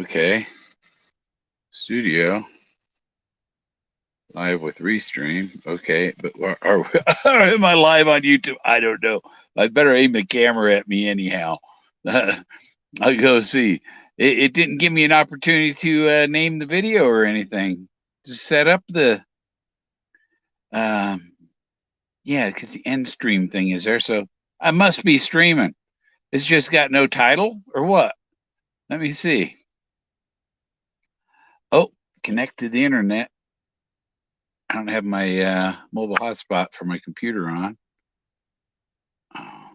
Okay. Studio. Live with Restream. Okay. But am I live on YouTube? I don't know. I better aim the camera at me anyhow. I'll go see. It didn't give me an opportunity to name the video or anything. Just set up the um yeah, because the end stream thing is there, so I must be streaming. It's just got no title or what? Let me see. Oh, connect to the internet. I don't have my mobile hotspot for my computer on. Oh,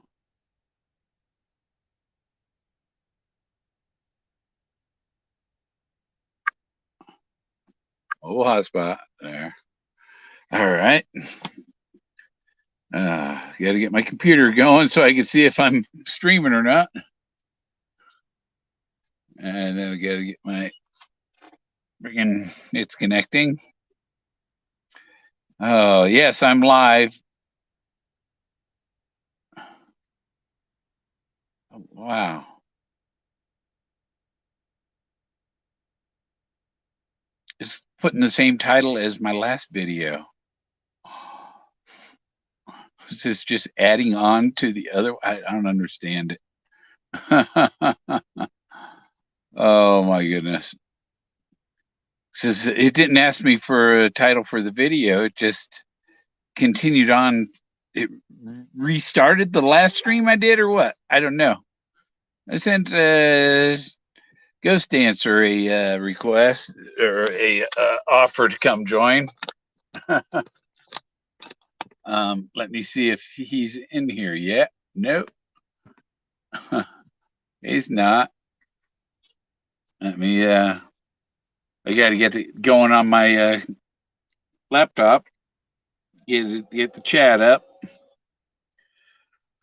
mobile hotspot there. All right. Got to get my computer going so I can see if I'm streaming or not. And then I got to get my freaking. It's connecting. Oh yes, I'm live. Oh, wow. It's putting the same title as my last video. Is this just adding on to the other? I don't understand it. Oh my goodness. Since it didn't ask me for a title for the video, it just continued on. It restarted the last stream I did or what? I don't know. I sent Ghost Dancer a request or a offer to come join. Let me see if he's in here yet. Nope. He's not. Let me I got to get it going on my laptop. Get the chat up.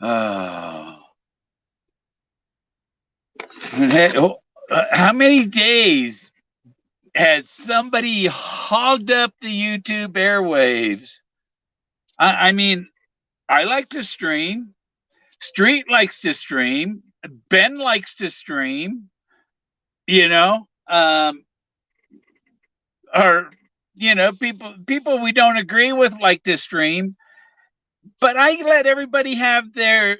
Oh. How many days had somebody hogged up the YouTube airwaves? I mean, I like to stream. Street likes to stream. Ben likes to stream. You know, or people we don't agree with like to stream. But I let everybody have their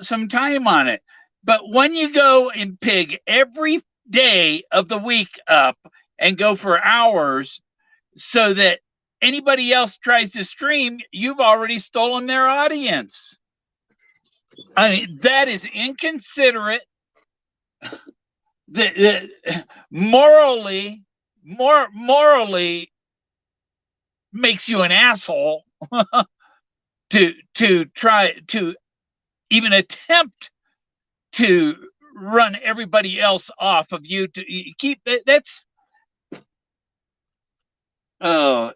some time on it. But when you go and pig every day of the week up and go for hours so that anybody else tries to stream, you've already stolen their audience. I mean, that is inconsiderate. Morally makes you an asshole to try to even attempt to run everybody else off of you to keep that's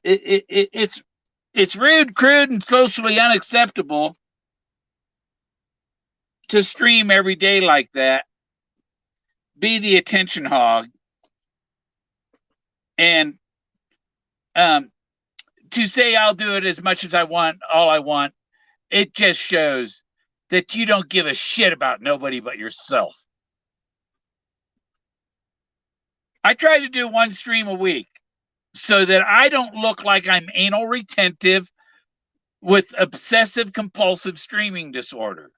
it's rude, crude, and socially unacceptable to stream every day like that, be the attention hog, and to say I'll do it as much as I want, all I want, it just shows that you don't give a shit about nobody but yourself. I try to do one stream a week so that I don't look like I'm anal retentive with obsessive compulsive streaming disorder.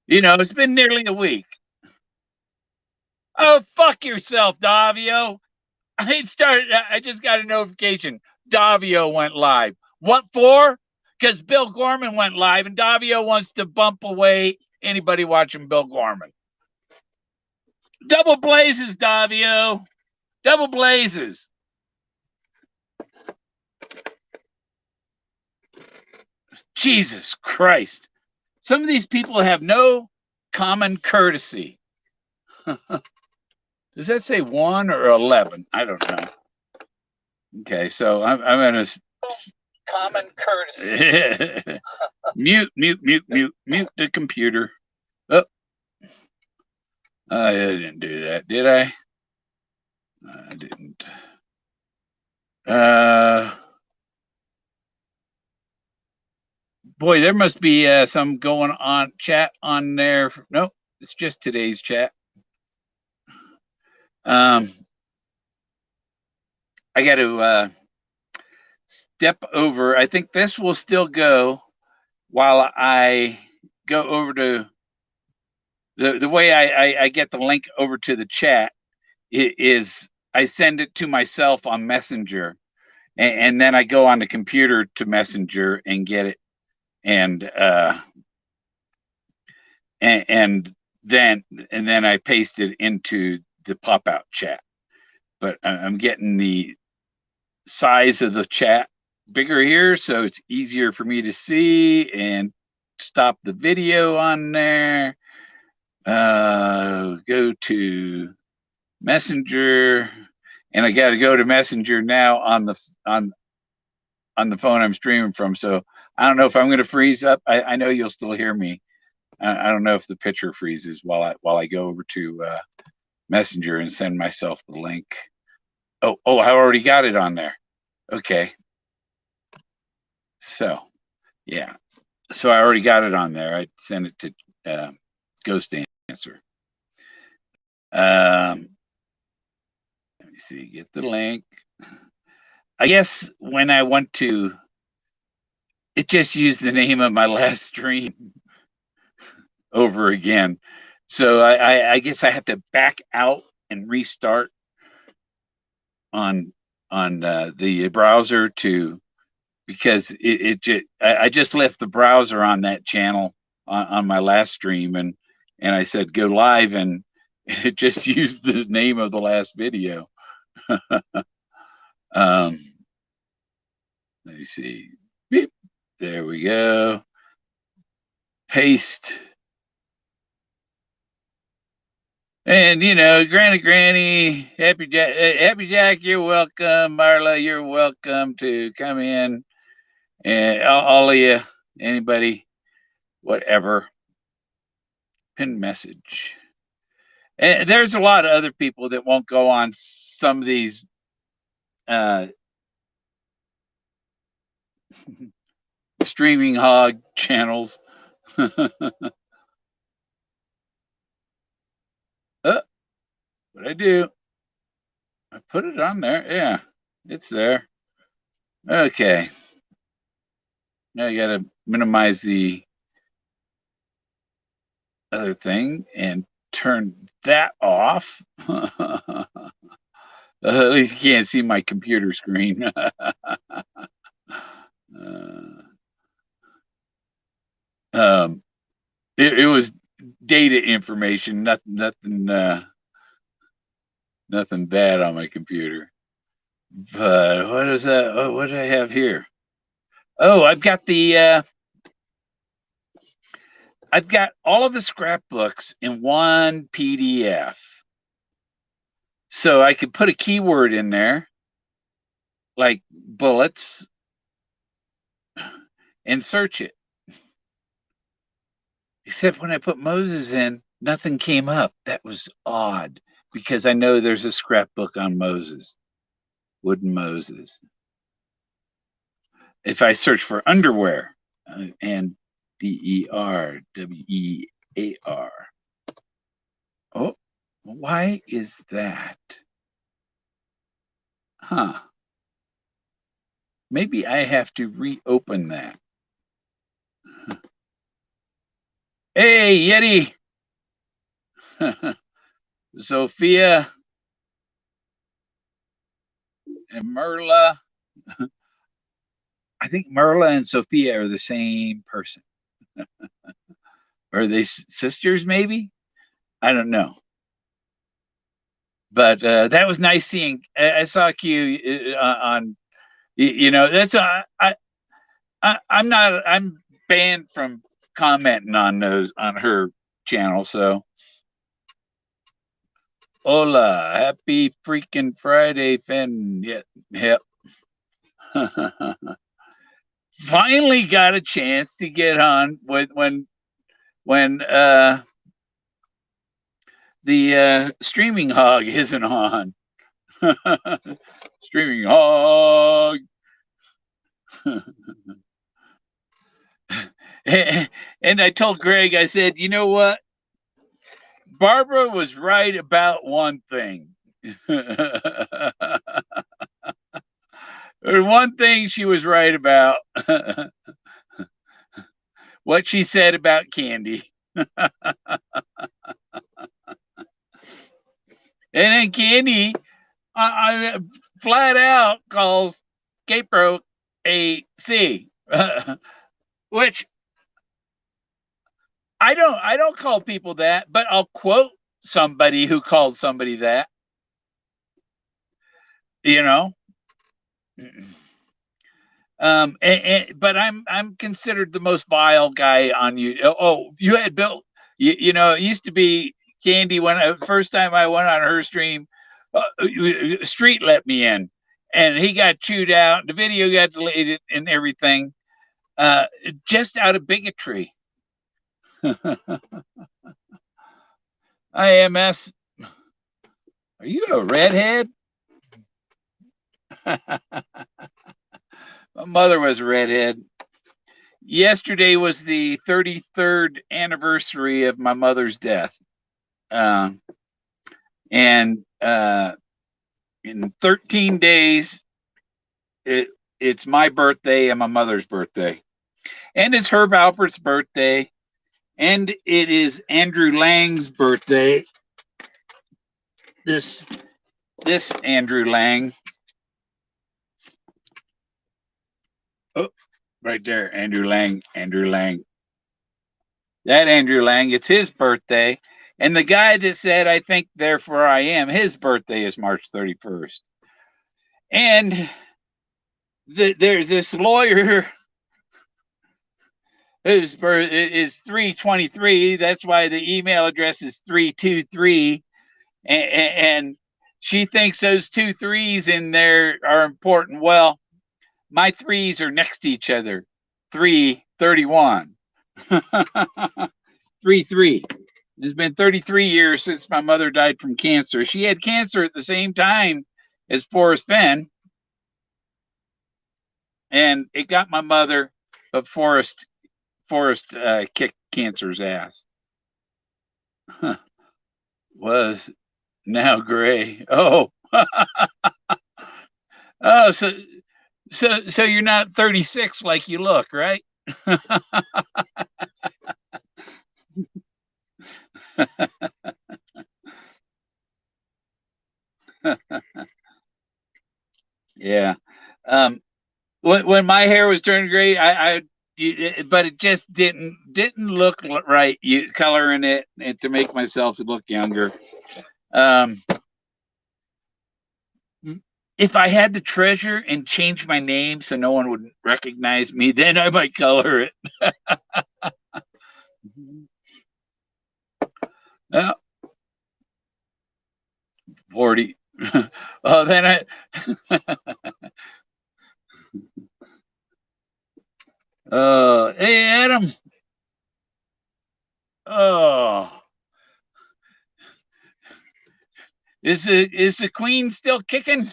It's been nearly a week. Oh, fuck yourself, Davio. I just got a notification. Davio went live. What for? Because Bill Gorman went live and Davio wants to bump away anybody watching Bill Gorman. Double blazes, Davio. Double blazes. Jesus Christ. Some of these people have no common courtesy. Does that say 1 or 11? I don't know. Okay, so I'm going to... Common courtesy. Mute the computer. Oh, I didn't do that, did I? I didn't. Boy, there must be some going on chat on there. Nope, It's just today's chat. I got to step over. I think this will still go while I go over to the way I get the link over to the chat is I send it to myself on Messenger, and then I go on the computer to Messenger and get it, and then I paste it into the pop-out chat. But I'm getting the size of the chat bigger here, so it's easier for me to see and stop the video on there. Go to Messenger, and I got to go to Messenger now on the phone I'm streaming from. So I don't know if I'm going to freeze up. I know you'll still hear me. I don't know if the picture freezes while I go over to Messenger and send myself the link. Oh, I already got it on there. Okay. So, yeah. So I already got it on there. I sent it to Ghost Answer. Let me see. Get the link. I guess when I went to, it just used the name of my last stream over again. So I guess I have to back out and restart on the browser because I just left the browser on that channel on my last stream, and I said go live, and it just used the name of the last video. Let me see. Beep. There we go. Paste. And Granny, Happy Jack, you're welcome. Marla, you're welcome to come in. And all of you, anybody, whatever. Pin message. And there's a lot of other people that won't go on some of these streaming hog channels. What'd I do? I put it on there. Yeah, it's there. Okay. Now you got to minimize the other thing and turn that off. At least you can't see my computer screen. It was data information, nothing bad on my computer. But what is that? Oh, what do I have here? Oh, I've got all of the scrapbooks in one PDF. So I could put a keyword in there, like bullets, and search it. Except when I put Moses in, nothing came up. That was odd, because I know there's a scrapbook on Moses, wooden Moses. If I search for underwear, and BERWEAR. Oh, why is that? Huh. Maybe I have to reopen that. Hey, Yeti. Sophia and Merla. I think Merla and Sophia are the same person. Are they sisters, maybe? I don't know. But that was nice seeing. I saw Q on, that's I'm banned from commenting on her channel. So, hola, happy freaking Friday, Fenn. Yep. Finally got a chance to get on when the streaming hog isn't on. Streaming hog. And I told Greg, I said, you know what? Barbara was right about one thing. There's one thing she was right about. What she said about candy. And then Candy, I flat out calls Cutthroat a C, which I don't call people that, but I'll quote somebody who called somebody that, you know. But I'm considered the most vile guy on you. Oh, you had Bill. It used to be Candy when first time I went on her stream. Street let me in, and he got chewed out. The video got deleted and everything, uh, just out of bigotry. IMS, are you a redhead? My mother was a redhead. Yesterday was the 33rd anniversary of my mother's death. Uh, and in 13 days, it's my birthday and my mother's birthday. And it's Herb Alpert's birthday. And it is Andrew Lang's birthday. This Andrew Lang. Oh, right there, Andrew Lang. That Andrew Lang, it's his birthday. And the guy that said, I think, therefore I am, his birthday is March 31st. And there's this lawyer whose birth is 323. That's why the email address is 323. And she thinks those 2 3s in there are important. Well, my 3s are next to each other. 331. 3 3. It's been 33 years since my mother died from cancer. She had cancer at the same time as Forrest Fenn, and it got my mother, but Forrest kicked cancer's ass. Was now gray. Oh, oh, so you're not 36 like you look, right? Yeah. When my hair was turning gray, but it just didn't look right. You coloring it and to make myself look younger. Um, if I had the treasure and change my name so no one would recognize me, then I might color it. Oh, 40. Oh, then hey, Adam. Oh, is the queen still kicking?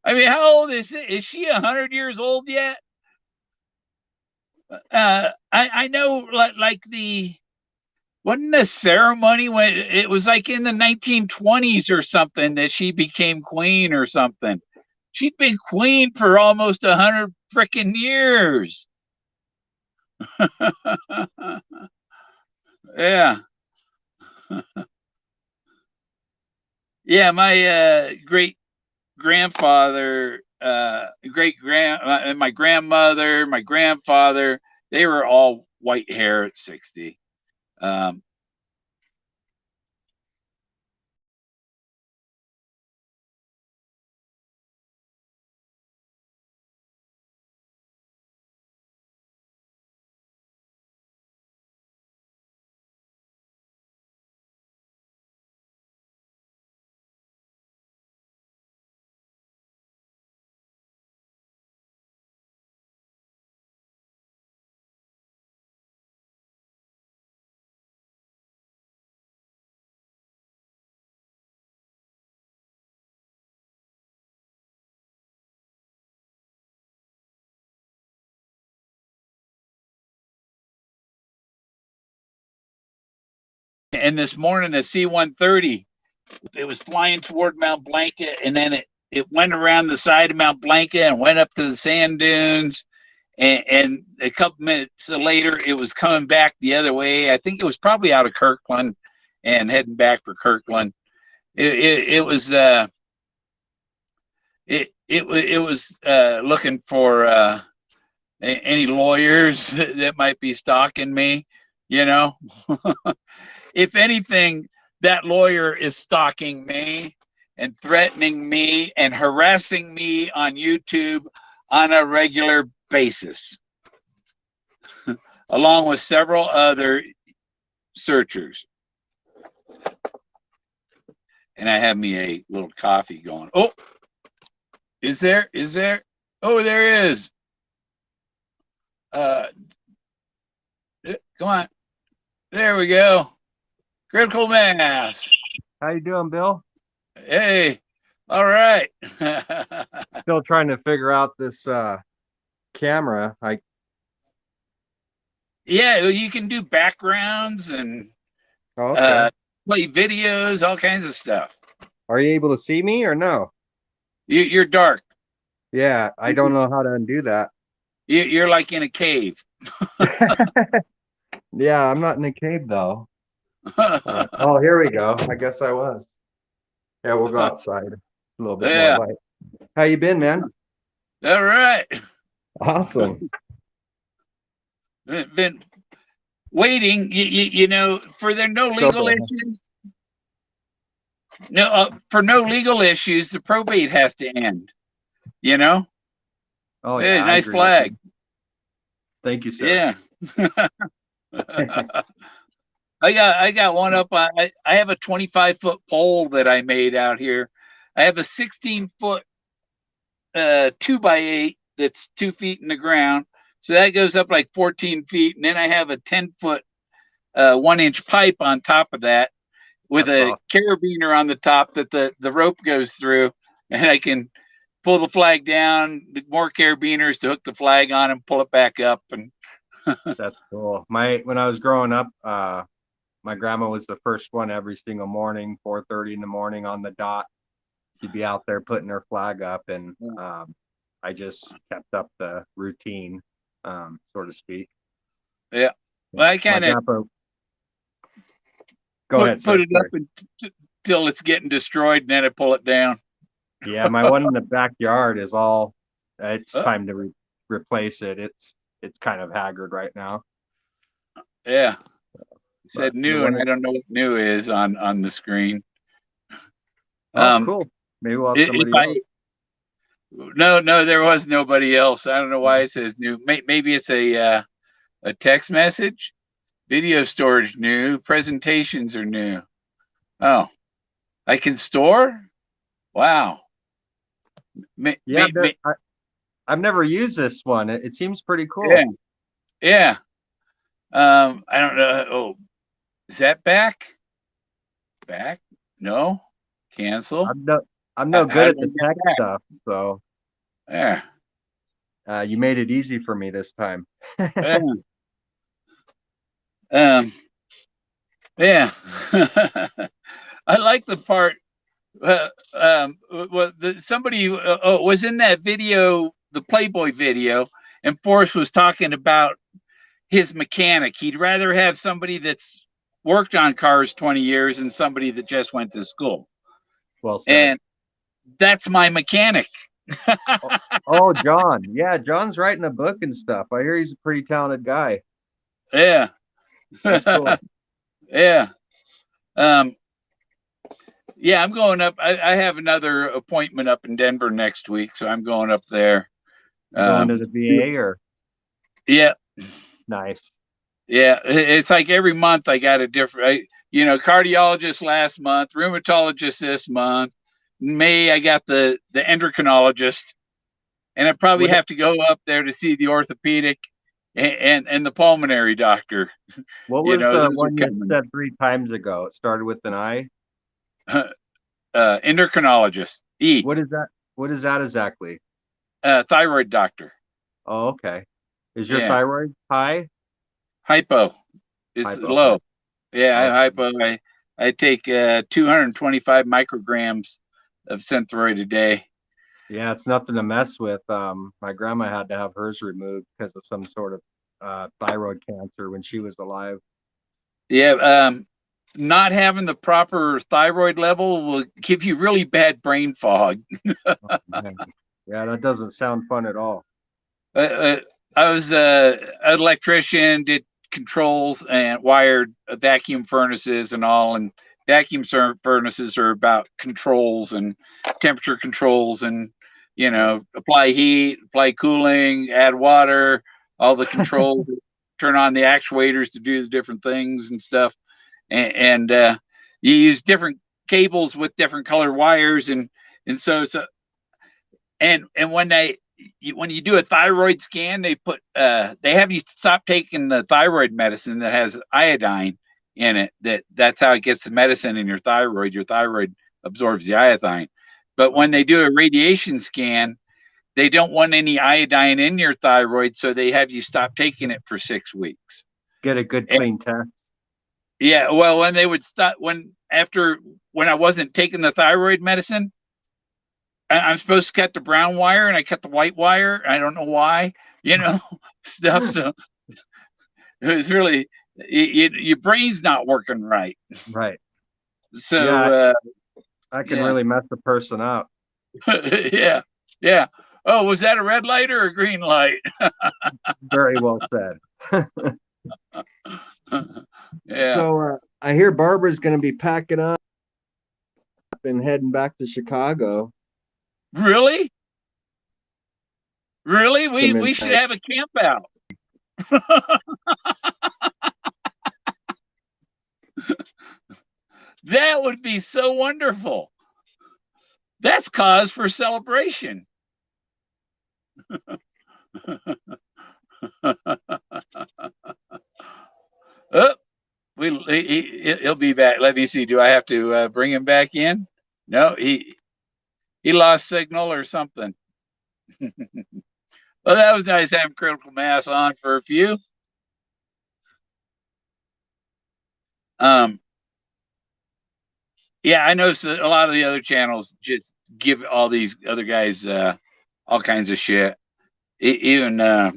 I mean, how old is it? Is she 100 years old yet? I know, like the wasn't the ceremony when it was like in the 1920s or something that she became queen or something. She'd been queen for almost 100 freaking years. Yeah, yeah. My great grandfather, my grandmother, my grandfather, they were all white hair at 60. Um, And this morning, a C-130, it was flying toward Mount Blanket, and then it went around the side of Mount Blanket and went up to the sand dunes. And a couple minutes later, it was coming back the other way. I think it was probably out of Kirkland and heading back for Kirkland. It was looking for any lawyers that might be stalking me, you know. If anything, that lawyer is stalking me and threatening me and harassing me on YouTube on a regular basis, along with several other searchers. And I have me a little coffee going. Oh, is there? Oh, there is. Come on. There we go. Critical mass. How you doing, Bill? Hey, all right. Still trying to figure out this camera. Yeah, you can do backgrounds and Okay. play videos, all kinds of stuff. Are you able to see me or no? You're dark. Yeah, I don't know how to undo that. You're like in a cave. Yeah, I'm not in a cave though. Oh, here we go. I guess I was. Yeah, we'll go outside. A little bit more light. How you been, man? All right. Awesome. Been waiting, you know, for there no legal issues. No, for no legal issues, the probate has to end. You know. Oh yeah, yeah, nice flag. Thank you, sir. Yeah. I got one up. I have a 25-foot pole that I made out here. I have a 16-foot 2x8 that's 2 feet in the ground. So that goes up like 14 feet. And then I have a 10-foot 1-inch pipe on top of that with a carabiner on the top that the rope goes through. And I can pull the flag down, more carabiners to hook the flag on and pull it back up. And that's cool. When I was growing up, my grandma was the first one every single morning, 4:30 in the morning on the dot. She'd be out there putting her flag up, and I just kept up the routine, so to speak. Yeah. Well, I kind of put it up until it's getting destroyed, and then I pull it down. Yeah, my one in the backyard is all. It's time to replace it. It's kind of haggard right now. Yeah. It said new, and I don't know what new is on the screen. Oh, cool. Maybe we'll have somebody else. No, there was nobody else. I don't know why it says new. Maybe it's a text message. Video storage new. Presentations are new. Oh, I can store? Wow. I've never used this one. It seems pretty cool. Yeah. I don't know. Oh, is that back? Back? No. Cancel. I'm no good at the tech stuff, so yeah. You made it easy for me this time. Yeah. I like the part. Somebody was in that video, the Playboy video, and Forrest was talking about his mechanic. He'd rather have somebody that's worked on cars 20 years than somebody that just went to school. Well said. And that's my mechanic. Oh, John. Yeah, John's writing a book and stuff. I hear he's a pretty talented guy. Yeah. That's cool. Yeah. Yeah, I'm going up. I have another appointment up in Denver next week, so I'm going up there. Going to the VA or? Yeah. Nice. Yeah, it's like every month I got a different, cardiologist last month, rheumatologist this month. In May, I got the endocrinologist, and I probably have to go up there to see the orthopedic and the pulmonary doctor. What was the one you said 3 times ago? It started with an I? Endocrinologist. E. What is that? What is that exactly? Thyroid doctor. Oh, okay. Is your thyroid high? Hypo is low. Yeah, I hypo. I take 225 micrograms of Synthroid a day. Yeah, it's nothing to mess with. My grandma had to have hers removed because of some sort of thyroid cancer when she was alive. Yeah, not having the proper thyroid level will give you really bad brain fog. Oh, man. Yeah, that doesn't sound fun at all. I was an electrician, did controls and wired vacuum furnaces and all. And vacuum furnaces are about controls and temperature controls and, apply heat, apply cooling, add water, all the controls, turn on the actuators to do the different things and stuff. And you use different cables with different colored wires. And when you do a thyroid scan, they have you stop taking the thyroid medicine that has iodine in it. That's how it gets the medicine in your thyroid. Your thyroid absorbs the iodine. But when they do a radiation scan, they don't want any iodine in your thyroid, so they have you stop taking it for 6 weeks. Get a good clean test. Yeah, well, when they would stop, when I wasn't taking the thyroid medicine, I'm supposed to cut the brown wire and I cut the white wire. I don't know why, stuff. So it was really, your brain's not working right. Right. So, yeah, I can really mess a person up. Yeah. Yeah. Oh, was that a red light or a green light? Very well said. Yeah. So I hear Barbara's going to be packing up and heading back to Chicago. Really? Really? We should have a camp out. That would be so wonderful. That's cause for celebration. Oh, he'll be back. Let me see. Do I have to bring him back in? No, he lost signal or something. Well, that was nice having Critical Mass on for a few. Yeah, I noticed that a lot of the other channels just give all these other guys all kinds of shit. Even I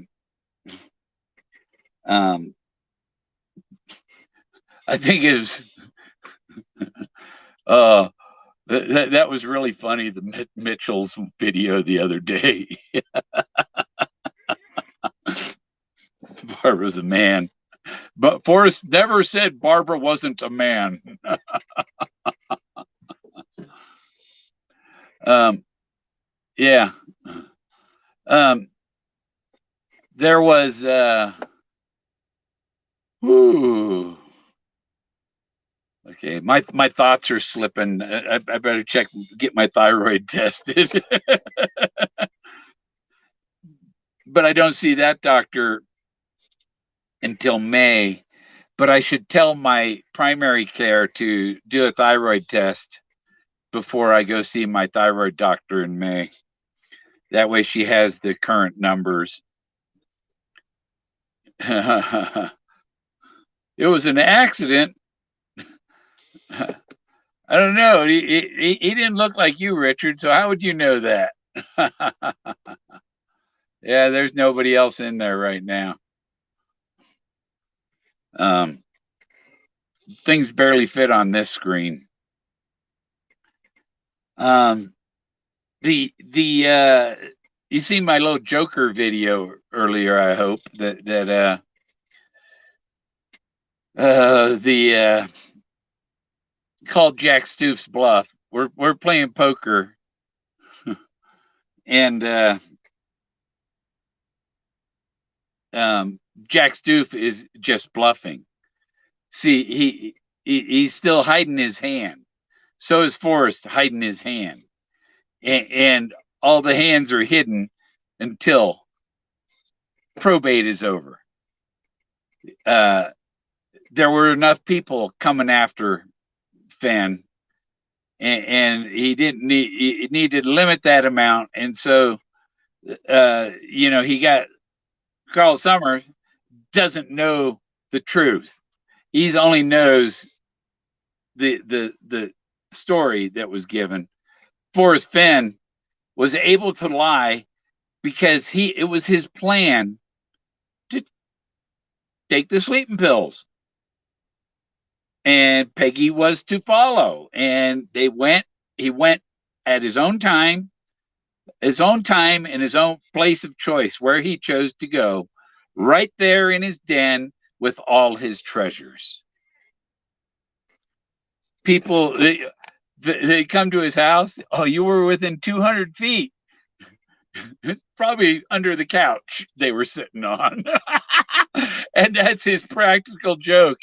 think it was that was really funny, the Mitchell's video the other day. Barbara's a man, but Forrest never said Barbara wasn't a man. Yeah. There was okay, my thoughts are slipping. I better get my thyroid tested. But I don't see that doctor until May. But I should tell my primary care to do a thyroid test before I go see my thyroid doctor in May. That way she has the current numbers. It was an accident. I don't know. He didn't look like you, Richard. So how would you know that? Yeah, there's nobody else in there right now. Things barely fit on this screen. You seen my little Joker video earlier, I hope that called Jack Stoof's bluff. We're playing poker and Jack Stoof is just bluffing. See, he's still hiding his hand. So is Forrest hiding his hand. And all the hands are hidden until probate is over. There were enough people coming after Fenn, and he needed to limit that amount. And so, he got Carl Summers doesn't know the truth. He's only knows the story that was given. Forrest Fenn was able to lie because it was his plan to take the sleeping pills. And Peggy was to follow. And he went at his own time and his own place of choice, where he chose to go, right there in his den with all his treasures. People, they come to his house. Oh, you were within 200 feet. It's probably under the couch they were sitting on. And that's his practical joke.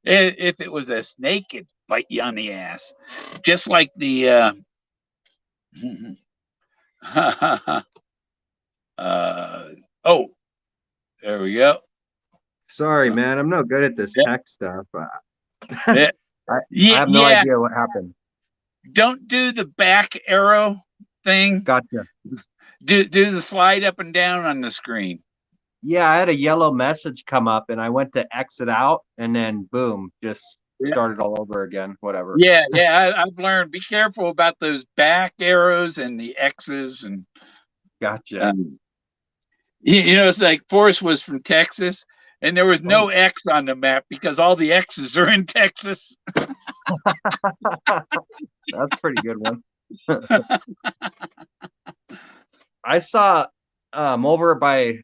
If it was a snake, it'd bite you on the ass. Just like the oh, there we go. Sorry, man. I'm no good at this tech stuff. Yeah. I have no idea what happened. Don't do the back arrow thing. Gotcha. Do the slide up and down on the screen. Yeah, I had a yellow message come up and I went to exit out and then boom, just started all over again. Whatever. Yeah, I've learned. Be careful about those back arrows and the X's and. Gotcha. You know, it's like Forrest was from Texas, and there was no X on the map because all the X's are in Texas. That's a pretty good one. I saw over by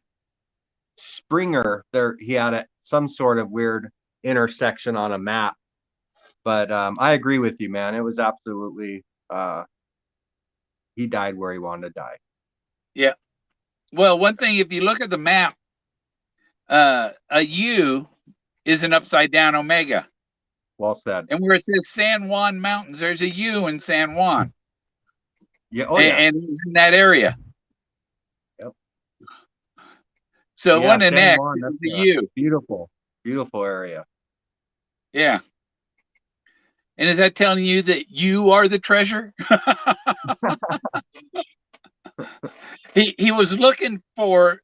Springer there, he had some sort of weird intersection on a map, but I agree with you, man. It was absolutely he died where he wanted to die. Yeah. Well, one thing, if you look at the map, a U is an upside down omega. Well said. And where it says San Juan Mountains, there's a U in San Juan. Yeah. Oh, yeah. And it's in that area. Yep. So yeah, one an X is a U. Beautiful, beautiful area. Yeah. And is that telling you that you are the treasure? He was looking for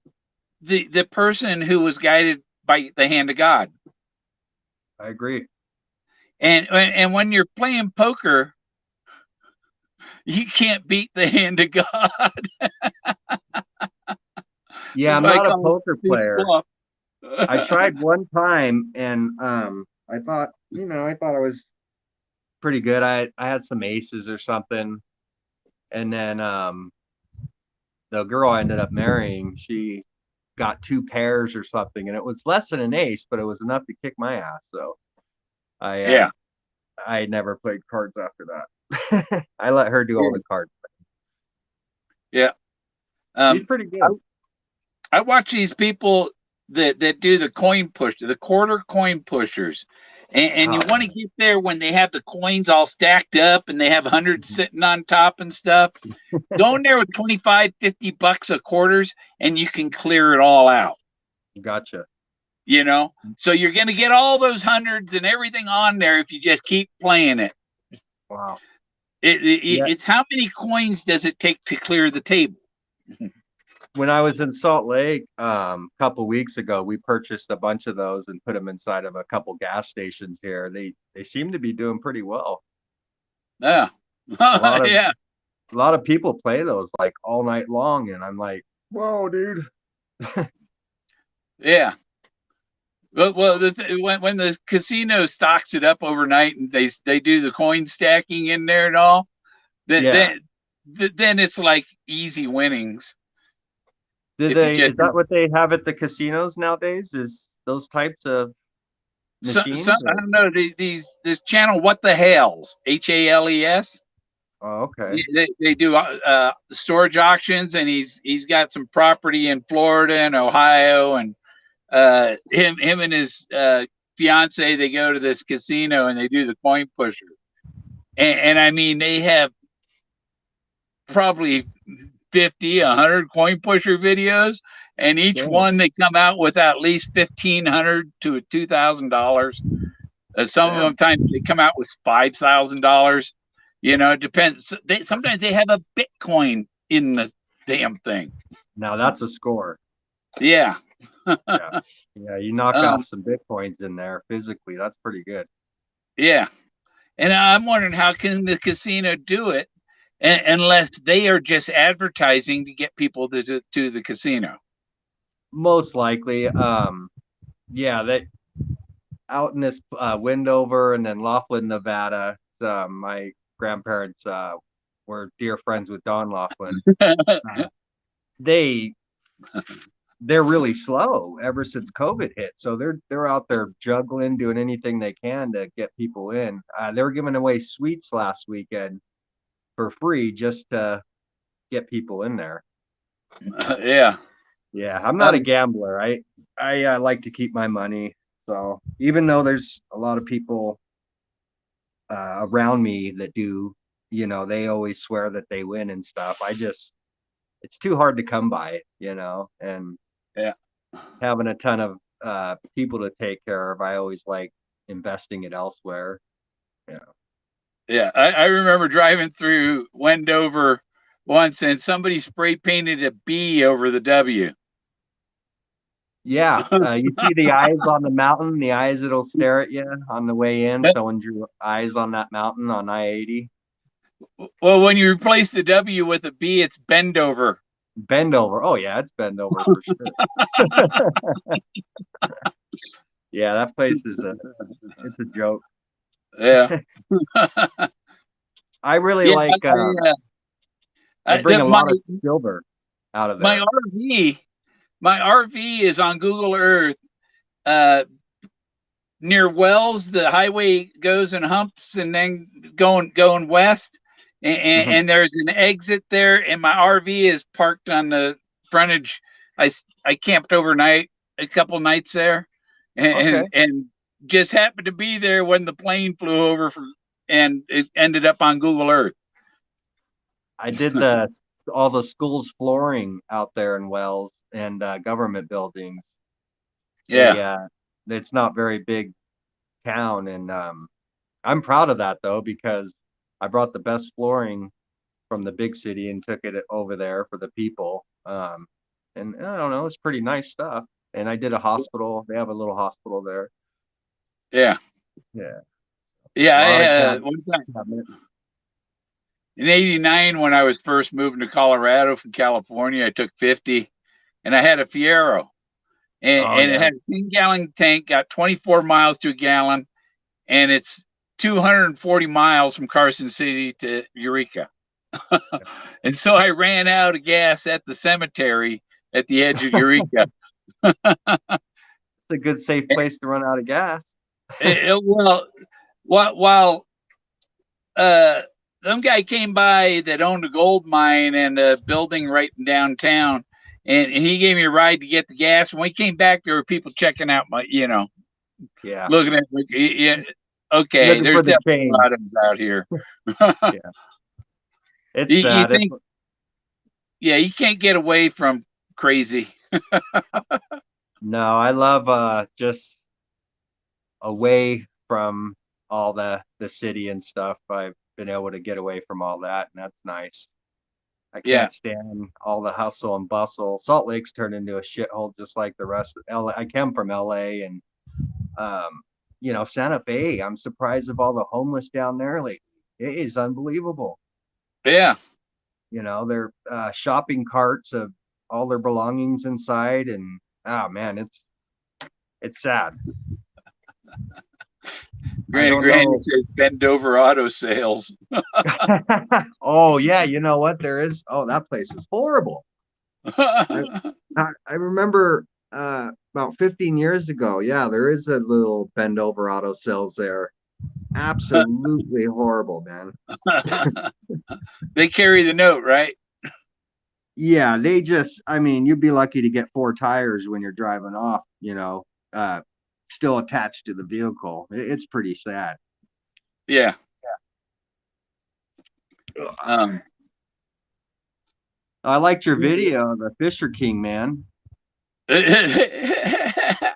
the person who was guided by the hand of God. I agree. And when you're playing poker, you can't beat the hand of God. Yeah, I'm not a poker player. I tried one time and I thought I was pretty good. I had some aces or something. And then the girl I ended up marrying, she got 2 pairs or something, and it was less than an ace, but it was enough to kick my ass. So I never played cards after that. I let her do all the cards. Yeah. She's pretty good. I watch these people that do the coin push, the quarter coin pushers. And you want to get there when they have the coins all stacked up and they have hundreds sitting on top and stuff. Go in there with $25-$50 of quarters and you can clear it all out. Gotcha. You know, so you're going to get all those hundreds and everything on there if you just keep playing it. Wow. It's how many coins does it take to clear the table? When I was in Salt Lake a couple weeks ago, we purchased a bunch of those and put them inside of a couple gas stations here. They seem to be doing pretty well. Yeah. A lot of people play those like all night long, and I'm like, whoa, dude. Yeah. Well, when the casino stocks it up overnight and they do the coin stacking in there and all, then it's like easy winnings. Is that what they have at the casinos nowadays? Is those types of machines? I don't know. This channel, What the Hales, HALES. Oh, okay. They do storage auctions, and he's got some property in Florida and Ohio, and him and his fiance, they go to this casino and they do the coin pusher, and I mean they have probably 50, 100 coin pusher videos, and each one they come out with at least $1,500 to $2,000. Some of them times they come out with $5,000. You know, it depends. Sometimes they have a Bitcoin in the damn thing. Now that's a score. Yeah. Yeah. Yeah, you knock Um, off some Bitcoins in there physically. That's pretty good. yeah, and I'm wondering how can the casino do it unless they are just advertising to get people to the casino. Most likely. Yeah, that out in this Windover and then Laughlin, Nevada. My grandparents were dear friends with Don Laughlin. They they're really slow ever since COVID hit. So they're out there juggling, doing anything they can to get people in. They were giving away sweets last weekend for free just to get people in there. Yeah. Yeah, I'm not a Um, gambler. I like to keep my money. So even though there's a lot of people around me that do, they always swear that they win and stuff. It's too hard to come by, and yeah. having a ton of people to take care of, I always like investing it elsewhere. Yeah. Yeah. I remember driving through Wendover once and somebody spray painted a B over the W. Yeah, you see the eyes on the mountain, the eyes that'll stare at you on the way in. Someone drew eyes on that mountain on I-80. Well, when you replace the W with a B, it's Bendover. Bend over. Oh yeah, it's bend over for sure. Yeah, that place it's a joke. Yeah. I really Yeah. like I bring a My lot of silver out of my there. RV my RV is on Google Earth. Uh, Near Wells, the highway goes and humps, and then going west, Mhm. and there's an exit there, and my RV is parked on the frontage. I camped overnight a couple nights there, Okay. and just happened to be there when the plane flew over and it ended up on Google Earth. I did all the schools flooring out there in Wells and government buildings. They Yeah, it's not very big town, and I'm proud of that though because I brought the best flooring from the big city and took it over there for the people. And I don't know, it's pretty nice stuff. And I did a hospital. They have a little hospital there. yeah, Yeah, yeah. a lot of One time cabinet. in '89, when I was first moving to Colorado from California, I took 50, and I had a Fiero, Oh and it yeah, had a 10-gallon tank, got 24 miles to a gallon, and it's 240 miles from Carson City to Eureka. And so I ran out of gas at the cemetery at the edge of Eureka. it's a good safe place to run out of gas. Well, while uh, some guy came by that owned a gold mine and a building right in downtown, and he gave me a ride to get the gas. When we came back, there were people checking out Yeah, looking at, yeah, okay, looking there's for the definitely change. bottoms out here. Yeah, it's You sad. think, yeah, you can't get away from crazy. No, I love just away from all the city and stuff. I've been able to get away from all that, and that's nice. I Yeah, can't stand all the hustle and bustle. Salt Lake's turned into a shithole just like the rest of LA. I come from LA and um, Santa Fe. I'm surprised of all the homeless down there. Like it is unbelievable. yeah. Their shopping carts of all their belongings inside, and oh man, it's sad. I don't Grande know. says bend over auto sales. Oh yeah, you know what? There is. Oh, that place is horrible. I I remember about 15 years ago. Yeah, there is a little bend over auto sales there. Absolutely horrible, man. They carry the note, right? Yeah, I mean, you'd be lucky to get four tires when you're driving off, still attached to the vehicle. It's pretty sad. Yeah. Um, I liked your video, the Fisher King, man. yeah,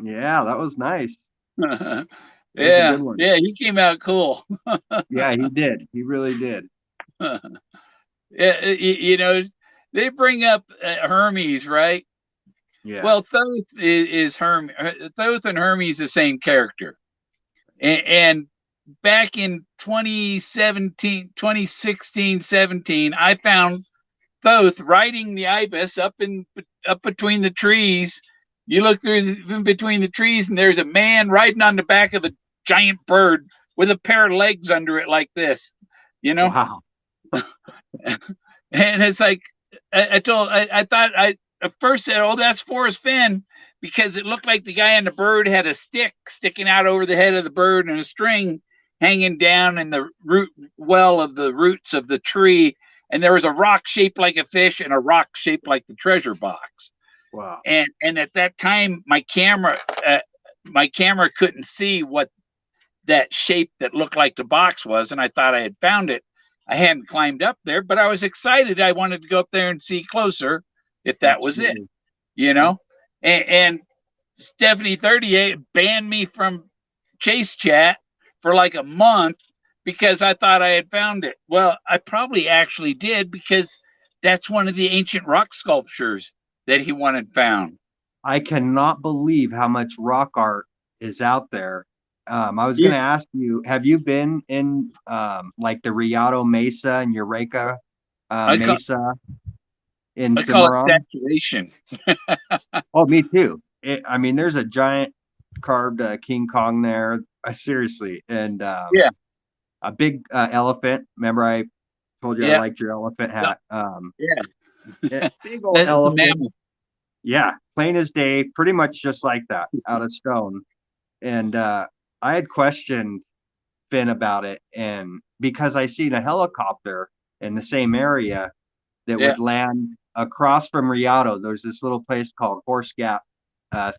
Yeah, that was nice. It was a good one. yeah, he came out cool. Yeah, he did. He really did. Yeah, they bring up Hermes, right? Yeah. Well, Thoth is Herm. Thoth and Hermes the same character, and back in 2016, 17, I found Thoth riding the ibis up between the trees. You look in between the trees, and there's a man riding on the back of a giant bird with a pair of legs under it like this, you know. Wow. And it's like I thought I at first said, "Oh, that's Forrest Fenn," because it looked like the guy on the bird had a stick sticking out over the head of the bird and a string hanging down in the root well of the roots of the tree, and there was a rock shaped like a fish and a rock shaped like the treasure box. Wow. And at that time, my camera couldn't see what that shape that looked like the box was, and I thought I had found it. I hadn't climbed up there, but I was excited. I wanted to go up there and see closer if that was it, you know. And Stephanie 38 banned me from Chase Chat for like a month because I thought I had found it. Well, I probably actually did, because that's one of the ancient rock sculptures that he wanted found. I cannot believe how much rock art is out there. I was going to ask you, have you been in like the Rialto Mesa and Eureka Mesa in I call it Cimarron? saturation. Oh, me too. I mean, there's a giant carved King Kong there. Seriously. And Yeah. a big elephant. Remember, I told you I liked your elephant hat. Yeah. Big old elephant. Yeah, plain as day, pretty much just like that, out of stone. And I had questioned Finn about it, and because I seen a helicopter in the same area that would land across from Rialto. There's this little place called Horse Gap,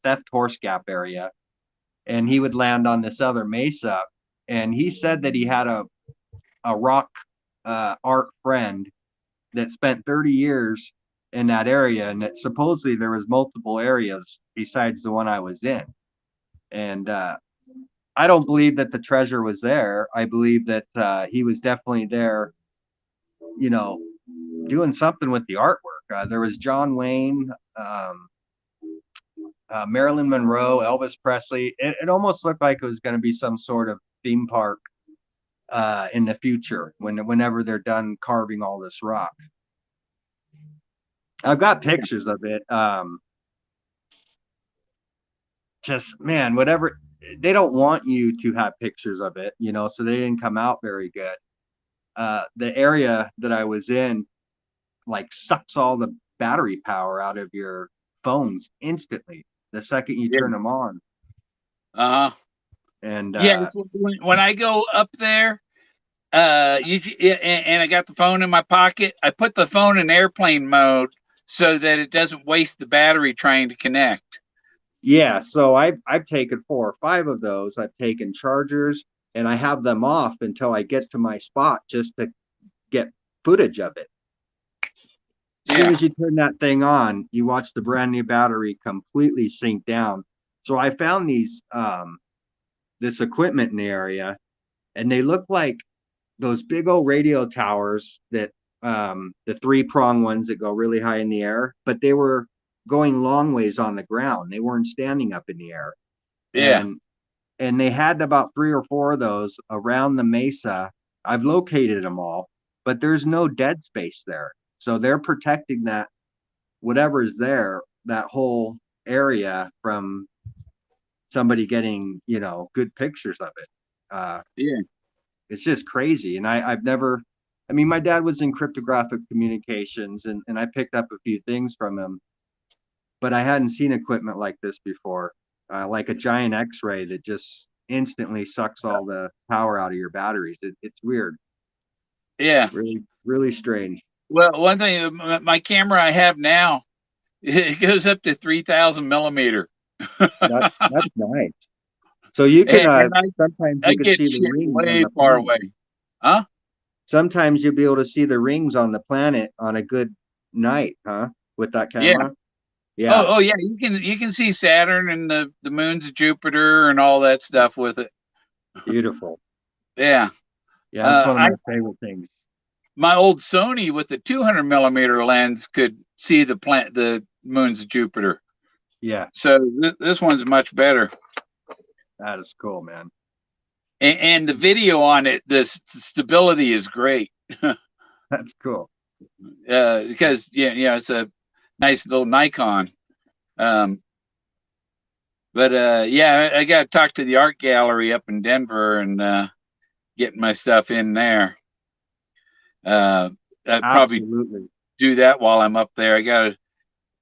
Theft Horse Gap area, and he would land on this other mesa. And he said that he had a rock art friend that spent 30 years in that area, and that supposedly there was multiple areas besides the one I was in. And I don't believe that the treasure was there. I believe that he was definitely there, you know, doing something with the artwork. There was John Wayne, Marilyn Monroe, Elvis Presley. It almost looked like it was going to be some sort of theme park in the future whenever they're done carving all this rock. I've got pictures of it. Just, man, whatever. They don't want you to have pictures of it, you know, so they didn't come out very good. The area that I was in, like, sucks all the battery power out of your phones instantly the second you turn them on. And when I go up there, and I got the phone in my pocket, I put the phone in airplane mode so that it doesn't waste the battery trying to connect. Yeah, so I've taken 4 or 5 of those. I've taken chargers, and I have them off until I get to my spot just to get footage of it. As soon as you turn that thing on, you watch the brand new battery completely sink down. So I found these this equipment in the area, and they look like those big old radio towers that the 3-prong ones that go really high in the air, but they were going long ways on the ground. They weren't standing up in the air. And they had about 3 or 4 of those around the mesa. I've located them all, but there's no dead space there. So they're protecting that whatever's there, that whole area, from somebody getting, you know, good pictures of it. It's just crazy. And I've never, I mean, my dad was in cryptographic communications, and I picked up a few things from him, but I hadn't seen equipment like this before, like a giant X-ray that just instantly sucks all the power out of your batteries. It's weird. Really, really strange. Well, one thing, my camera I have now, it goes up to 3,000 millimeter. That's nice. So you can sometimes you can see the rings way far away. Huh? Sometimes you'll be able to see the rings on the planet on a good night, huh? With that camera. Yeah. Oh yeah. You can see Saturn and the moons of Jupiter and all that stuff with it. Beautiful. Yeah. Yeah, that's one of my favorite things. My old Sony with the 200 millimeter lens could see the moons of Jupiter. Yeah, So this one's much better. that is cool, man. And the video on it, the stability is great. That's cool. Because it's a nice little Nikon. But I got to talk to the art gallery up in Denver and get my stuff in there. I'd probably Absolutely. do that while I'm up there.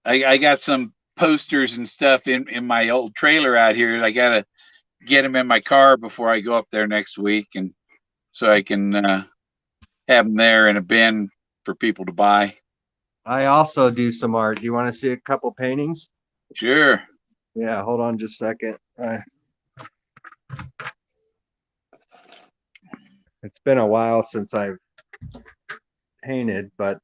I got some posters and stuff in my old trailer out here. I got to get them in my car before I go up there next week, and so I can have them there in a bin for people to buy. I also do some art. Do you want to see a couple paintings? Sure. Yeah, hold on just a second. It's been a while since I've painted, but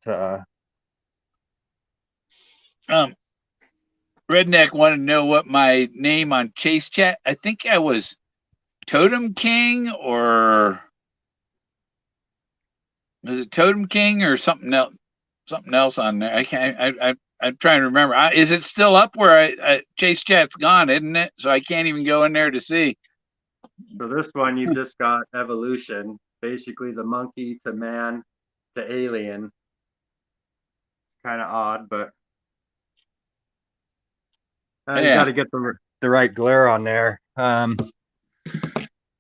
Redneck wanted to know what my name on Chase Chat. I think I was Totem King, or was it Totem King or something else? Something else on there. I can't. I'm trying to remember. Is it still up where I Chase Chat's gone, isn't it? So I can't even go in there to see. So this one, you've just got evolution, basically the monkey to man to alien. Kind of odd, but you got to get the right glare on there. Oh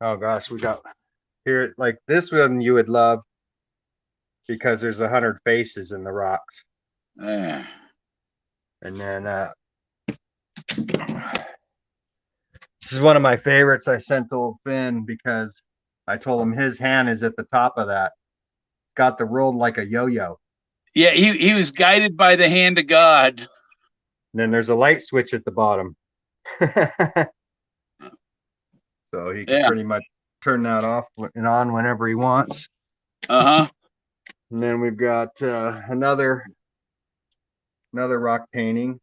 gosh, we got here, like this one you would love because there's 100 faces in the rocks. Yeah. And then this is one of my favorites. I sent to old Fenn because I told him his hand is at the top of that. It's got the roll like a yo-yo. Yeah, he was guided by the hand of God. And then there's a light switch at the bottom. So he can pretty much turn that off and on whenever he wants. Uh-huh. And then we've got another rock painting.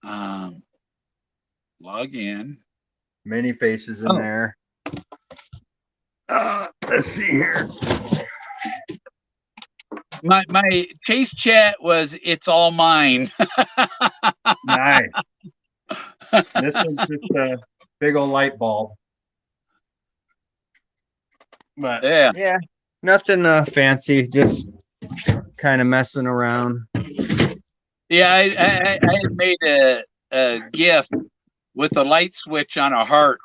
Log in. Many faces in there. Let's see here. My Chase Chat was "It's All Mine." Nice. This one's just a big old light bulb. But yeah, nothing fancy, just kind of messing around. Yeah, I had made a GIF with a light switch on a heart.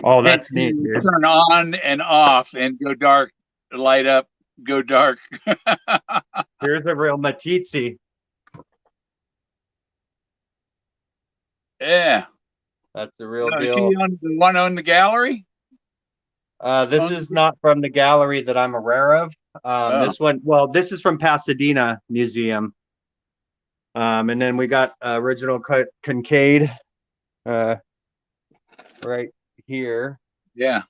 Oh, that's neat, dude. Turn on and off and go dark, light up, go dark. Here's a real Matizzi. Yeah. That's the real deal. Is she on the one on the gallery? This is not from the gallery that I'm aware of. This one, well, this is from Pasadena Museum. And then we got original Kincaid right here. Yeah.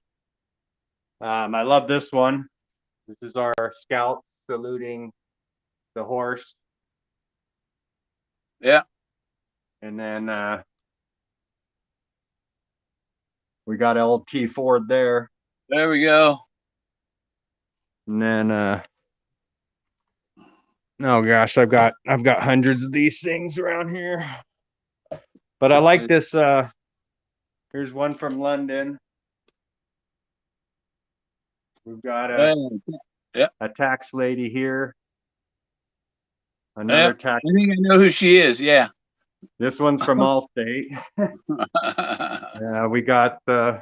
I love this one. This is our scout saluting the horse. Yeah. And then we got LT Ford there. There we go. And then oh gosh, I've got hundreds of these things around here. But I like this. Here's one from London. We've got a tax lady here. Another tax. I think I know who she is. Yeah. This one's from Allstate. We got the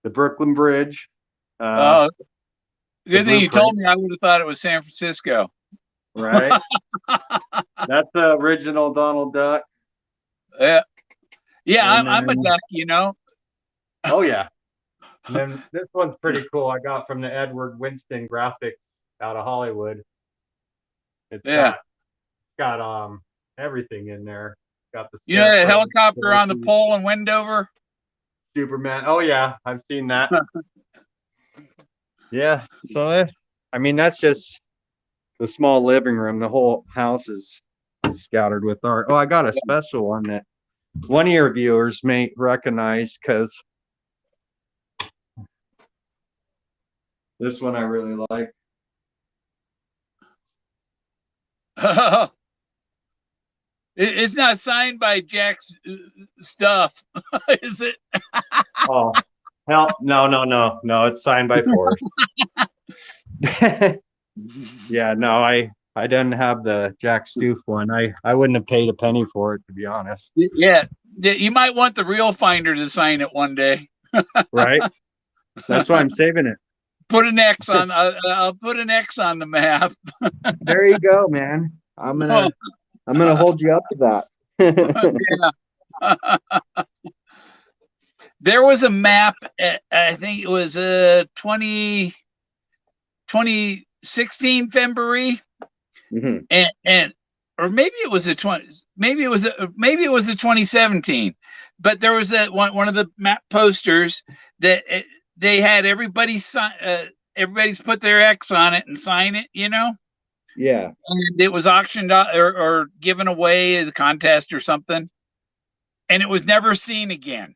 Brooklyn Bridge. Good thing you told me. I would have thought it was San Francisco. Right. That's the original Donald Duck. Yeah. Yeah, I'm a duck, you know. Oh yeah. And then this one's pretty cool. I got from the Edward Winston graphics out of Hollywood. It's got everything in there. Got the the helicopter on the pole in Wendover. Superman. Oh yeah, I've seen that. Yeah. So I mean, that's just the small living room. The whole house is scattered with art. Oh, I got a special one that one of your viewers may recognize because this one I really like. It's not signed by Jack's stuff, is it? Oh, hell, no. It's signed by Forrest. Yeah, no, I didn't have the Jack Stoof one. I wouldn't have paid a penny for it, to be honest. Yeah, you might want the real finder to sign it one day. Right? That's why I'm saving it. Put an X on. I'll put an X on the map. There you go, man. I'm gonna hold you up to that. Yeah. There was a map. I think it was 2016 February, and or maybe it was a 2017. But there was one of the map posters that they had everybody's put their X on it and sign it, you know. Yeah. And it was auctioned or given away as a contest or something, and it was never seen again.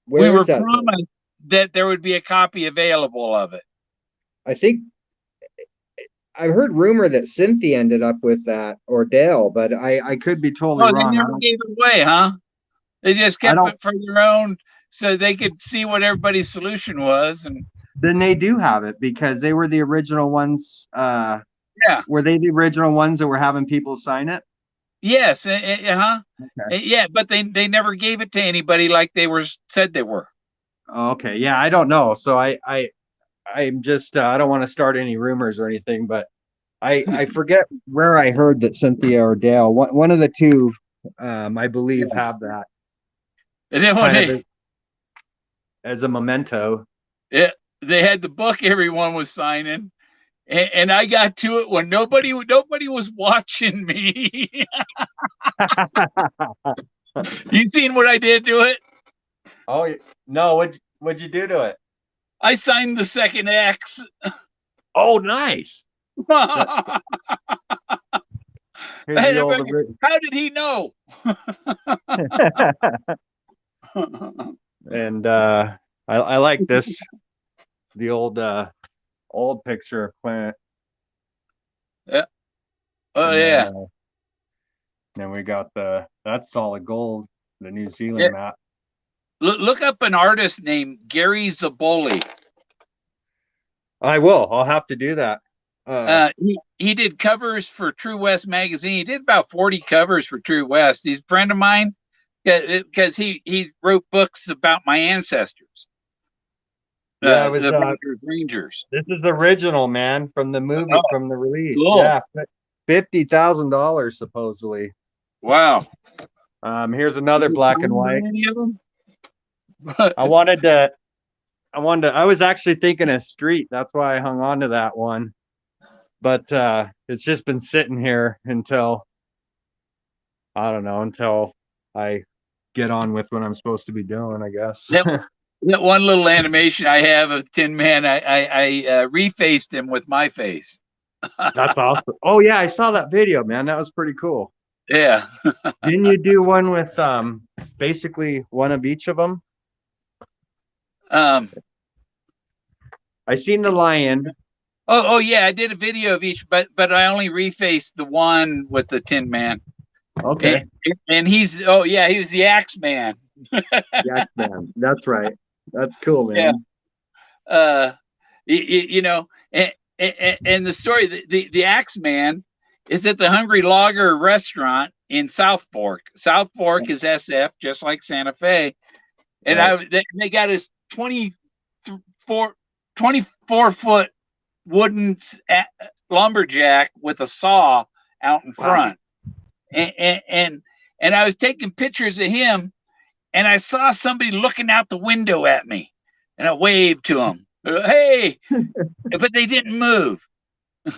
Where we were is that promised that there would be a copy available of it. I think I've heard rumor that Cynthia ended up with that or Dale, but I could be totally wrong. They never gave it away, huh? They just kept it for their own so they could see what everybody's solution was. And then they do have it because they were the original ones. Yeah. Were they the original ones that were having people sign it? Yes. Yeah, but they never gave it to anybody like they said they were. Okay. Yeah, I don't know. So I'm just I don't want to start any rumors or anything, but I forget where I heard that Cynthia or Dale, one of the two, I believe, have that. And then when as a memento. Yeah, they had the book everyone was signing, and I got to it when nobody was watching me. You seen what I did to it? Oh no! What'd you do to it? I signed the second X. Oh, nice. How did he know? And I like this, the old picture of Clint. Yeah. Oh, yeah. Then we got that's solid gold, the New Zealand map. Look up an artist named Gary Zaboli. I will. I'll have to do that. He did covers for True West magazine. He did about 40 covers for True West. He's a friend of mine because he wrote books about my ancestors. Yeah, it was the Rangers. This is original, man, from the movie, from the release. Cool. Yeah, $50,000 supposedly. Wow. Here's another black and white. Any of them? I was actually thinking of Street. That's why I hung on to that one. But it's just been sitting here until I get on with what I'm supposed to be doing, I guess. That one little animation I have of Tin Man, I refaced him with my face. That's awesome. Oh yeah, I saw that video, man. That was pretty cool. Yeah. Didn't you do one with basically one of each of them? I seen the lion. Oh yeah, I did a video of each, but I only refaced the one with the Tin Man. Okay. And he was the Axe Man. The Axe Man. That's right. That's cool, man. Yeah. You know, and the story, the Axe Man is at the Hungry Logger restaurant in South Fork. South Fork is SF, just like Santa Fe. And they got his 24 foot wooden lumberjack with a saw out in front. And I was taking pictures of him, and I saw somebody looking out the window at me, and I waved to him, hey, but they didn't move. And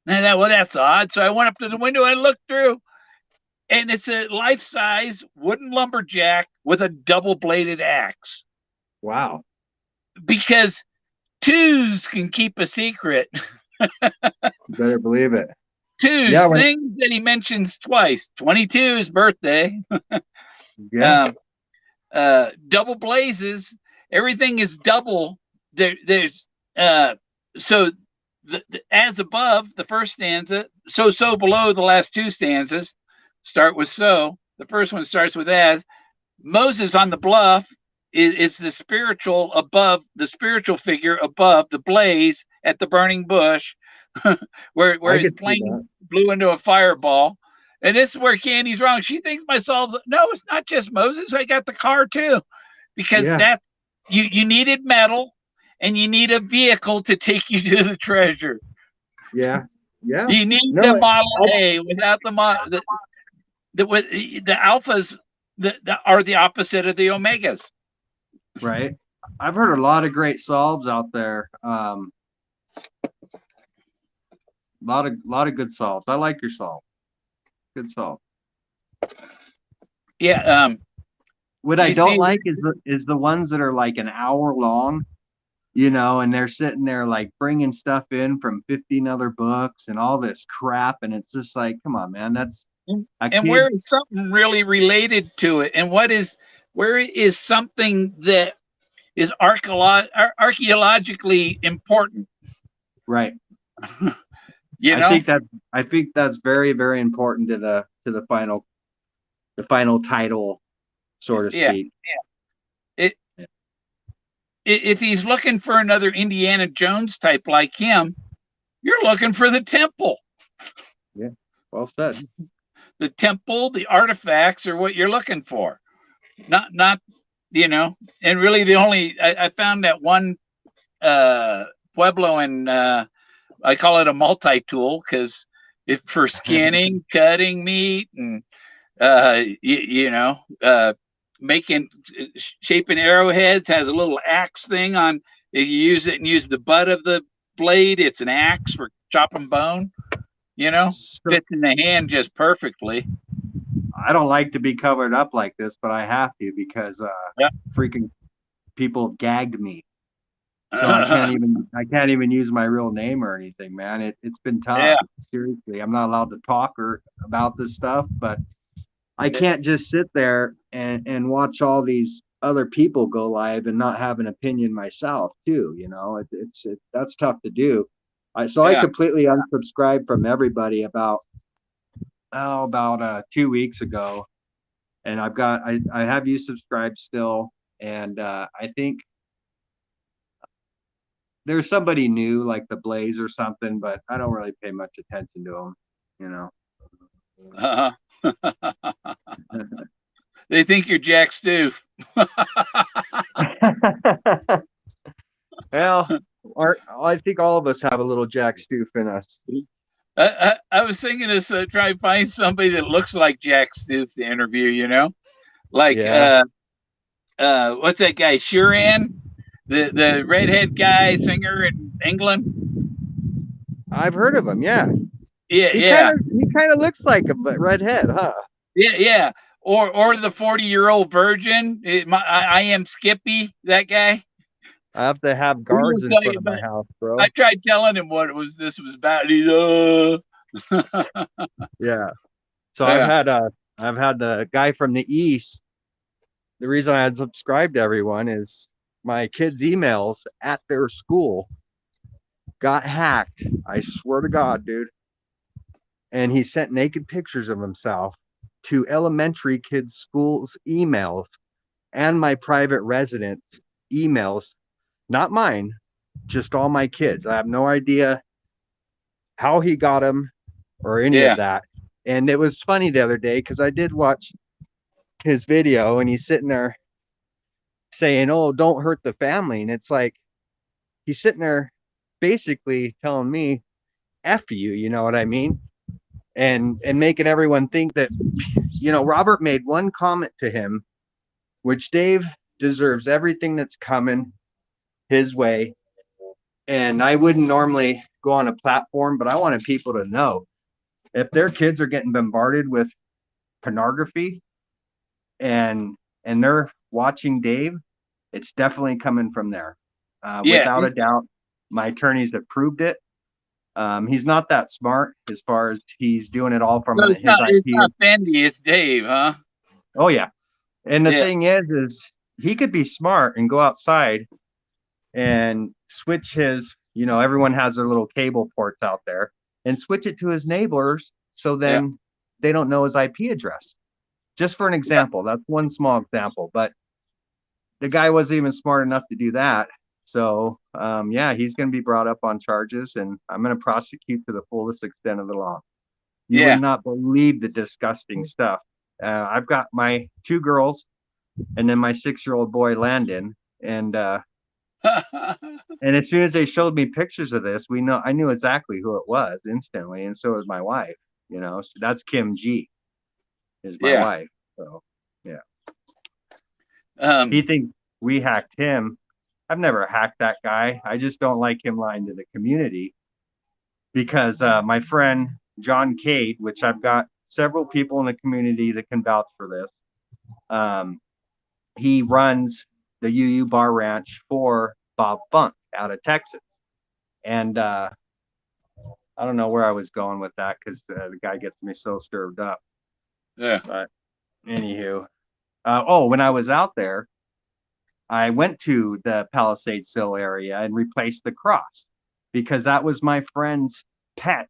I thought, well, that's odd. So I went up to the window and looked through, and it's a life-size wooden lumberjack with a double-bladed axe. Wow. Because twos can keep a secret. Better believe it. Twos, things that he mentions twice. 22's birthday. Yeah. Double blazes. Everything is double. There's so as above, the first stanza, so below, the last two stanzas start with so. The first one starts with as. Moses on the bluff is the spiritual figure above the blaze at the burning bush, where I his could see plane that. blew into a fireball. And this is where Candy's wrong. She thinks no, it's not just Moses. I got the car too, because Yeah. that you needed metal and you need a vehicle to take you to the treasure. Yeah. Yeah. You need No, the Model A. Without the alphas that are the opposite of the omegas. Right. I've heard a lot of great solves out there. Lot of good solves. I like your solve. Good solve. Yeah. What I don't like is the ones that are like an hour long, you know, and they're sitting there like bringing stuff in from 15 other books and all this crap, and it's just like, come on, man, that's and where is something really related to it, and where is something that is archaeologically important? Right. You know, I think that's very, very important to the final title, so to speak. Yeah. If he's looking for another Indiana Jones type like him, you're looking for the temple. Yeah, well said. The temple, the artifacts are what you're looking for. Not you know, and really the only I found that one pueblo in I call it a multi-tool because if for skinning, cutting meat, and making shaping arrowheads, has a little axe thing on. If you use it and use the butt of the blade, it's an axe for chopping bone. You know, fits in the hand just perfectly. I don't like to be covered up like this, but I have to because freaking people gagged me. So I can't even use my real name or anything, man. It's been tough. Yeah. Seriously, I'm not allowed to talk about this stuff, but I can't just sit there and watch all these other people go live and not have an opinion myself too. You know, that's tough to do. I completely unsubscribed from everybody about 2 weeks ago, and I have you subscribed still, and I think there's somebody new like the Blaze or something, but I don't really pay much attention to them, you know. They think you're Jack Stoof. Well, I think all of us have a little Jack Stoof in us. I was thinking to try and find somebody that looks like Jack Stoof to interview, you know, like what's that guy, Sheeran, the redhead guy, singer in England. I've heard of him. Yeah. He kind of looks like a redhead, huh? Yeah. Or the 40-year-old virgin. I am Skippy, that guy. I have to have guards in front of my house, bro. I tried telling him what this was about. He's yeah. So I've had the guy from the East. The reason I had subscribed to everyone is my kids' emails at their school got hacked. I swear to God, dude. And he sent naked pictures of himself to elementary kids' schools' emails and my private residence emails. Not mine, just all my kids. I have no idea how he got them or any of that. And it was funny the other day because I did watch his video and he's sitting there saying, "Oh, don't hurt the family." And it's like he's sitting there basically telling me, "F you," you know what I mean? And making everyone think that, you know, Robert made one comment to him, which Dave deserves everything that's coming his way. And I wouldn't normally go on a platform, but I wanted people to know if their kids are getting bombarded with pornography and they're watching Dave, it's definitely coming from there. Without a doubt, my attorneys have proved it. He's not that smart as far as he's doing it all from his IP. It's not Fendi, it's Dave, huh? Oh yeah. And the thing is he could be smart and go outside and switch his everyone has their little cable ports out there, and switch it to his neighbors so then they don't know his IP address. Just for an example. That's one small example, but the guy wasn't even smart enough to do that. So, he's going to be brought up on charges, and I'm going to prosecute to the fullest extent of the law. You would not believe the disgusting stuff. I've got my 2 girls and then my 6-year-old boy, Landon. And as soon as they showed me pictures of this, I knew exactly who it was instantly. And so was my wife, so that's Kim G is my wife. So, yeah. He thinks we hacked him. I've never hacked that guy. I just don't like him lying to the community because my friend John Cade, which I've got several people in the community that can vouch for this. He runs the UU Bar Ranch for Bob Funk out of Texas. And I don't know where I was going with that because the guy gets me so stirred up. Yeah. But anywho, when I was out there, I went to the Palisades Sill area and replaced the cross because that was my friend's pet.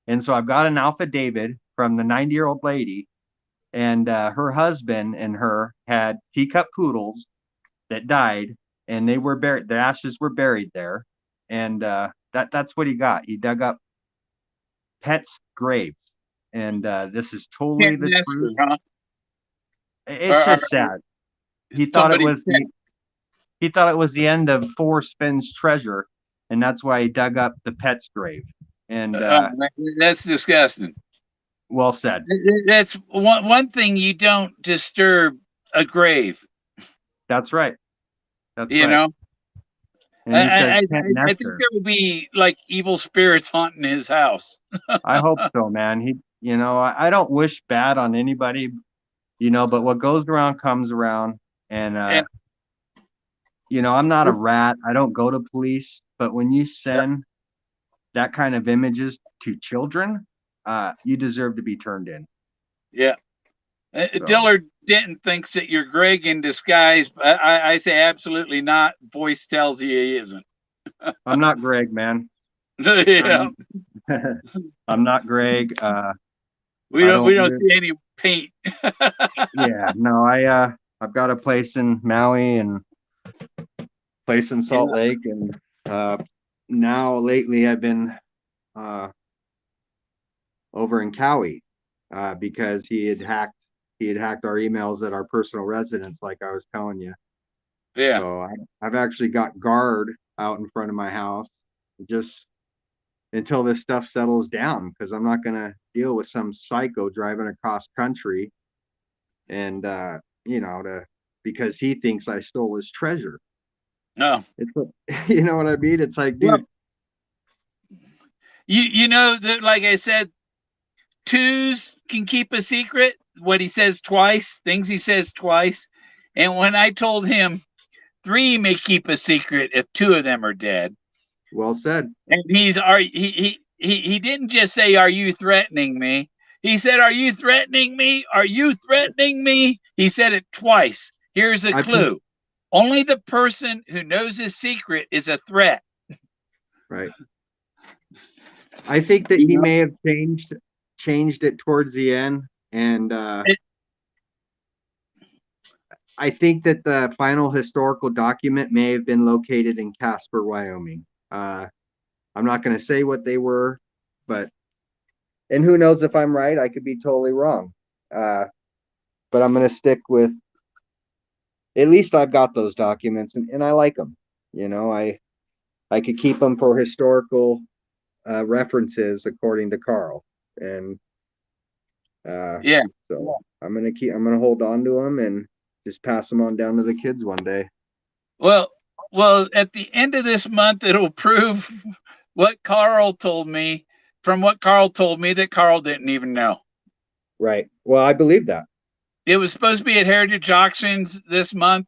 And so I've got an affidavit from the 90-year-old lady, and her husband and her had teacup poodles that died, and they were buried. The ashes were buried there, and that's what he got. He dug up pets' graves, and this is totally the truth. Huh? It's just sad. He thought it was the end of Forrest Fenn's treasure, and that's why he dug up the pet's grave. And that's disgusting. Well said. That's one thing, you don't disturb a grave. That's right. That's you right. know. And he says, I think there would be like evil spirits haunting his house. I hope so, man. I don't wish bad on anybody, but what goes around comes around. And I'm not a rat. I don't go to police, but when you send that kind of images to children, you deserve to be turned in. Yeah. Dillard Denton thinks that you're Greg in disguise. I say absolutely not. Voice tells you he isn't. I'm not Greg, man. Yeah. I'm not Greg. We don't see any paint. Yeah, no, I've got a place in Maui and place in Salt Lake, and now lately I've been over in Cowie because he had hacked our emails at our personal residence, like I was telling you. Yeah. So I've actually got guard out in front of my house just until this stuff settles down, because I'm not gonna deal with some psycho driving across country and because he thinks I stole his treasure. No. It's you know what I mean? It's like, dude. That, like I said, 2s can keep a secret. What he says twice, things he says twice. And when I told him 3 may keep a secret if 2 of them are dead. Well said. And he didn't just say, "Are you threatening me?" He said, "Are you threatening me? Are you threatening me?" He said it twice. Here's a clue. Only the person who knows his secret is a threat. Right. I think that he may have changed it towards the end, and I think that the final historical document may have been located in Casper, Wyoming. I'm not going to say what they were, and who knows if I'm right? I could be totally wrong. But I'm going to stick with, at least I've got those documents, and I like them. I could keep them for historical references, according to Carl. And so I'm gonna hold on to them and just pass them on down to the kids one day. Well, at the end of this month, it'll prove what Carl told me, that Carl didn't even know. Right. Well, I believe that. It was supposed to be at Heritage Auctions this month,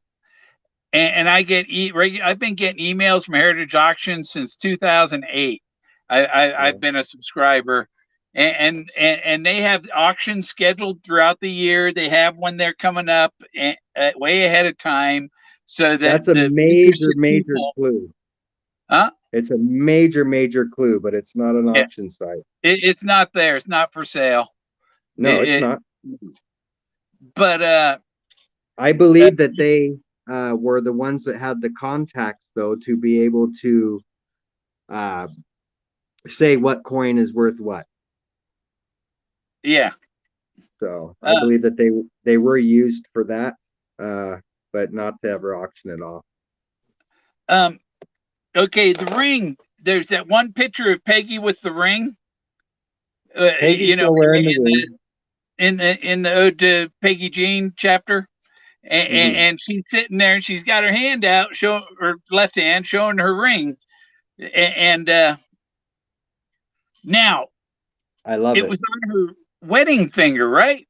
and I've been getting emails from Heritage Auctions since 2008. I've been a subscriber, and they have auctions scheduled throughout the year. They have when they're coming up way ahead of time, so that that's a major clue. Huh? It's a major clue, but it's not an Yeah. auction site. It's not there. It's not for sale. No, it's not. But I believe that they were the ones that had the contacts, though, to be able to uh, say what coin is worth what. yeah. So I believe that they were used for that, but not to ever auction it off. Okay, the ring. There's that one picture of Peggy with the ring. Peggy's still wearing the ring. In the Ode to Peggy Jean chapter, and she's sitting there and she's got her hand out, show her left hand showing her ring, and now I love it. was on her wedding finger, right?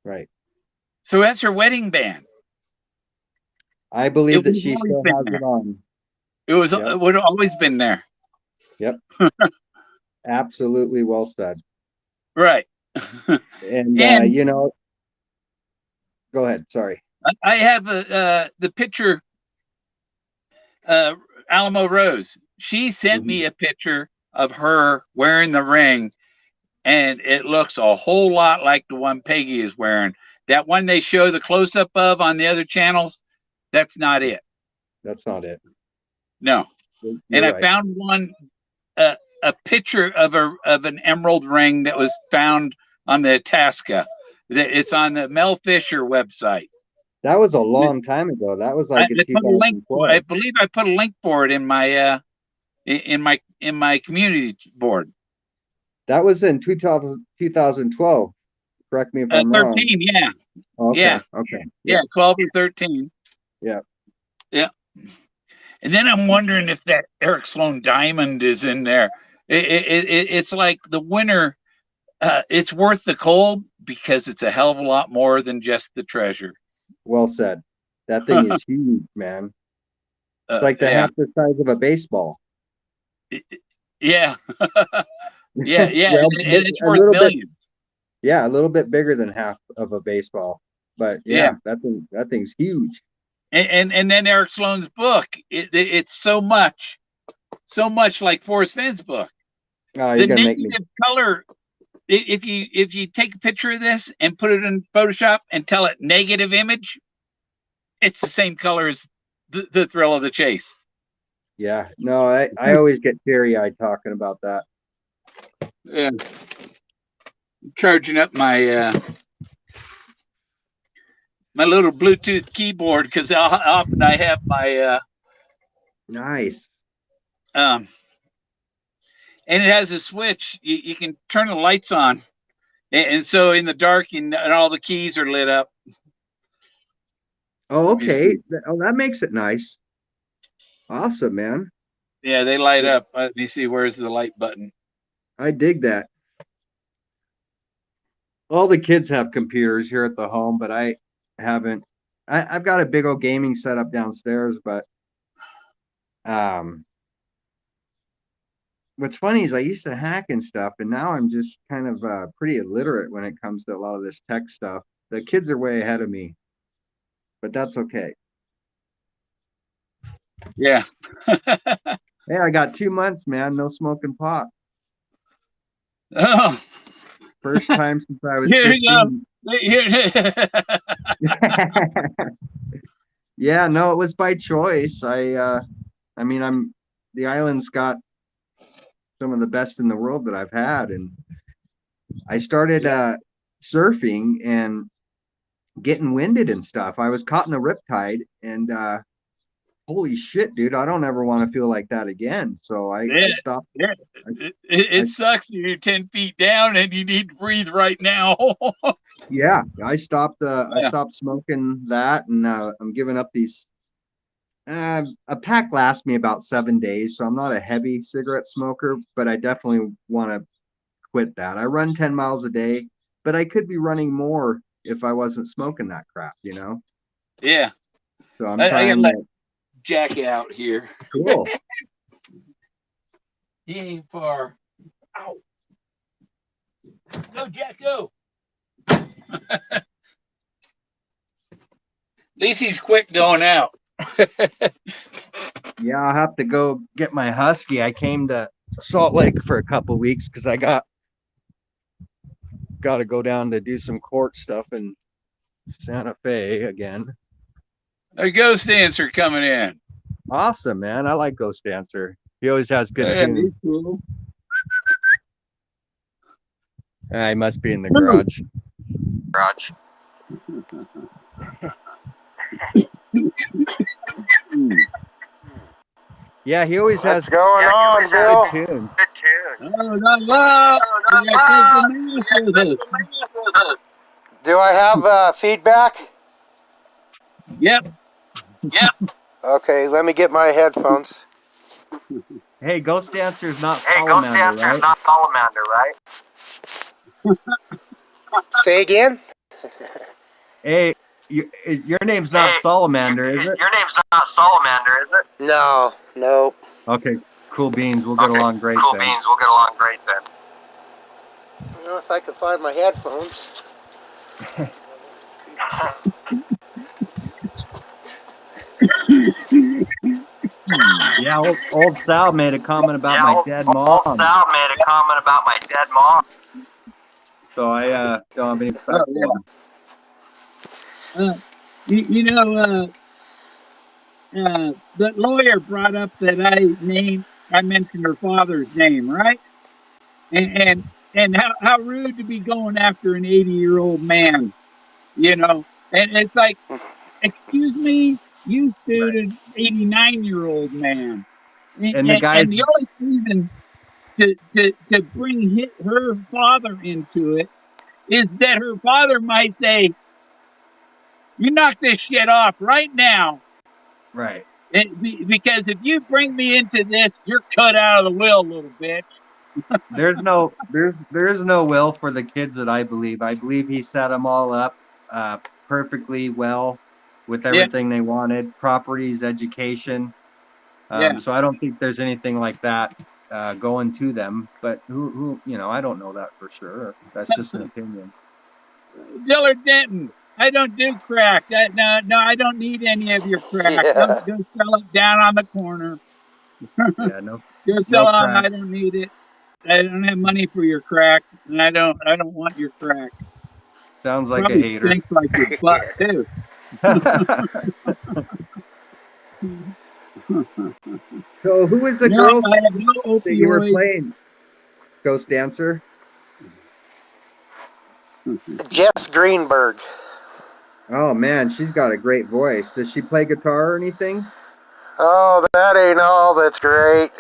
Right. So that's her wedding band. I believe that she still has it on. It would have always been there. Yep. Absolutely well said. Right. And you know, go ahead. Sorry. I have the picture. Alamo Rose. She sent me a picture of her wearing the ring, and it looks a whole lot like the one Peggy is wearing. That one they show the close up of on the other channels, that's not it. That's not it. No. You're and right. I found one, a picture of an emerald ring that was found on the Atocha. It's on the Mel Fisher website. That was a long time ago. That was like in 2012. I believe I put a link for it in my community board. That was in 2012. Correct me if I'm 13, wrong. yeah. Okay. Yeah. Okay. Yeah, 12 or 13. Yeah. Yeah. And then I'm wondering if that Eric Sloan diamond is in there. It's like the winner. It's worth the cold because it's a hell of a lot more than just the treasure. Well said. That thing is huge, man. It's like half the size of a baseball. Yeah. yeah. Well, and it's worth millions. Yeah, a little bit bigger than half of a baseball. But yeah. that thing's huge. And then Eric Sloan's book, it's so much like Forrest Fenn's book. Oh, the negative color. If you take a picture of this and put it in Photoshop and tell it negative image, it's the same color as the thrill of the chase. Yeah, no, I always get teary-eyed talking about that. Yeah, I'm charging up my my little Bluetooth keyboard because often I have my nice. And it has a switch. You can turn the lights on, and so in the dark, and all the keys are lit up. Oh, okay. Oh, that makes it nice. Awesome, man. Yeah, they light up. Let me see. Where's the light button? I dig that. All the kids have computers here at the home, but I haven't. I've got a big old gaming setup downstairs, but what's funny is I used to hack and stuff, and now I'm just kind of pretty illiterate when it comes to a lot of this tech stuff. The kids are way ahead of me, but that's okay. Yeah. Hey, I got 2 months, man. No smoking pot. Oh. First time since I was Here 15. You go. Yeah, no, it was by choice. I mean, the island's got some of the best in the world that I've had, and I started surfing and getting winded and stuff. I was caught in a riptide, and holy shit, dude, I don't ever want to feel like that again. So I stopped. Yeah. It sucks. You're 10 feet down and you need to breathe right now. Yeah, I stopped. I stopped smoking that, and I'm giving up these. A pack lasts me about 7 days, so I'm not a heavy cigarette smoker, but I definitely want to quit that. I run 10 miles a day, but I could be running more if I wasn't smoking that crap, you know? Yeah. So I'm trying to let Jack out here. Cool. He ain't far. Ow. Go, Jack, go. At least he's quick going out. Yeah, I'll have to go get my husky. I came to Salt Lake for a couple weeks because I got to go down to do some court stuff in Santa Fe again. A ghost dancer coming in. Awesome, man. I like Ghost Dancer. He always has good Yeah, tunes. he's cool. He must be in the garage. Yeah, he always has What's going on, Bill? good tunes. Oh, not love. We got Cousin Mass with us. Do I have feedback? Yep. Okay, let me get my headphones. Hey, Ghost Dancer's not Salamander, right? Say again? Hey, your name's not Salamander, is it? No, nope. Okay, cool beans. We'll get along great then. I don't know if I can find my headphones. Yeah, old Sal made a comment about my dead mom. So I don't have any respect for him. The lawyer brought up that I mentioned her father's name, right? And how rude to be going after an 80-year-old man, And it's like, excuse me, you sued an 89-year-old man. And the guy, and the only reason to bring her father into it is that her father might say, "You knock this shit off right now." right? Because if you bring me into this, you're cut out of the will, little bitch. There's no will for the kids that I believe. I believe he set them all up perfectly well with everything they wanted, properties, education. So I don't think there's anything like that going to them. But who I don't know that for sure. That's just an opinion. Dillard Denton, I don't do crack. No, I don't need any of your crack. Yeah. Go sell it down on the corner. Yeah, no. Go sell it. I don't need it. I don't have money for your crack, and I don't want your crack. Sounds like Probably a hater. stinks like your butt too. So who is the girl that you were playing, Ghost Dancer? Jess Greenberg. Oh man, she's got a great voice. Does she play guitar or anything? Oh, that ain't all that's great.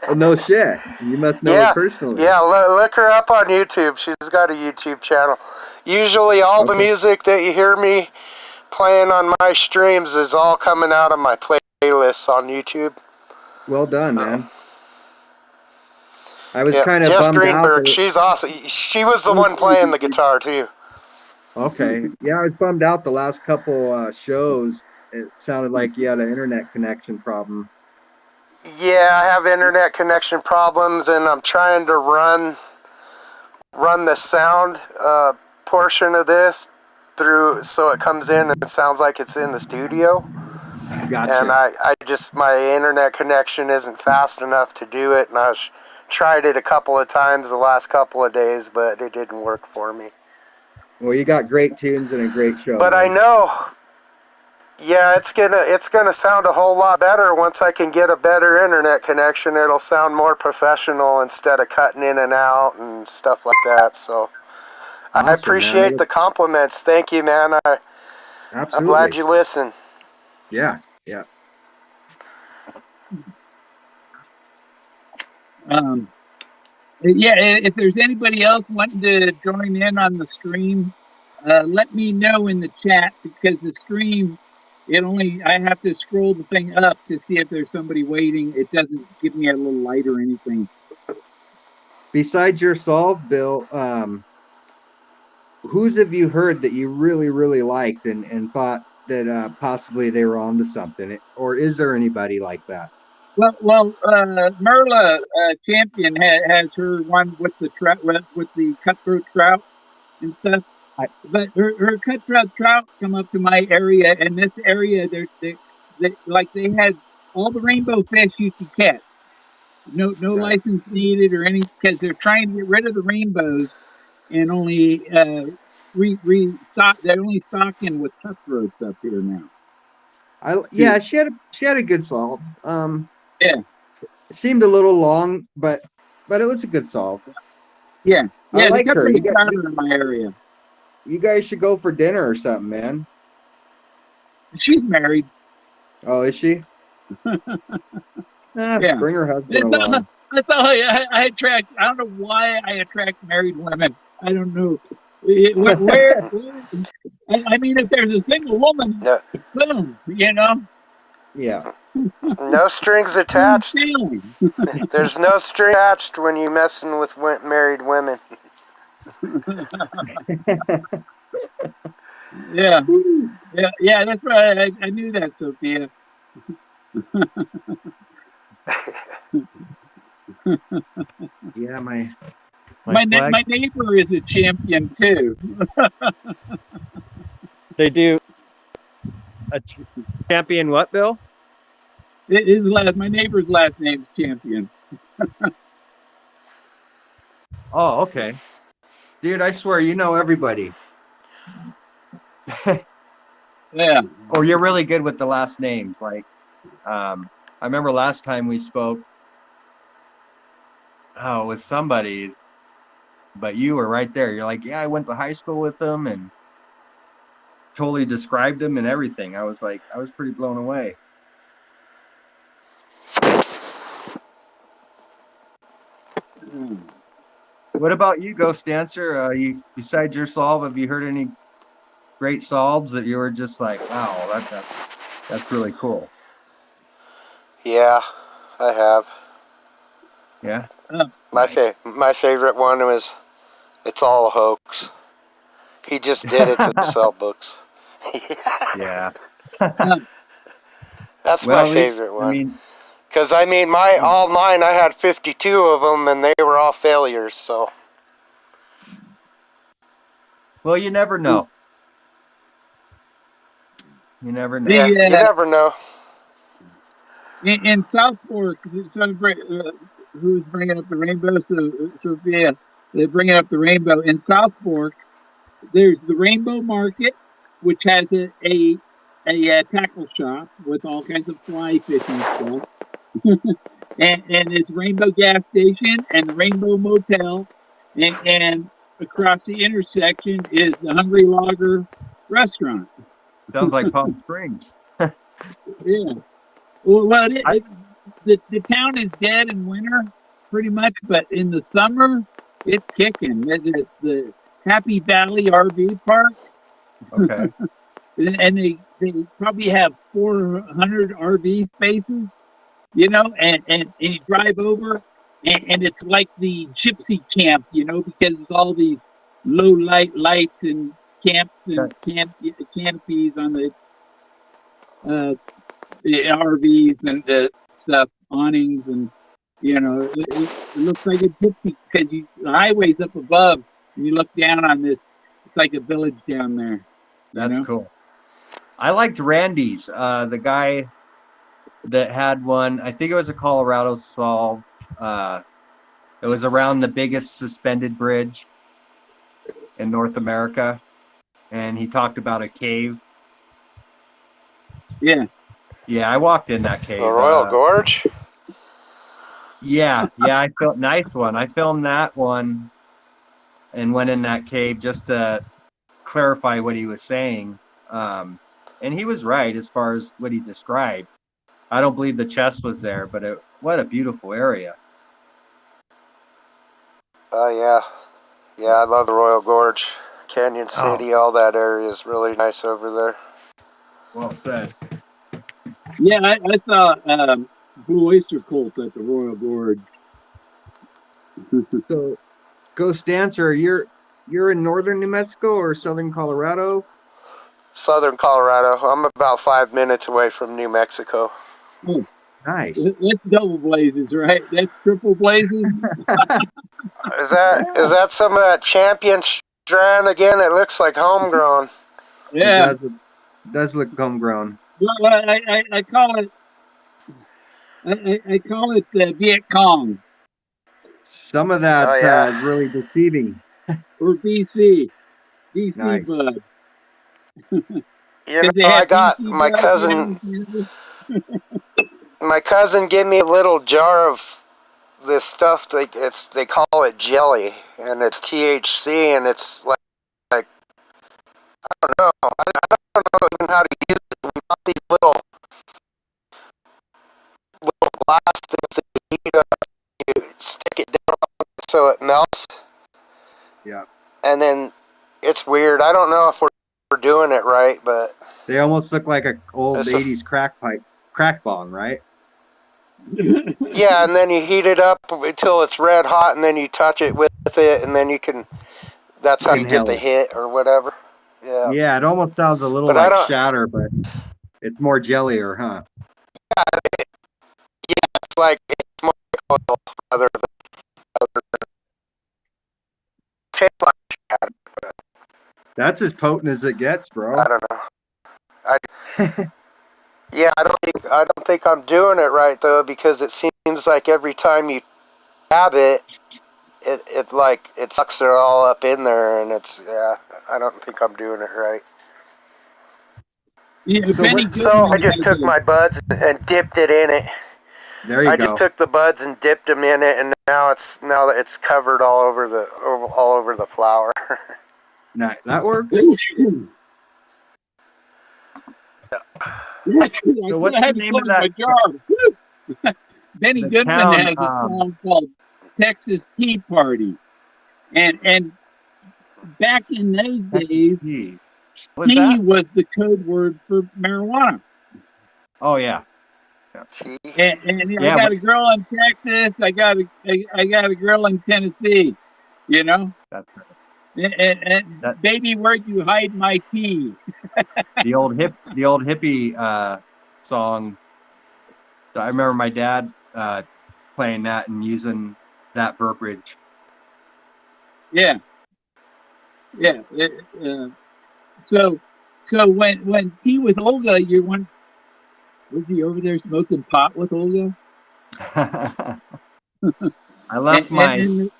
Oh, no shit. You must know her personally. Yeah, look her up on YouTube. She's got a YouTube channel. Usually all the music that you hear me playing on my streams is all coming out of my playlists on YouTube. Well done, man. I was kind of Jess bummed Greenberg, out. she's awesome. She was the one playing the guitar too. Okay. Yeah, I was bummed out the last couple shows. It sounded like you had an internet connection problem. Yeah, I have internet connection problems, and I'm trying to run the sound portion of this through so it comes in and it sounds like it's in the studio. Gotcha. And I just, my internet connection isn't fast enough to do it, and tried it a couple of times the last couple of days, but it didn't work for me. Well, you got great tunes and a great show. But man. I know, yeah, it's gonna sound a whole lot better once I can get a better internet connection. It'll sound more professional instead of cutting in and out and stuff like that. So awesome, I appreciate the compliments. Thank you, man. I'm glad you listen. Yeah. If there's anybody else wanting to join in on the stream, let me know in the chat, because the stream, I have to scroll the thing up to see if there's somebody waiting. It doesn't give me a little light or anything. Besides yourself, Bill, whose have you heard that you really, really liked and thought that possibly they were onto something? Or is there anybody like that? Well, Merla Champion has her one with the trout, with the cutthroat trout and stuff. But her cutthroat trout come up to my area, and this area, they had all the rainbow fish you could catch. No Right. license needed or any, because they're trying to get rid of the rainbows and only restock. They're only stocking with cutthroats up here now. Yeah, she had a good solve. Yeah, It seemed a little long, but it was a good solve. yeah. I The like her. cutthroat trout are in my area. You guys should go for dinner or something, man. She's married. Oh, is she? Yeah. Bring her husband along. That's all I attract. I don't know why I attract married women. I don't know. Where I mean, if there's a single woman, No, boom, Yeah. no strings attached. There's no string attached when you messing with married women. Yeah. That's right. I knew that, Sophia. Yeah, my neighbor is a champion too. They do a champion what, Bill? My neighbor's last name's Champion. Oh, okay. Dude, I swear you know everybody. Yeah. Oh, you're really good with the last names. Like, I remember last time we spoke. Oh, with somebody, but you were right there. You're like, yeah, I went to high school with them and totally described them and everything. I was pretty blown away. What about you, Ghost Dancer? You besides your solve, have you heard any great solves that you were just like, wow, that's really cool? Yeah, I have. Yeah. My favorite one was, it's all a hoax. He just did it to sell books. Yeah. That's Well, my at least, favorite I one. mean, Because, all mine, I had 52 of them, and they were all failures, so. well, you never know. You never know. Yeah, you never know. In South Fork, who's bringing up the rainbow? Sophia, they're bringing up the rainbow. In South Fork, there's the Rainbow Market, which has a tackle shop with all kinds of fly fishing stuff. and it's Rainbow Gas Station and the Rainbow Motel, and across the intersection is the Hungry Logger restaurant. Sounds like Palm Springs. Yeah. Well, the town is dead in winter, pretty much, but in the summer, it's kicking. It's the Happy Valley RV Park. Okay. And they probably have 400 RV spaces, and you drive over, and it's like the gypsy camp, because it's all these low lights and camps and canopies on the RVs and the stuff, awnings, and it looks like a gypsy because the highway's up above, and you look down on this. It's like a village down there. That's cool. I liked Randy's, the guy that had one. I think it was a Colorado solve. It was around the biggest suspended bridge in North America, and he talked about a cave. Yeah. Yeah, I walked in that cave. The Royal Gorge? Yeah, I felt nice one. I filmed that one and went in that cave just to clarify what he was saying. And he was right as far as what he described. I don't believe the chest was there, but what a beautiful area. Oh, yeah. Yeah, I love the Royal Gorge. Canyon City, all that area is really nice over there. Well said. Yeah, I saw Blue Oyster Cult at the Royal Gorge. So, Ghost Dancer, you're in northern New Mexico or southern Colorado? Southern Colorado. I'm about 5 minutes away from New Mexico. Oh, nice. That's double blazes, right? That's triple blazes. Is that some of that Champion Strand again. It looks like homegrown. It Yeah. does look homegrown. Well, I call it I call it Viet Cong Some of that Oh yeah. is really deceiving. or BC Nice. bud, You know, because they I have got BC my bud. You cousin. know, you My cousin gave me a little jar of this stuff. They call it jelly, and it's THC, and it's like I don't know. I don't know even how to use it. We bought these little glass things that you heat up, you stick it down so it melts, Yeah. and then it's weird. I don't know if we're doing it right, but They almost look like a old it's a 80s crack bong, right? yeah. And then you heat it up until it's red hot, and then you touch it with it, and then you can. That's how you get Inhale the it. hit or whatever. Yeah. Yeah, it almost sounds a little But I like don't. shatter, but it's more jellier, huh? It's like it's more oil rather than tastes like shatter. That's as potent as it gets, I bro. don't know. I yeah. I don't think I'm doing it right though, because it seems like every time you dab it, it like it sucks it all up in there, and it's yeah. I don't think I'm doing it right. know, So what? Benny So I Goodman just has took my buds and dipped it in it. There you I just go. took the buds and dipped them in it, and now that it's covered all over the flower. Nice. That works. a. I So what's had the to name of close my that jar. Benny the Goodman town? has a song called Texas Tea Party, and back in those days, Tea. What's tea that? was the code word for marijuana. Oh yeah. Tea. And I Yeah, got a girl in Texas. I got a girl in Tennessee. You know, that's and that baby, where'd you hide my tea? the old hippie song. So I remember my dad playing that and using that verbiage. Yeah, yeah. So when tea with Olga, you went. Was he over there smoking pot with Olga? I And, left and, my and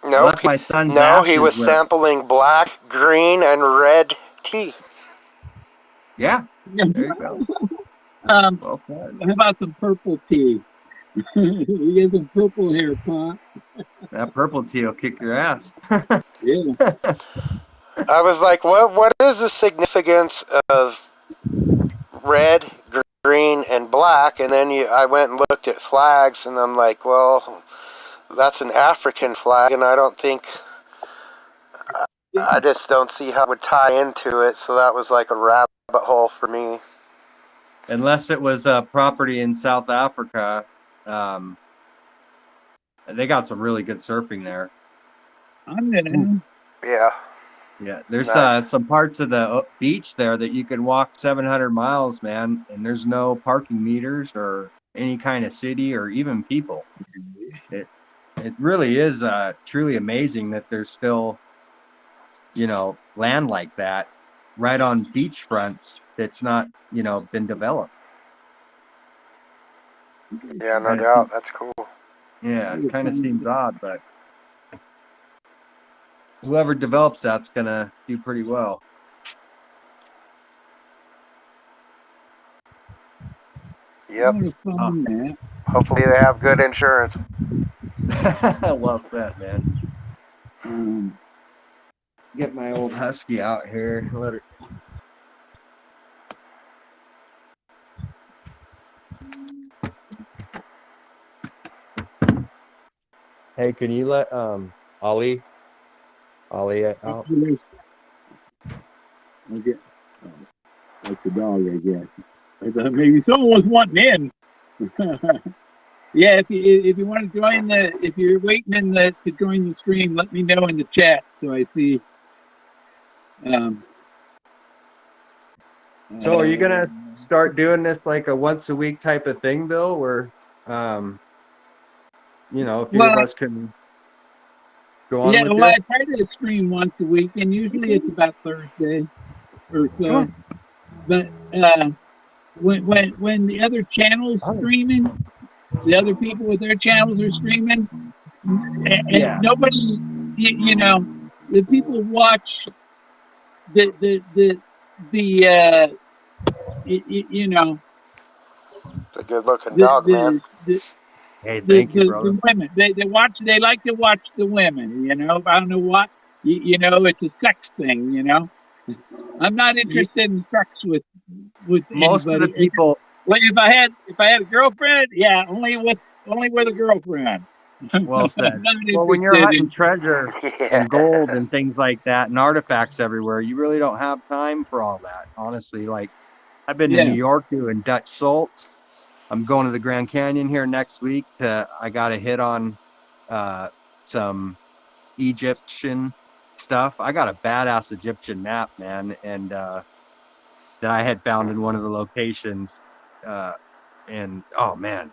I Nope. left my son's No, he ashes was with. sampling black, green, and red tea. Yeah, there you go. Well said. how about some purple tea? You get some purple hair, pot. That purple tea will kick your ass. Yeah. I was like, what is the significance of red, green, and black? And then I went and looked at flags, and I'm like, well, that's an African flag, and I just don't see how it would tie into it. So that was like a rabbit hole for me. Unless it was a property in South Africa. They got some really good surfing there. I'm gonna. Yeah. Yeah, there's Nice. some parts of the beach there that you can walk 700 miles, man, and there's no parking meters or any kind of city or even people. It really is truly amazing that there's still, land like that right on beach fronts that's not, been developed. Yeah, no doubt. That's cool. Yeah, it kind of seems odd, but whoever develops that's gonna do pretty well. Yep. I'm gonna find that. Hopefully they have good insurance. Well said, man. Um, Get my old husky out here. Let her. Hey, can you let Ollie out? I'll get like the dog, I guess. I thought maybe someone was wanting in. Yeah, if you want to join if you're waiting to join the stream, let me know in the chat so I see. So are you gonna start doing this like a once a week type of thing, Bill, where a few of us can go on Yeah, with well, you. I try to stream once a week, and usually it's about Thursday or so. But when the other channels streaming, the other people with their channels are streaming, and Yeah. nobody, you know, the people watch the you know, It's a good looking the dog, man. the the Hey, thank you, brother. the women. They like to watch the women, you know. I don't know what, you know, it's a sex thing, you know. I'm not Ye- interested in sex with Most of the anybody. people, Like if I had a girlfriend, yeah, only with a girlfriend. I'm well said. not Well, when you're interested hunting in. treasure Yeah. and gold and things like that and artifacts everywhere, you really don't have time for all that. Honestly, like I've been to New Yeah, York doing Dutch salt. I'm going to the Grand Canyon here next week. I got a hit on some Egyptian stuff. I got a badass Egyptian map, man, and that I had found in one of the locations. Uh, and oh man,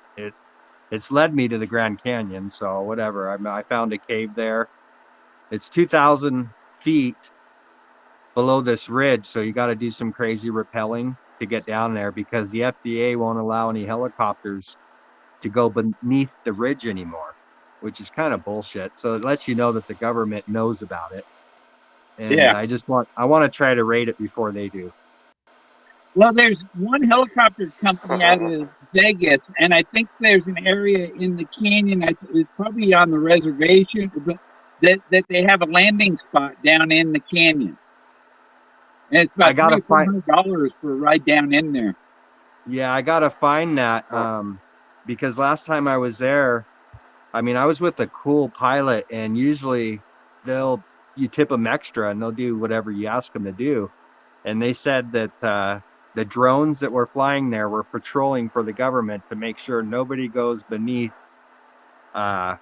it's led me to the Grand Canyon. So whatever. I found a cave there. It's 2,000 feet below this ridge, so you got to do some crazy rappelling to get down there because the FDA won't allow any helicopters to go beneath the ridge anymore, which is kind of bullshit. So it lets you know that the government knows about it. And yeah. I want to try to raid it before they do. Well, there's one helicopter company out of Vegas, and I think there's an area in the canyon. It's probably on the reservation, but that they have a landing spot down in the canyon, and it's I about gotta find, $300 or $400 for a ride down in there. yeah, I gotta find that. Because last time I was there, I mean, I was with a cool pilot, and usually they'll you tip them extra, and they'll do whatever you ask them to do. And they said that the drones that were flying there were patrolling for the government to make sure nobody goes beneath. Uh,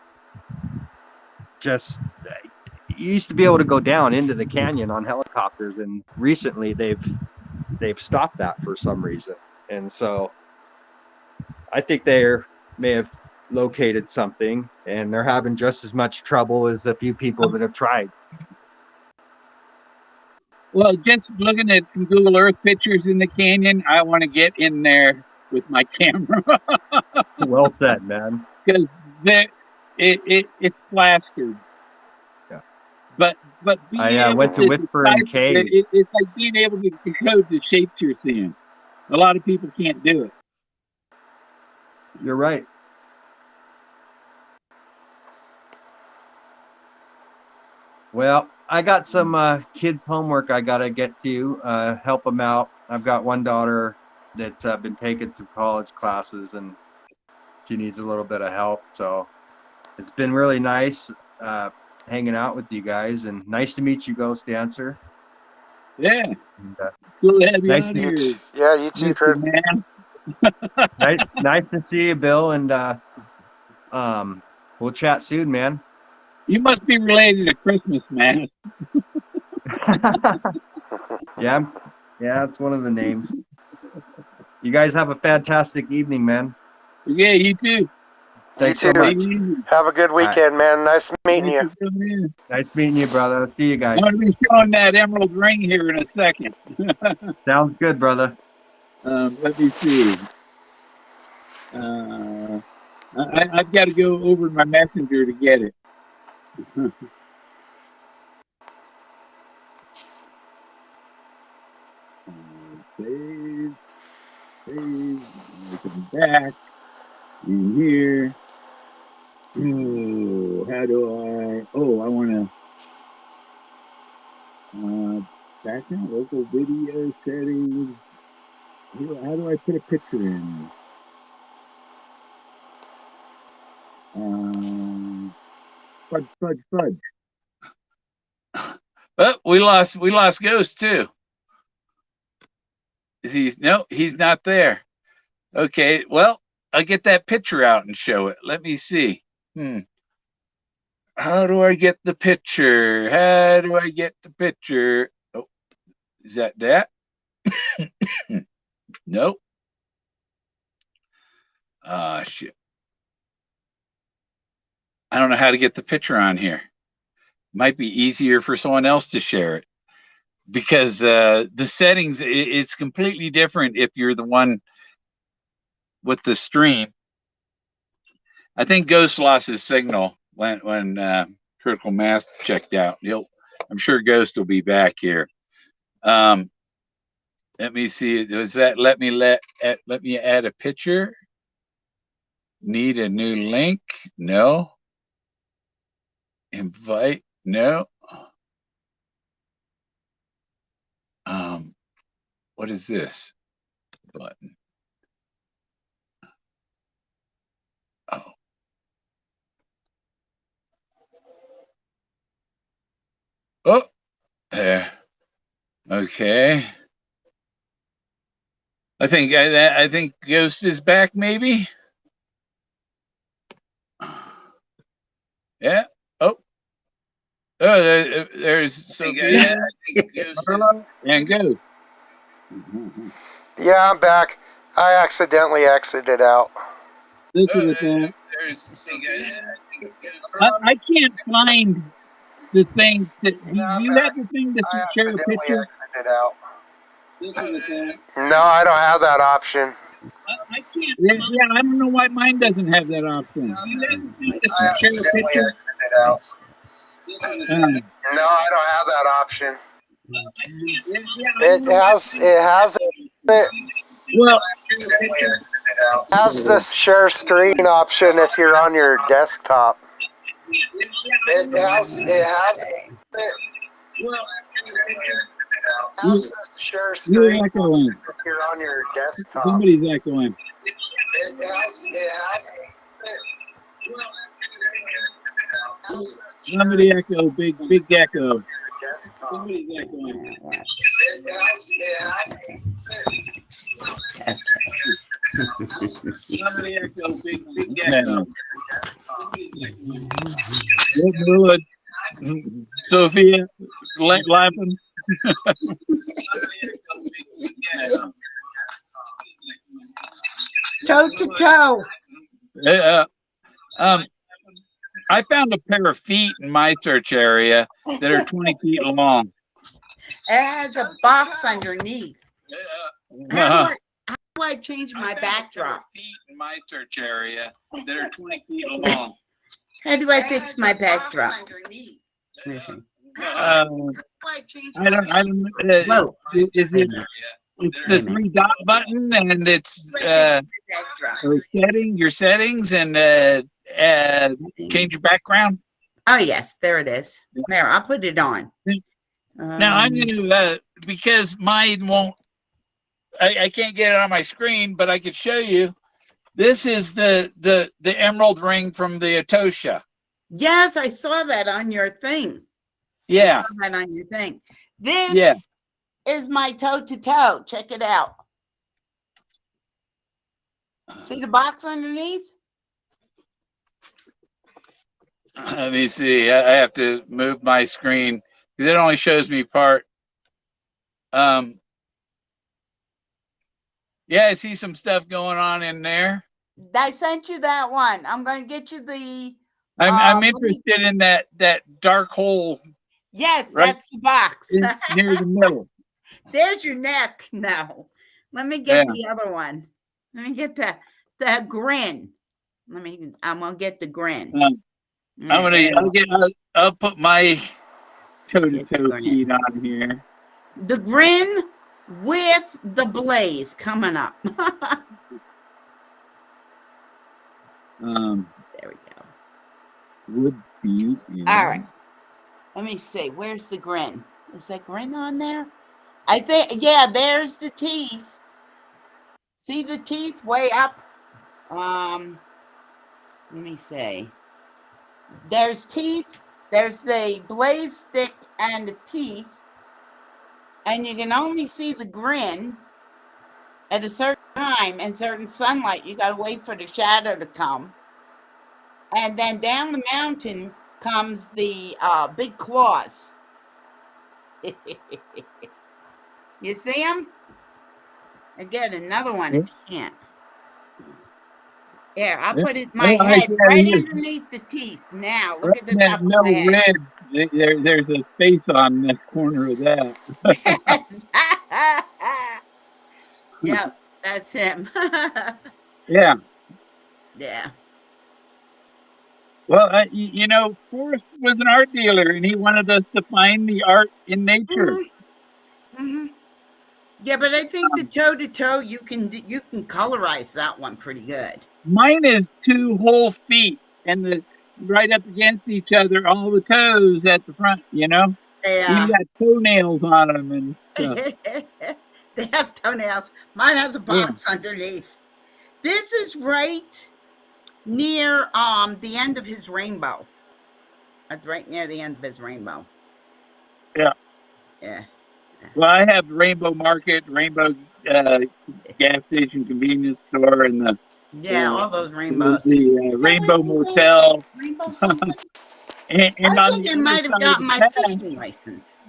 just you used to be able to go down into the canyon on helicopters, and recently they've stopped that for some reason. And so I think they may have located something, and they're having just as much trouble as a few people that have tried. Well, just looking at some Google Earth pictures in the canyon, I want to get in there with my camera Well said, man. because it's plastered. Yeah. But being I able went to to Whispering decipher Cave. it's like being able to decode the shapes you're seeing. A lot of people can't do it. You're right. Well, I got some kids' homework I gotta get to help them out. I've got one daughter that's been taking some college classes, and she needs a little bit of help. So it's been really nice hanging out with you guys, and nice to meet you, Ghost Dancer. Yeah, And, cool to have you nice, on You here, yeah, you too, Mister Kurt. Man. nice to see you, Bill. And we'll chat soon, man. You must be related to Christmas, man. Yeah, yeah, it's one of the names. You guys have a fantastic evening, man. Yeah, you too. You Thanks too. so much. Take it easy. Have a good All right. weekend, man. Nice meeting Thanks you. for coming in. Nice meeting you, brother. See you guys. I'm going to be showing that emerald ring here in a second. Sounds good, brother. Let me see. Uh, I've got to go over my messenger to get it. Save, save, come back in here. Oh, how do I? Oh, I want to background local video settings. How do I put a picture in? Fudge, fudge, fudge. But we lost Ghost too. Is he? No, he's not there. Okay, well, I'll get that picture out and show it. Let me see. How do I get the picture? How do I get the picture? Oh, is that? Nope. Ah, shit. I don't know how to get the picture on here. might be easier for someone else to share it, because the settings, it's completely different if you're the one with the stream. I think Ghost lost his signal when Critical Mass checked out. I'm sure Ghost will be back here. Let me see. Does that let me add a picture? Need a new link? No. Invite? No. What is this button? Oh. Oh, there. Okay. I think Ghost is back, maybe. Yeah. Oh. Oh, there's Sophia and Ghost. Yeah, I'm back. I accidentally exited out. Listen with that. I can't find the thing. Do you have the thing to share a picture? Exited out. No, I don't have that option. I can't. Yeah, I don't know why mine doesn't have that option. Share a picture. No, I don't have that option. It has Well, the share screen option if you're on your desktop. It has the share screen if you're on your desktop. Somebody's echoing. Somebody echo, big echo. Somebody's echoing. Somebody echo, big echo. Sophia, laughing. Toe to toe. I found a pair of feet in my search area that are 20 feet long. It has a box underneath. How do I change my backdrop? Feet in my search area that are 20 feet long. How do I fix my backdrop? I don't. Whoa. Is it? It's the 3 dot button, and it's your settings, and change your background. Oh yes, there it is. There, I'll put it on. Now I'm gonna because mine won't. I can't get it on my screen, but I could show you. This is the emerald ring from the Atocha. Yes, I saw that on your thing. Yeah. I saw that on your thing. This is my toe to toe. Check it out. See the box underneath? Let me see. I have to move my screen because it only shows me part. Yeah, I see some stuff going on in there. I sent you that one. I'm going to get you the. I'm interested in that dark hole. Yes, right? That's the box. Near the middle. There's your neck. No, let me get the other one. Let me get the grin. I'm gonna get the grin. I'll put my toe-to-toe feet on here. The grin with the blaze coming up. There we go. Would be. All right. Let me see. Where's the grin? Is that grin on there? I think, yeah, there's the teeth. See the teeth way up? Let me see. There's teeth. There's the blaze stick and the teeth. And you can only see the grin at a certain time and certain sunlight. You got to wait for the shadow to come. And then down the mountain comes the big claws. You see them? Again, another one if you can't. Here, I'll put my head right underneath the teeth. Now, look at the top of my head. There's a face on the corner of that. Yes. Yep, that's him. Yeah. Yeah. Well, Forrest was an art dealer, and he wanted us to find the art in nature. Mm-hmm. Yeah, but I think the toe to toe, you can colorize that one pretty good. Mine is 2 whole feet, and the right up against each other, all the toes at the front. Even Yeah. got toenails on them and stuff. They have toenails. Mine has a box underneath. This is right near the end of his rainbow. That's right near the end of his rainbow. Yeah. Yeah. Well, I have Rainbow Market, Rainbow gas station convenience store, and all those rainbows. the Rainbow Motel. Rainbows. and I on think the I other might have side gotten of my the path, fishing license.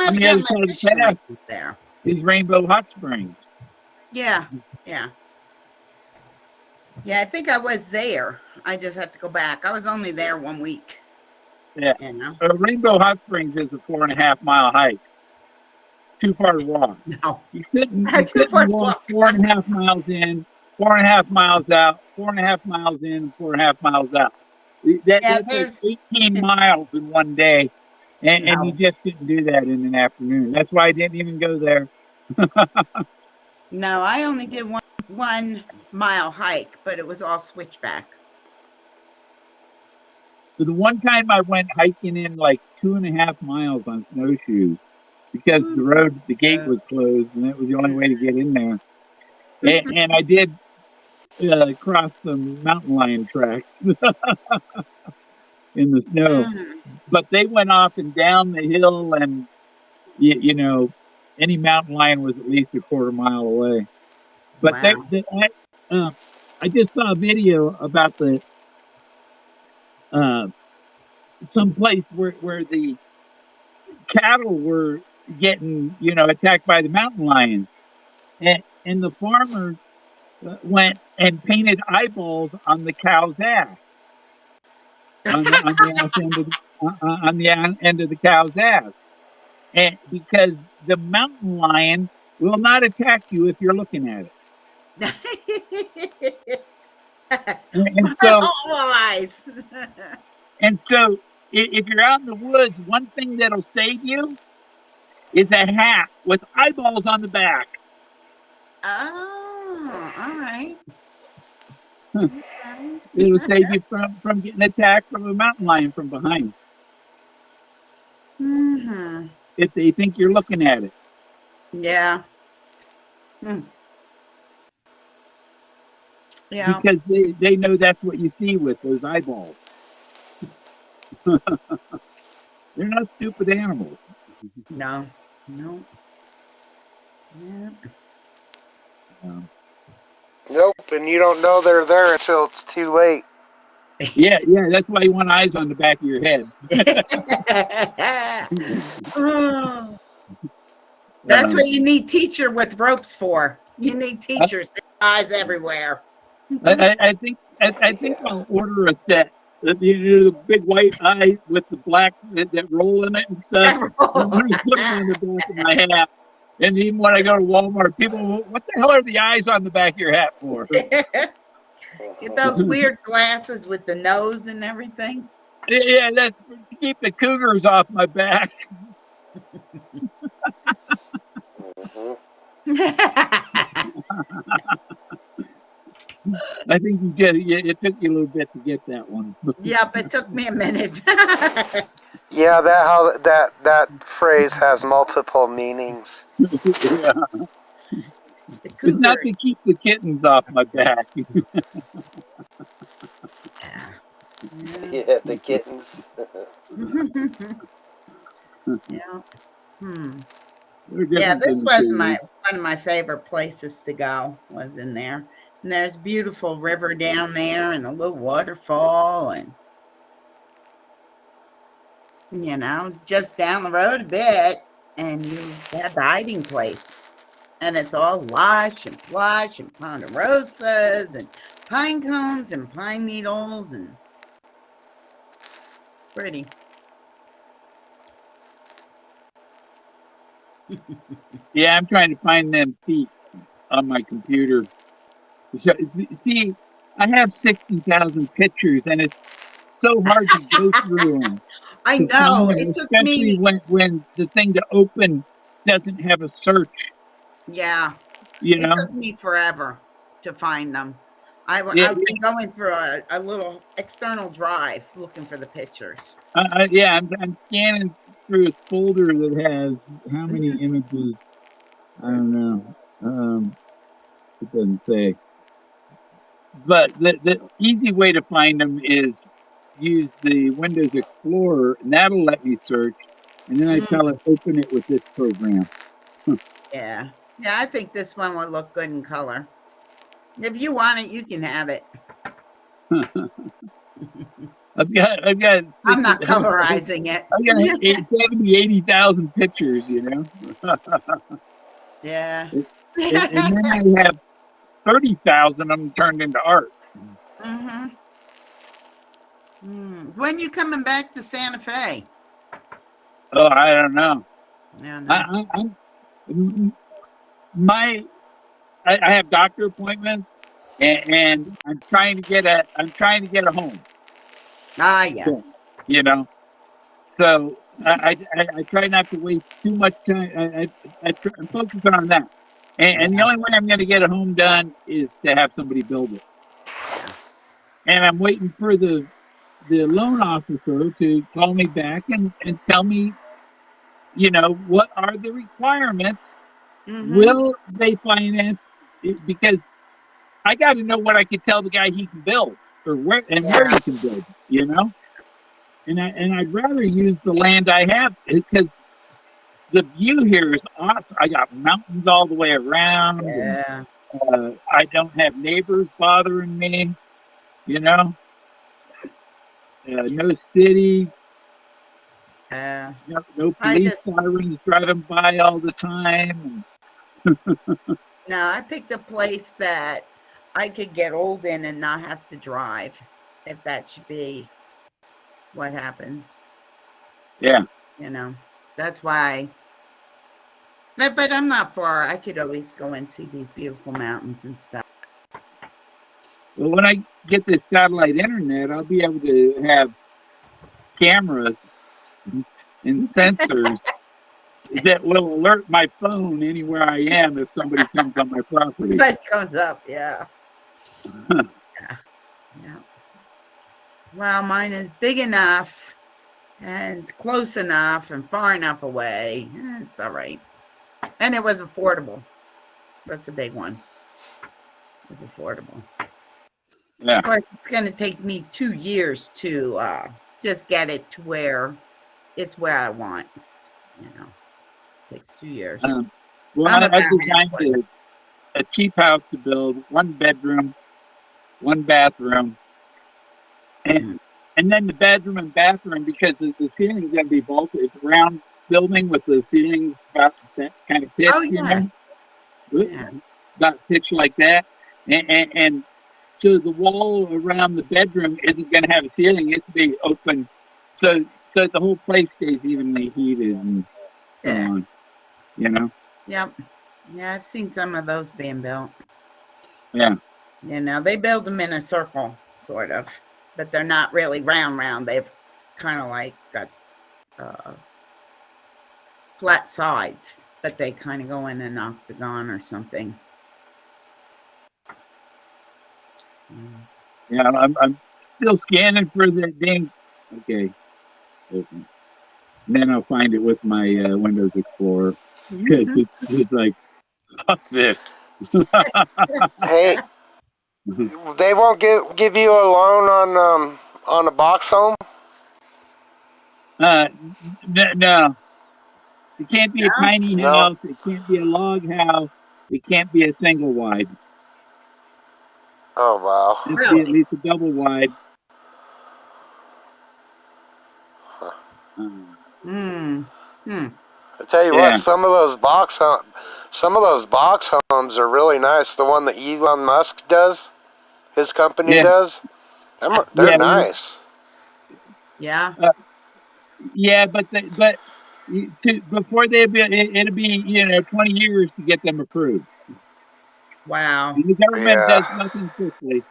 on the other side of the path there. is Rainbow Hot Springs. Yeah. Yeah. Yeah, I think I was there. I just have to go back. I was only there 1 week. Yeah. Rainbow Hot Springs is a 4.5 mile hike. It's too far to walk. No. You couldn't walk 4.5 miles in, 4.5 miles out, 4.5 miles in, 4.5 miles out. That's like 18 miles in one day. And you just couldn't do that in an afternoon. That's why I didn't even go there. No, I only did 1 mile hike, but it was all switchback. So the one time I went hiking in like 2.5 miles on snowshoes because the gate was closed, and that was the only way to get in there. And I did cross some mountain lion tracks in the snow, but they went off and down the hill, and any mountain lion was at least a 1/4 mile away. But I just saw a video about some place where the cattle were getting attacked by the mountain lions, and the farmers went and painted eyeballs on the cow's ass, on the end of the cow's ass, and because the mountain lion will not attack you if you're looking at it. And so if you're out in the woods, one thing that'll save you is a hat with eyeballs on the back. Oh, all right. It'll save you from getting attacked from a mountain lion from behind. Mm-hmm. If they think you're looking at it. Yeah. Yeah. Because they know that's what you see with those eyeballs. They're not stupid animals. No. Yeah. Nope, and you don't know they're there until it's too late. Yeah, that's why you want eyes on the back of your head. That's what you need teacher with ropes for. You need teachers, eyes everywhere. I think I'll order a set. The big white eye with the black that roll in it and stuff. I'm going to put them on the back of my hat. And even when I go to Walmart, people, what the hell are the eyes on the back of your hat for? Get those weird glasses with the nose and everything. Yeah, that's to keep the cougars off my back. I think it took you a little bit to get that one. Yep, it took me a minute. Yeah, that phrase has multiple meanings. Yeah. It's not to keep the kittens off my back. Yeah, the kittens. Yeah. Yeah, this was one of my favorite places to go, was in there. And there's a beautiful river down there and a little waterfall, and just down the road a bit, and you have the hiding place. And it's all lush and plush and ponderosas and pine cones and pine needles and pretty. Yeah, I'm trying to find them feet on my computer. See, I have 60,000 pictures, and it's so hard to go through them I to know. find, It took especially me, when the thing to open doesn't have a search. yeah, You it know? took me forever to find them. Yeah, I've been going through a little external drive looking for the pictures. yeah. I'm scanning through a folder that has how many images? I don't know. It doesn't say. But the easy way to find them is use the Windows Explorer, and that'll let me search. And then I tell it, open it with this program. Yeah. Yeah, I think this one will look good in color. If you want it, you can have it. I've got I'm not colorizing it. I've got 70, 80,000 pictures, you know. Yeah. And then I have 30,000 of them turned into art. When you coming back to Santa Fe? Oh, I don't know. Yeah, no. I have doctor appointments, and I'm trying to get a home. Ah, yes. You know, so I try not to waste too much time. I'm focusing on that, and the only way I'm going to get a home done is to have somebody build it. And I'm waiting for the loan officer to call me back and tell me, you know, what are the requirements? Will they finance it? Because I got to know what I can tell the guy he can build or where he can build, you know. And I'd rather use the land I have because the view here is awesome. I got mountains all the way around. Yeah. And, I don't have neighbors bothering me, you know. No city. No police sirens driving by all the time. No, I picked a place that I could get old in and not have to drive, if that should be what happens. Yeah. You know, that's why. But I'm not far. I could always go and see these beautiful mountains and stuff. Well, when I get this satellite internet, I'll be able to have cameras and sensors that will alert my phone anywhere I am if somebody comes on my property. That comes up, yeah. Yeah. Well, mine is big enough and close enough and far enough away. It's all right. And it was affordable. That's the big one. It was affordable. Yeah. Of course, it's going to take me 2 years to just get it to where it's where I want. You know, it takes 2 years. Well, I designed a cheap house to build, 1 bedroom, 1 bathroom, and then the bedroom and bathroom, because the ceiling's going to be vaulted. It's a round building with the ceiling about that kind of pitch. Oh, yes. Yeah. About pitch like that, and so the wall around the bedroom isn't going to have a ceiling. It's to be open, so the whole place stays evenly heated and so on. You know. Yep. Yeah, I've seen some of those being built. Yeah. You know, they build them in a circle, sort of, but they're not really round. They've kind of like got flat sides, but they kind of go in an octagon or something. Yeah, I'm still scanning for the dang. Okay. Open. And then I'll find it with my Windows Explorer because it's like, fuck this. Hey, they won't give you a loan on a box home? No. It can't be a tiny house. It can't be a log house. It can't be a single wide. Oh, wow. It has to be at least a double wide. I tell you what, some of those box homes are really nice. The one that Elon Musk does, his company does, they're nice. Yeah. Yeah, but Before it'll be 20 years to get them approved. Wow. And the government Yeah. does nothing quickly.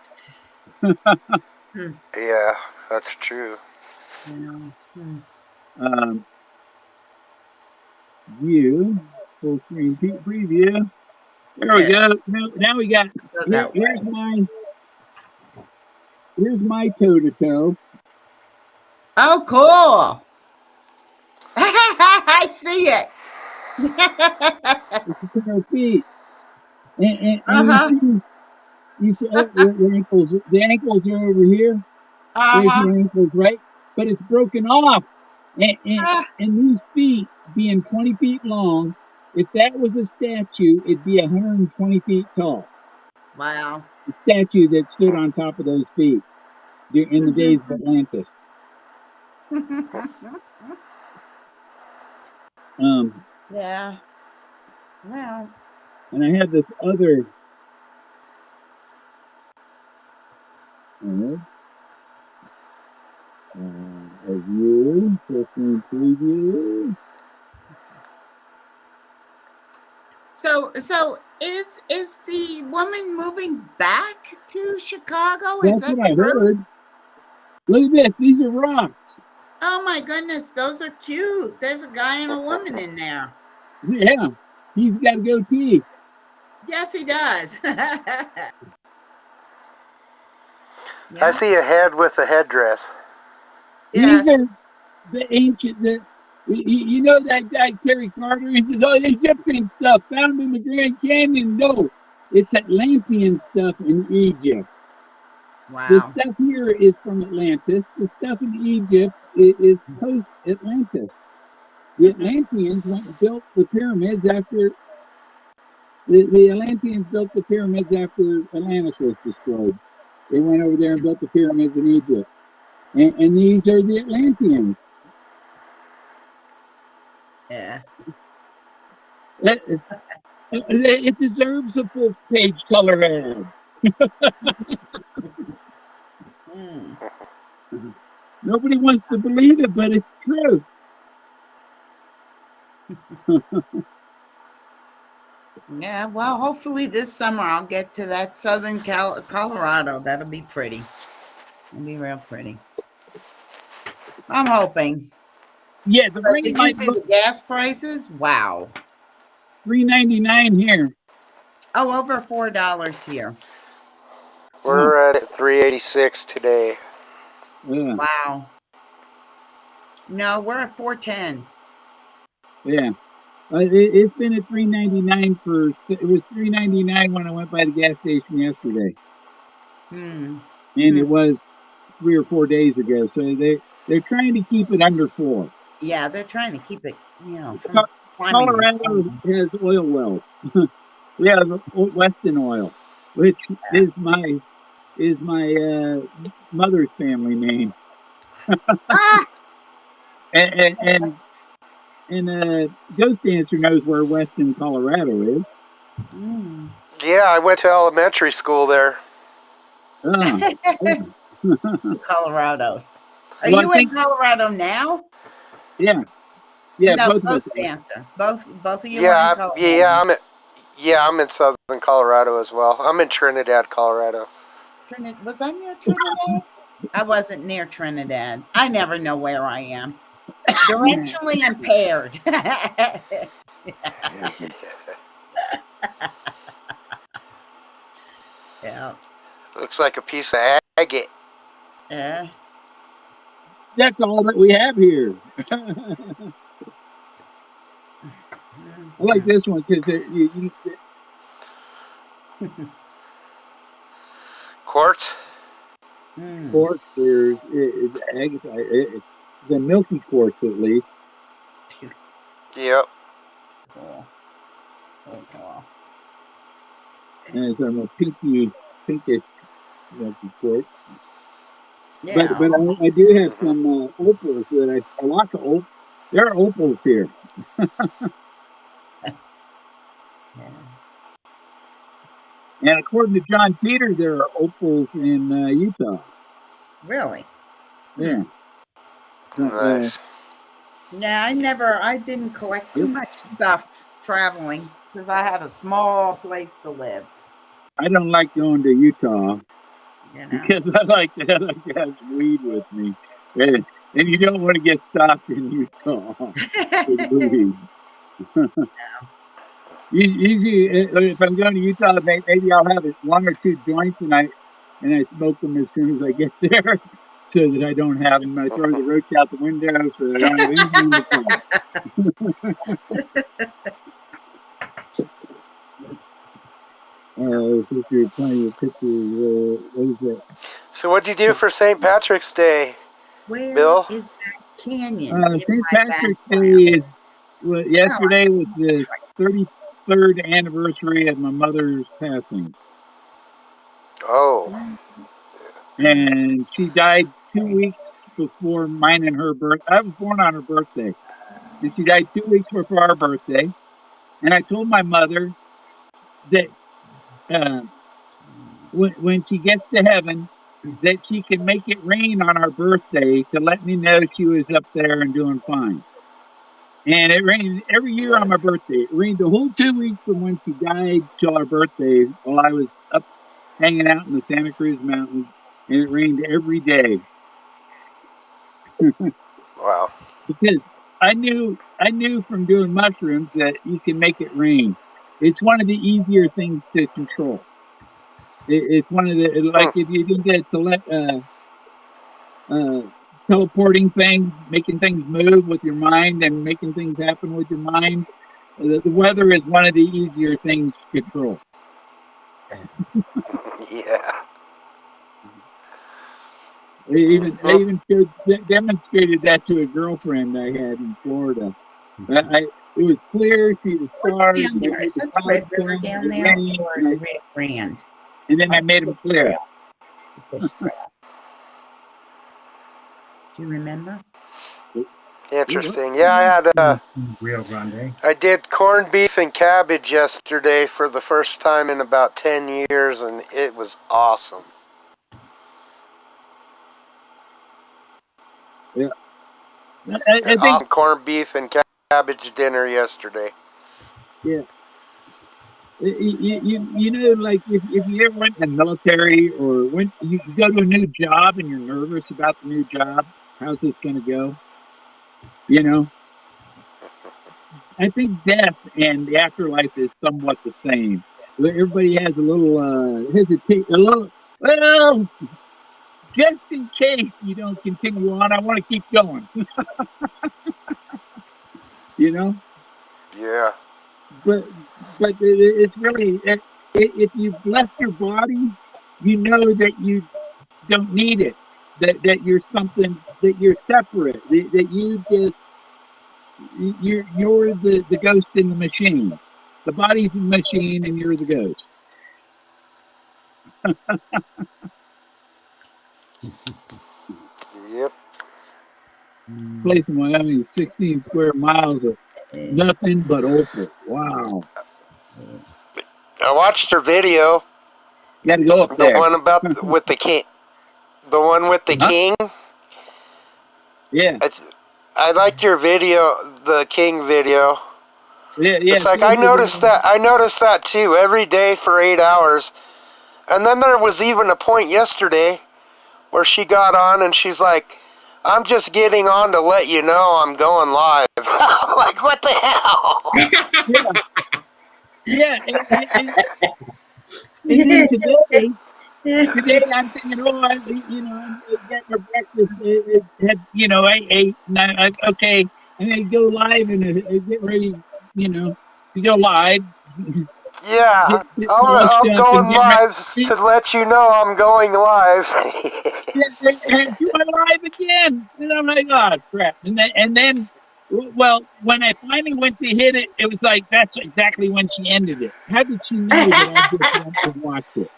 Yeah, that's true. View, full screen preview. There we go. Now we got here's my toe to toe. Oh, cool. I see it. It's a pair of feet. And Uh-huh. you see the ankles are over here. There's Uh-huh. your ankles, right? But it's broken off. Ah, And these feet being 20 feet long, if that was a statue, it'd be 120 feet tall. wow. The statue that stood on top of those feet in the days of Atlantis. Yeah. Well. And I have this other. A view, full preview. So is the woman moving back to Chicago? Is That's that what I true? heard. Look at this. These are rocks. Oh my goodness, those are cute. There's a guy and a woman in there. Yeah, he's got a goatee. Yes, he does. I see a head with a headdress. Yes. These are the ancient. You know that guy Terry Carter? He says, "Oh, Egyptian stuff found in the Grand Canyon." No, it's Atlantean stuff in Egypt. Wow. The stuff here is from Atlantis. The stuff in Egypt is post-Atlantis. The Atlanteans went and built the pyramids after the Atlanteans built the pyramids after Atlantis was destroyed. They went over there and built the pyramids in Egypt, and these are the Atlanteans. Yeah. It deserves a full page color ad. Nobody wants to believe it, but it's true. Yeah, well, hopefully this summer I'll get to that southern Colorado. That'll be pretty. It'll be real pretty. I'm hoping. Yeah, the But ring did you might see look the gas prices? Wow. $3.99 here. Oh, over $4 here. We're at $3.86 today. Yeah. Wow. No, we're at $4.10. Yeah. It's been at $3.99 it was $3.99 when I went by the gas station yesterday. And it was 3 or 4 days ago. So they're trying to keep it under 4. Yeah, they're trying to keep it, from Colorado has oil wells. We have Weston Oil, which is my mother's family name. and Ghost Dancer knows where Weston, Colorado is. Yeah, I went to elementary school there. Colorados. Are you in Colorado now? Yeah. Yeah, no, both of us. Ghost Dancer. Both of you are in Colorado. I'm in southern Colorado as well. I'm in Trinidad, Colorado. Was I near Trinidad? I wasn't near Trinidad. I never know where I am. Directionally impaired. Yeah. Looks like a piece of agate. Yeah. That's all that we have here. I like this one because Quartz? Quartz, there's agate. The milky quartz, at least. Yep. Cool. Cool. And it's a pinkish milky quartz. Yeah. But I do have some opals that a lot of opals. There are opals here. And according to John Peter, there are opals in Utah. Really? Yeah. Nice. No, I didn't collect too much stuff traveling because I had a small place to live. I don't like going to Utah You know. because I like to have some weed with me, and you don't want to get stopped in Utah with weed. Usually, if I'm going to Utah, maybe I'll have one or two joints, and I smoke them as soon as I get there, so that I don't have them. I throw the roach out the window, so I don't have anything in the car. You're playing with pictures. What is it? So what'd you do for St. Patrick's Day, Where Bill? is that canyon? St. Patrick's Day is yesterday was the 33rd anniversary of my mother's passing. Oh. And she died 2 weeks before mine and her birth. I was born on her birthday, and she died 2 weeks before our birthday. And I told my mother that when she gets to heaven, that she can make it rain on our birthday to let me know she was up there and doing fine. And it rained every year on my birthday. It rained the whole 2 weeks from when she died till our birthday while I was up hanging out in the Santa Cruz Mountains, and it rained every day. Wow. Because I knew from doing mushrooms that you can make it rain. It's one of the easier things to control. It's one of the, like, if you do that teleporting things, making things move with your mind and making things happen with your mind. The weather is one of the easier things to control. Yeah. I even demonstrated that to a girlfriend I had in Florida. It was clear, see the stars. What's down there? Is that the Red River down there, or the Red Grande? And then I made them clear. Do you remember? Interesting. Yeah, I had Rio Grande. I did corned beef and cabbage yesterday for the first time in about 10 years, and it was awesome. Yeah. I think awesome corned beef and cabbage dinner yesterday. Yeah. You know, like if you ever went in the military or when you go to a new job and you're nervous about the new job, how's this going to go? You know, I think death and the afterlife is somewhat the same. Everybody has a little hesitate, a little, well, just in case you don't continue on, I want to keep going. You know? Yeah. But it's really, if you've left your body, you know that you don't need it. That you're something, that you're separate. That you just you're the ghost in the machine. The body's the machine, and you're the ghost. Yep. Place in Wyoming is 16 square miles of nothing but opal. Wow. I watched her video. You got to go up the there. one about with the king. The one with the king. Yeah. I liked your video, the king video. Yeah. It's like I noticed that too every day for 8 hours. And then there was even a point yesterday where she got on and she's like, I'm just getting on to let you know I'm going live. I'm like, what the hell? Yeah. And then today I'm thinking, I'm getting my breakfast. I ate, and okay, I'm going to go live and get ready, to go live. Yeah, I'm going live to let you know I'm going live. And do I live again? And I'm like, oh crap! And then, well, when I finally went to hit it, it was like that's exactly when she ended it. How did she know that I just went to watch it?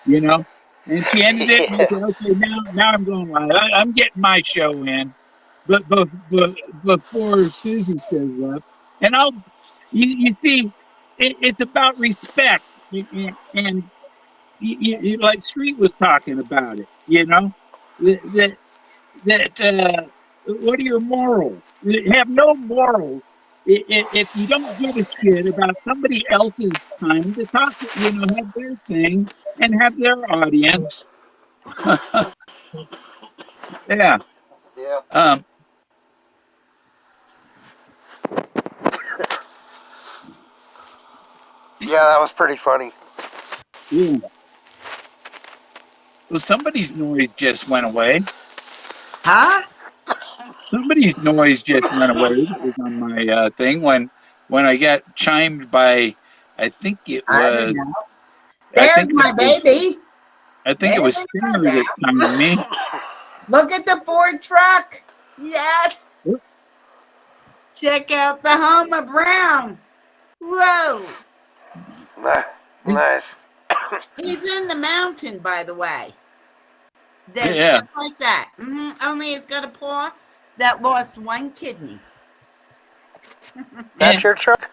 You know? And she ended it, and I said, okay, now I'm going live. I'm getting my show in, but before Susie shows up, and you see, it's about respect, and you like Street was talking about it, that What are your morals? You have no morals. If you don't give a shit about somebody else's time to talk, have their thing and have their audience. Yeah. Yeah. Um, Yeah, that was pretty funny. yeah. Well, somebody's noise just went away. Huh? Somebody's noise just went away. It was on my thing when I got chimed by. I think it I don't was. know. I There's think it my was. baby. I think it There was we Stinger go that now. chimed me. Look at the Ford truck. Yes. Yep. Check out the Homer Brown. Whoa. Nice. He's in the mountain, by the way. Yeah. Just like that. Only he's got a paw that lost one kidney. That's your truck?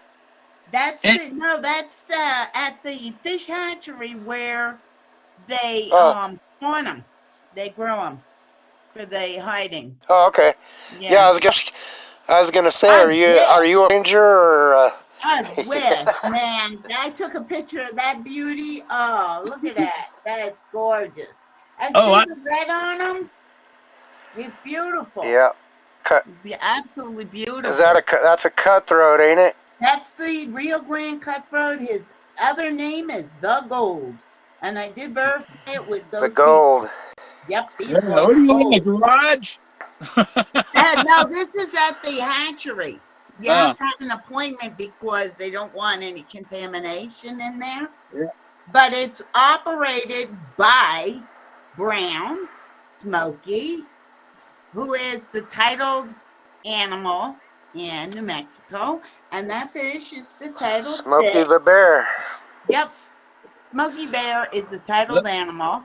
That's that's at the fish hatchery where they Oh. spawn them. They grow them for the hiding. Oh, okay. Yeah, I was gonna say, are you a ranger or? I wish, man. I took a picture of that beauty. Oh, look at that. That's gorgeous. And see the red on them? It's beautiful. Yeah. Absolutely beautiful. Is that's a cutthroat, ain't it? That's the Rio Grande Cutthroat. His other name is the Gold. And I did verify it with those The gold. People. Yep. What are you in the garage? No, this is at the hatchery. You have to have an appointment because they don't want any contamination in there. Yeah. But it's operated by Brown Smokey, who is the titled animal in New Mexico. And that fish is the titled Smokey fish. the Bear. Yep. Smokey Bear is the titled animal.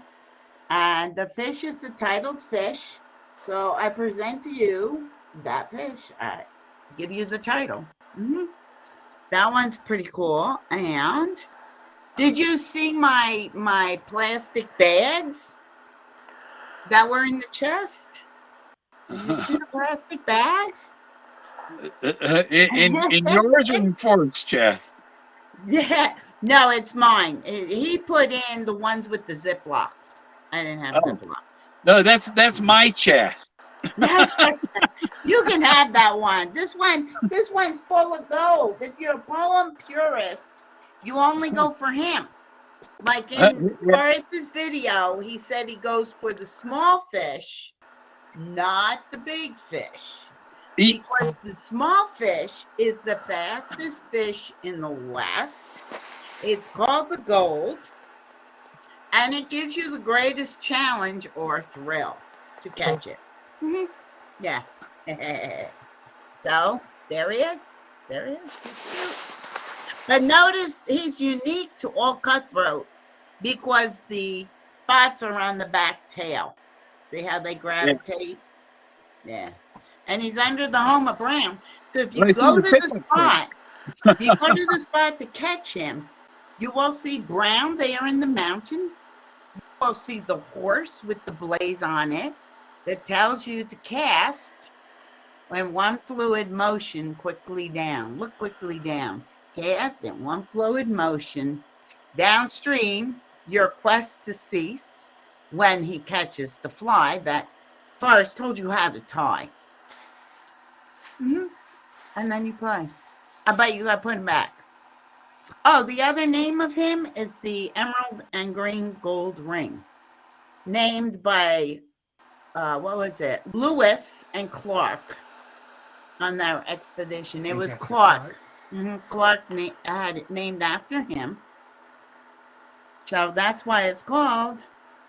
And the fish is the titled fish. So I present to you that fish. I give you the title. That one's pretty cool. And did you see my plastic bags that were in the chest? Did you see the plastic bags? In yours or in Forrest's chest? Yeah. No, it's mine. He put in the ones with the Ziplocs. I didn't have Ziplocs. No, that's my chest. You can have that one. This one's full of gold. If you're a poem purist, you only go for him. Like in Forrest's video, he said he goes for the small fish, not the big fish. Because the small fish is the fastest fish in the West. It's called the Gold. And it gives you the greatest challenge or thrill to catch it. Yeah. So there he is. There he is. He's cute. But notice he's unique to all cutthroat because the spots are on the back tail. See how they gravitate? Yeah. And he's under the Homer Brown. So if you go to the spot, if you go to the spot to catch him, you will see Brown there in the mountain. You will see the horse with the blaze on it that tells you to cast when one fluid motion quickly down. Look quickly down. Cast in one fluid motion downstream, your quest to cease when he catches the fly that Forrest told you how to tie. And then you play. I bet you gotta put him back. Oh, the other name of him is the Emerald and Green Gold Ring, named by what was it? Lewis and Clark on their expedition. It was Clark. Clark had it named after him. So that's why it's called.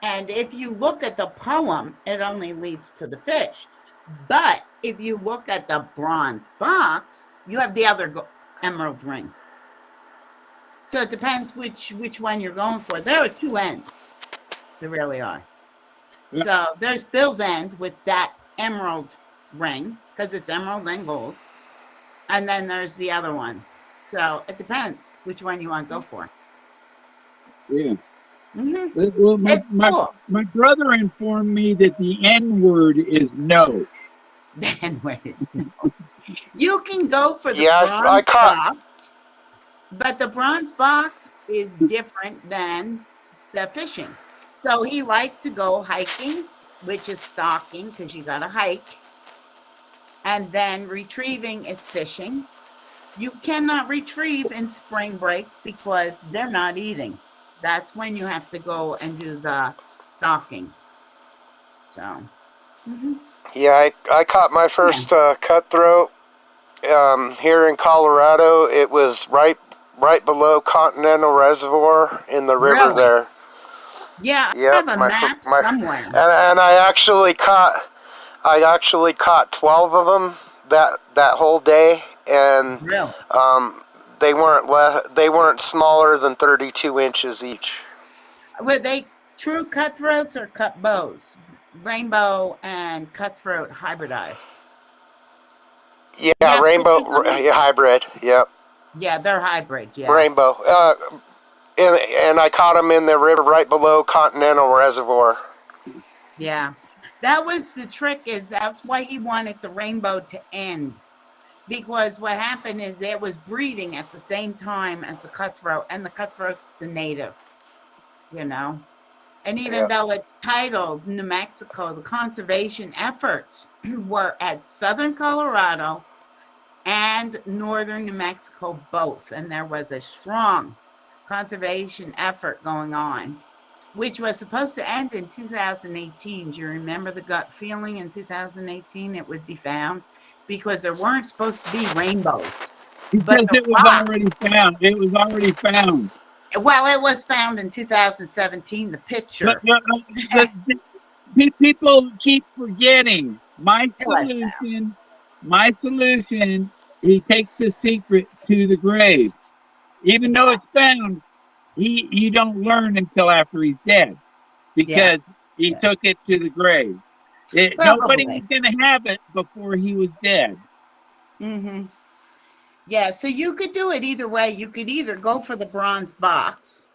And if you look at the poem, it only leads to the fish. But if you look at the bronze box, you have the other emerald ring. So it depends which one you're going for. There are two ends. There really are. Yep. So there's Bill's end with that emerald ring, because it's emerald and gold. And then there's the other one. So it depends which one you want to go for. Yeah. Well, my brother informed me that the N word is no. Then where is snow? You can go for the Yeah, I bronze caught. box, but the bronze box is different than the fishing. So he liked to go hiking, which is stalking because you got to hike, and then retrieving is fishing. You cannot retrieve in spring break because they're not eating. That's when you have to go and do the stalking. So, Yeah, I caught my first cutthroat here in Colorado. It was right below Continental Reservoir in the river really? there. Yeah, I Yep, have a my map my somewhere. and I actually caught 12 of them that whole day, and Really? they weren't smaller than 32 inches each. Were they true cutthroats or cut bows? Rainbow and cutthroat hybridized. You Yeah, have rainbow pictures of them? hybrid. Yep, Yeah, they're hybrid. Yeah. rainbow. And I caught them in the river right below Continental Reservoir. Yeah. That was the trick, is that's why he wanted the rainbow to end. Because what happened is it was breeding at the same time as the cutthroat, and the cutthroat's the native, you know. And even Yep. though it's titled New Mexico, the conservation efforts were at southern Colorado and northern New Mexico both. And there was a strong conservation effort going on, which was supposed to end in 2018. Do you remember the gut feeling in 2018 it would be found? Because there weren't supposed to be rainbows. But Because the it was rocks, already found. It was already found. well, it was found in 2017, the But picture. people keep forgetting. It was found. My solution, he takes the secret to the grave. Even though it's found, you don't learn until after he's dead Yeah, because he yeah. took it to the grave. Nobody was Probably. going to have it before he was dead. Mm-hmm. Yeah, so you could do it either way. You could either go for the bronze box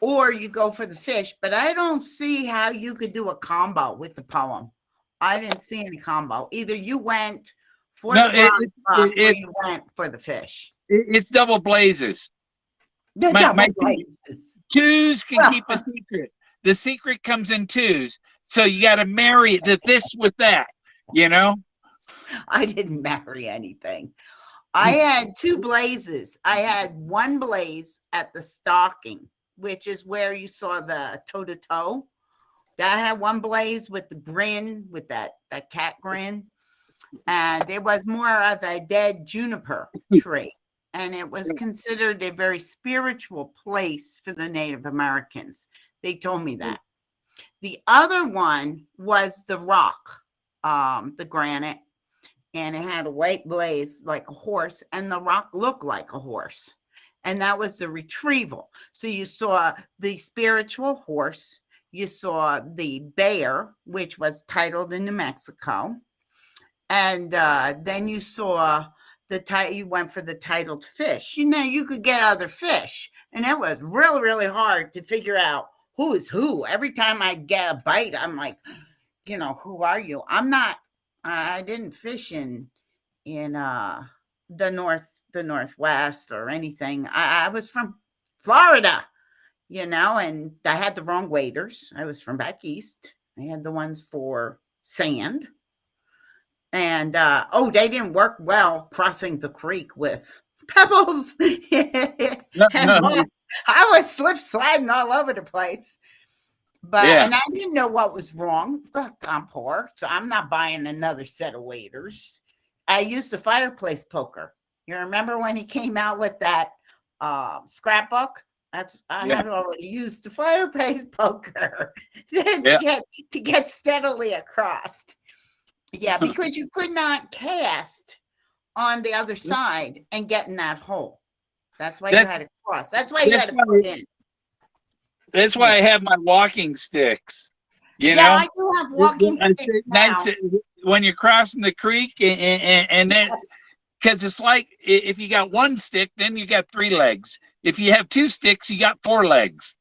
or you go for the fish, but I don't see how you could do a combo with the poem. I didn't see any combo. Either you went for No, the bronze box or you went for the fish. it's double blazes. The My double two, blazes. twos can Well, keep a secret. The secret comes in twos. So you got to marry this with that, you know? I didn't marry anything. I had two blazes. I had one blaze at the stalking, which is where you saw the toe to toe. That had one blaze with the grin, with that cat grin. And it was more of a dead juniper tree. And it was considered a very spiritual place for the Native Americans. They told me that. The other one was the rock, the granite, and it had a white blaze like a horse, and the rock looked like a horse. And that was the retrieval. So you saw the spiritual horse, you saw the bear, which was titled in New Mexico, and then you saw you went for the titled fish. You know, you could get other fish, and it was really, really hard to figure out who is who. Every time I get a bite, I'm like, you know, who are you? I didn't fish in the Northwest or anything. I was from Florida, you know, and I had the wrong waders. I was from back east. I had the ones for sand. And they didn't work well crossing the creek with pebbles and moss. I was slip sliding all over the place. And I didn't know what was wrong. Look, I'm poor, so I'm not buying another set of waders. I used a fireplace poker. You remember when he came out with that scrapbook? I had already used the fireplace poker to get steadily across. Yeah, because you could not cast on the other side and get in that hole. That's why you had to cross. That's why you had to put in. That's why I have my walking sticks. You know? I do have walking sticks now. When you're crossing the creek, and then because it's like if you got one stick, then you got 3 legs. If you have 2 sticks, you got 4 legs.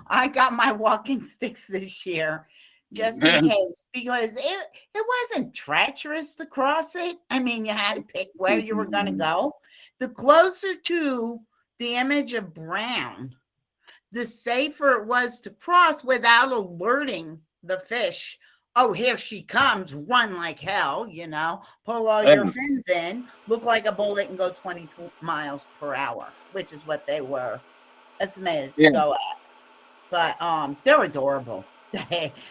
I got my walking sticks this year just in case, because it wasn't treacherous to cross it. I mean, you had to pick where you were going to go. The closer to the image of brown, the safer it was to cross without alerting the fish. Oh, here she comes, run like hell, pull all your fins in, look like a bullet and go 20 miles per hour, which is what they were estimated to go at. But they're adorable.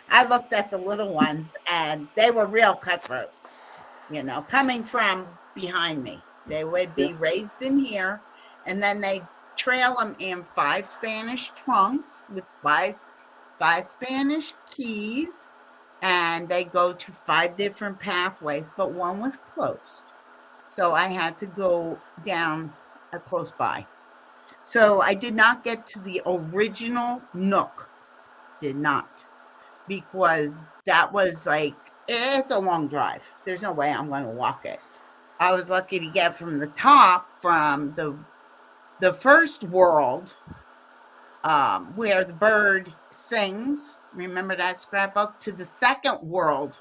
I looked at the little ones and they were real cutthroats, coming from behind me. They would be raised in here, and then they trail them in 5 Spanish trunks with five Spanish keys, and they go to 5 different pathways, but one was closed. So I had to go down close by. So I did not get to the original nook. Did not. Because that was like, it's a long drive. There's no way I'm going to walk it. I was lucky to get from the top, from the first world, where the bird sings. Remember that scrapbook? To the second world,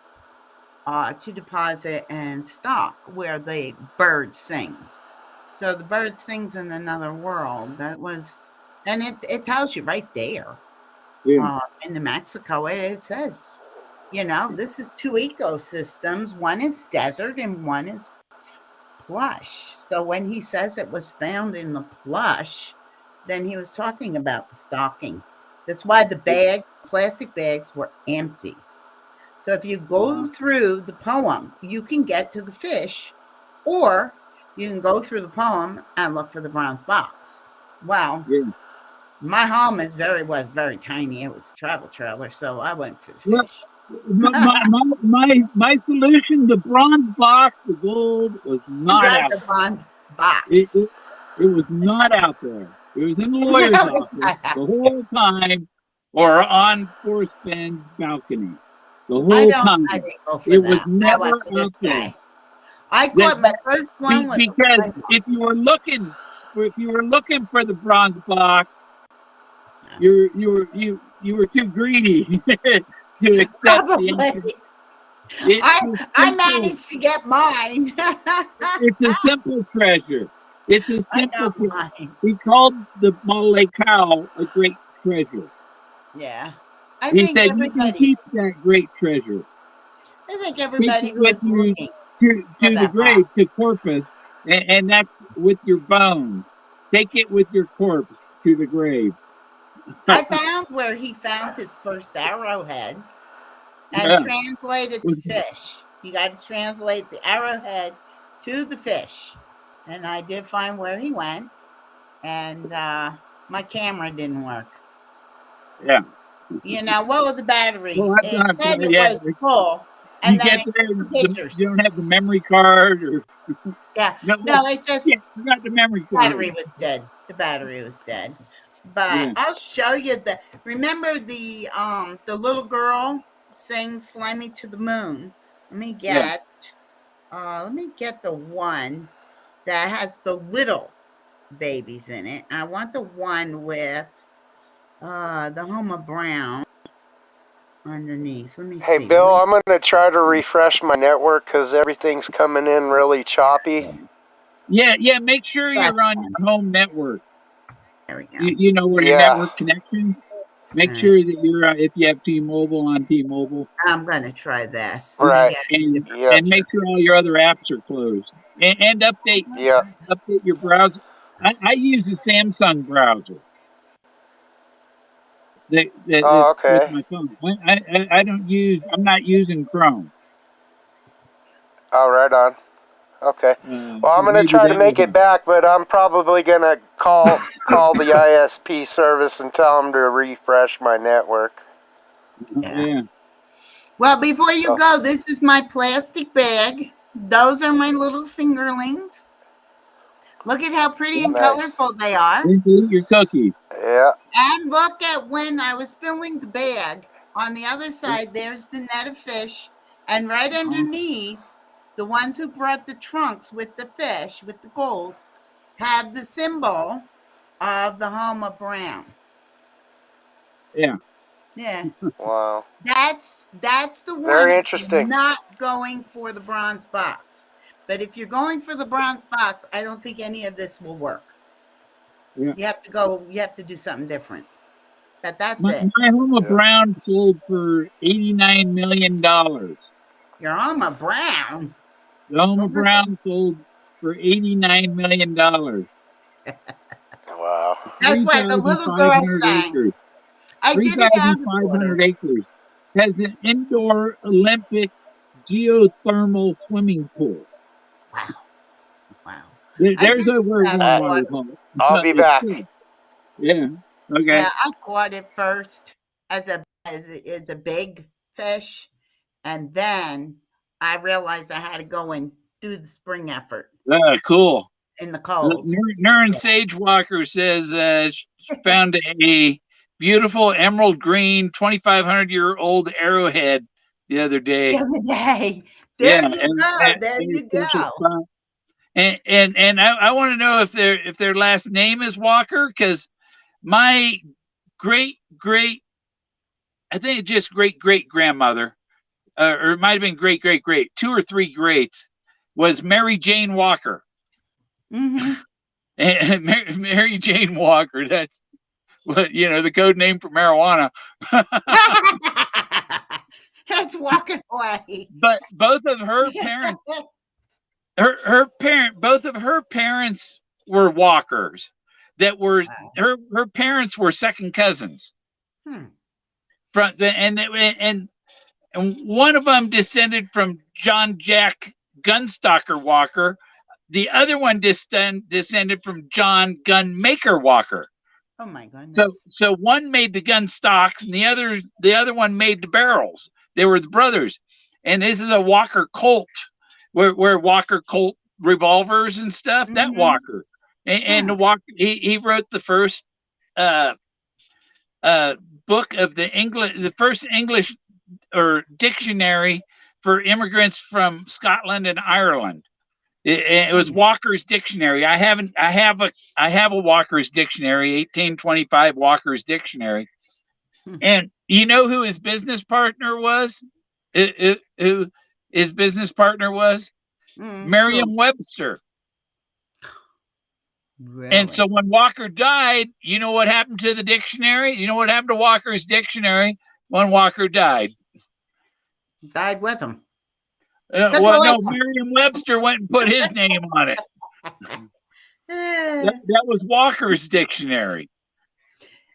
to deposit and stock, where the bird sings. So the bird sings in another world. That was, and it tells you right there. In New Mexico, it says, this is 2 ecosystems. One is desert and one is plush. So when he says it was found in the plush, then he was talking about the stocking. That's why the plastic bags were empty. So if you go through the poem, you can get to the fish, or you can go through the poem and look for the bronze box. Well, my home was very tiny. It was a travel trailer, so I went for the fish. My solution, the bronze box, the gold was not out there. The bronze box. It was not out there. It was in the lawyer's office the whole time, or on Forrest Fenn's balcony. The whole time. It was never out there. I caught my first one because if you were looking for the bronze box, you were too greedy to accept the I managed to get mine. It's a simple treasure. It's a simple treasure. He called the Malay cow a great treasure. Yeah. He said you can keep that great treasure. I think everybody who was looking to the grave, to Corpus, and that's with your bones. Take it with your corpse to the grave. I found where he found his first arrowhead and translated to fish. You got to translate the arrowhead to the fish. And I did find where he went, and my camera didn't work. Yeah. What was the battery? It said it was full. And then pictures. You don't have the memory card, or it just forgot the memory card. Battery was dead. The battery was dead. But I'll show you remember the little girl sings "Fly Me to the Moon." Let me get the one that has the little babies in it. I want the one with the Homer Brown underneath. Let me see. Hey, Bill, I'm going to try to refresh my network because everything's coming in really choppy. Yeah, make sure you're on your home network. There we go. You know where your network connection? Make sure that you're, if you have T-Mobile, on T-Mobile. I'm going to try this. Right. And make sure all your other apps are closed. And update your browser. I use a Samsung browser. Okay. With my phone. I'm not using Chrome. Oh, right on. Okay. Well, I'm going to try to make it back, but I'm probably going to call the ISP service and tell them to refresh my network. Yeah. Well, before you go, this is my plastic bag. Those are my little fingerlings. Look at how pretty and colorful they are. Your cookies. Yeah. And look at when I was filling the bag. On the other side, there's the net of fish. And right underneath, the ones who brought the trunks with the fish, with the gold, have the symbol of the Homer Brown. Yeah. Yeah. Wow. That's the one. Very if interesting. you're not going for the bronze box. But if you're going for the bronze box, I don't think any of this will work. Yeah. You have to do something different. But that's My it. Homa Yeah. Brown sold for $89 million. Your Alma Brown. The Homa What was Brown sold for $89 million. Wow. That's why the little girl 3,500 sang. acres. I did it out of order. 3,500 acres. Has an indoor Olympic geothermal swimming pool. Wow. Wow. There's a word that one out of water order. polo. I'll be back. Yeah. Okay. Yeah, I caught it first as a big fish, and then I realized I had to go and do the spring effort Cool. in the cold. Nurin Sage Walker says she found a beautiful emerald green 2,500-year-old arrowhead the other day. The other day. Yeah, There you go. There in a you special go. spot. And I want to know if their last name is Walker, because my great I think it's just great grandmother, or it might have been great 2 or 3 greats, was Mary Jane Walker. Mm-hmm. And Mary Jane Walker, that's what, the code name for marijuana. It's walking away. But both of her parents, both of her parents were Walkers. That were her parents were second cousins. From and one of them descended from John Jack Gunstocker Walker. The other one descended from John Gunmaker Walker. Oh my goodness. So one made the gun stocks and the other one made the barrels. They were the brothers. And this is a Walker Colt, where Walker Colt revolvers and stuff, that Walker. And the Walker, he wrote the first book of the first English or dictionary for immigrants from Scotland and Ireland. It was Walker's Dictionary. I have a Walker's Dictionary, 1825 Walker's Dictionary. And you know who his business partner was? Who his business partner was? Merriam-Webster. Really? And so when Walker died, you know what happened to the dictionary? You know what happened to Walker's Dictionary when Walker died? Died with him. Well, no, Merriam-Webster went and put his name on it. That was Walker's Dictionary.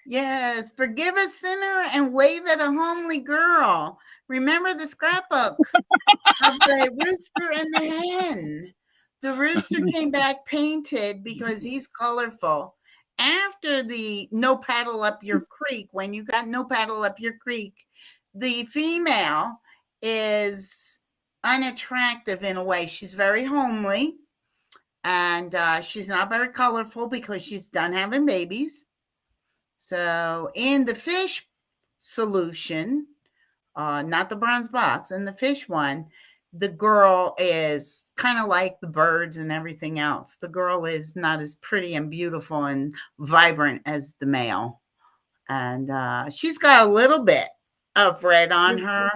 Yes, forgive a sinner and wave at a homely girl. Remember the scrapbook of the rooster and the hen. The rooster came back painted because he's colorful. After the no paddle up your creek, when you got no paddle up your creek, the female is unattractive in a way. She's very homely, and she's not very colorful because she's done having babies. So in the fish solution, not the bronze box, in the fish one, the girl is kind of like the birds and everything else. The girl is not as pretty and beautiful and vibrant as the male. And she's got a little bit of red on her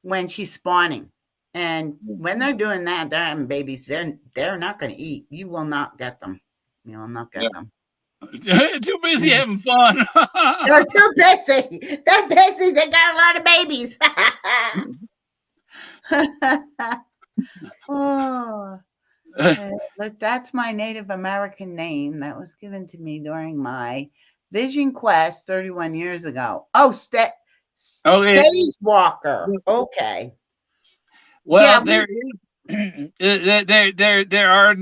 when she's spawning. And when they're doing that, they're having babies. They're not going to eat. You will not get them. You will not get them. Too busy having fun. They're too busy. They're busy. They got a lot of babies. Oh, that's my Native American name that was given to me during my Vision Quest 31 years ago. Oh, Sage Walker. Okay. Well, yeah, there are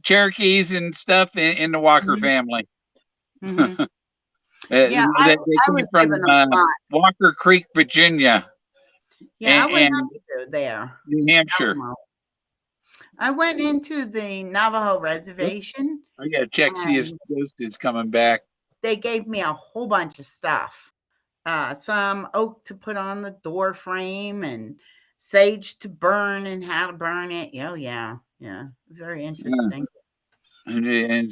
Cherokees and stuff in the Walker family. Mm-hmm. I was from Walker Creek, Virginia. Yeah, I went up there. New Hampshire. I went into the Navajo reservation. I gotta check, see if Ghost is coming back. They gave me a whole bunch of stuff. Some oak to put on the door frame and sage to burn and how to burn it. Oh, yeah. Very interesting. And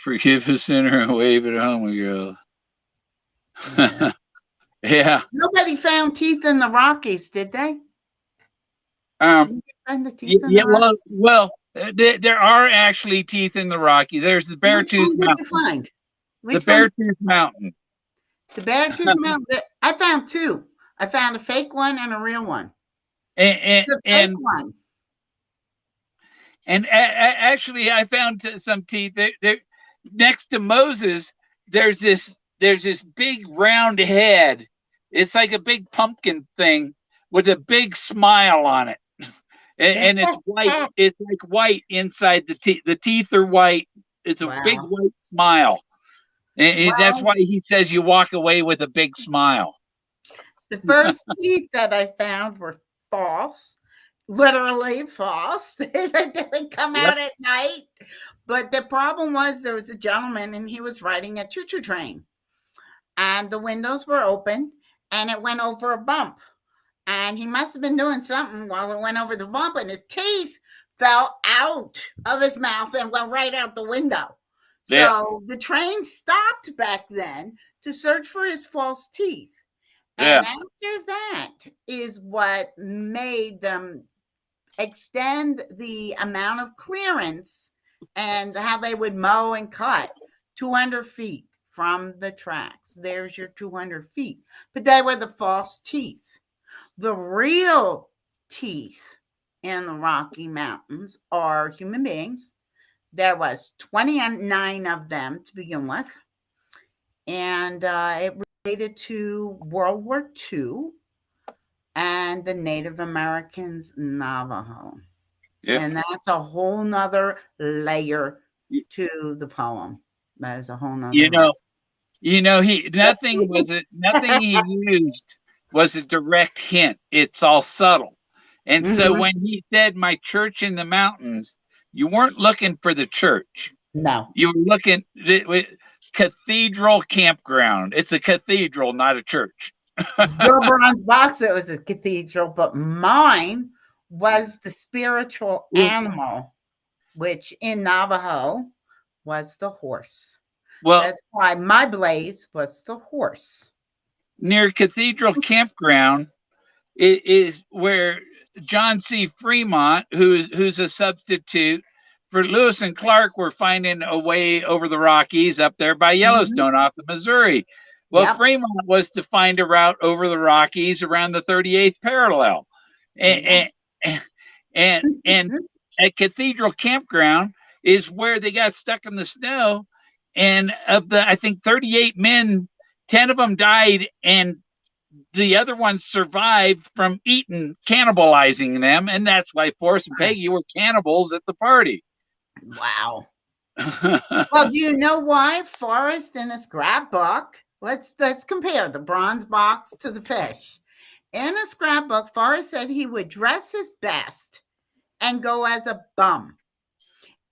forgive a sinner and wave at a homely girl. Yeah. Yeah. Nobody found teeth in the Rockies, did they? Um. Find the teeth in Yeah. the Rockies? Well. There are actually teeth in the Rockies. There's the Which Beartooth one did you Mountain. find? The Which one's Beartooth Mountain. the Beartooth Mountain? I found two. I found a fake one and a real one. The fake one. And actually, I found some teeth. There, next to Moses, there's this big round head. It's like a big pumpkin thing with a big smile on it, and it's white. It's like white inside the teeth. The teeth are white. It's a big Wow. white smile, and that's Well, why he says you walk away with a big smile. the first teeth that I found were false, literally false. They didn't come out at night. But the problem was there was a gentleman and he was riding a choo-choo train, and the windows were open, and it went over a bump. And he must have been doing something while it went over the bump, and his teeth fell out of his mouth and went right out the window. Yeah. So the train stopped back then to search for his false teeth. Yeah. And after that is what made them extend the amount of clearance and how they would mow and cut 200 feet from the tracks. There's your 200 feet. But they were the false teeth. The real teeth in the Rocky Mountains are human beings. There was 29 of them to begin with. And it related to World War II and the Native Americans Navajo. Yeah. And that's a whole nother layer to the poem. That is a whole nother nothing he used was a direct hint. It's all subtle. And so when he said my church in the mountains, you weren't looking for the church. No. You were looking at cathedral campground. It's a cathedral, not a church. Your bronze box, it was a cathedral, but mine was the spiritual animal, which in Navajo was the horse. Well, that's why my blaze was the horse. Near Cathedral Campground is where John C. Fremont, who's a substitute for Lewis and Clark, were finding a way over the Rockies up there by Yellowstone off the Missouri. Well, Fremont was to find a route over the Rockies around the 38th parallel. And at Cathedral Campground is where they got stuck in the snow. And of the, I think, 38 men, 10 of them died, and the other ones survived from cannibalizing them. And that's why Forrest and Peggy were cannibals at the party. Wow. Well, do you know why Forrest in a scrapbook? Let's compare the bronze box to the fish. In a scrapbook, Forrest said he would dress his best and go as a bum.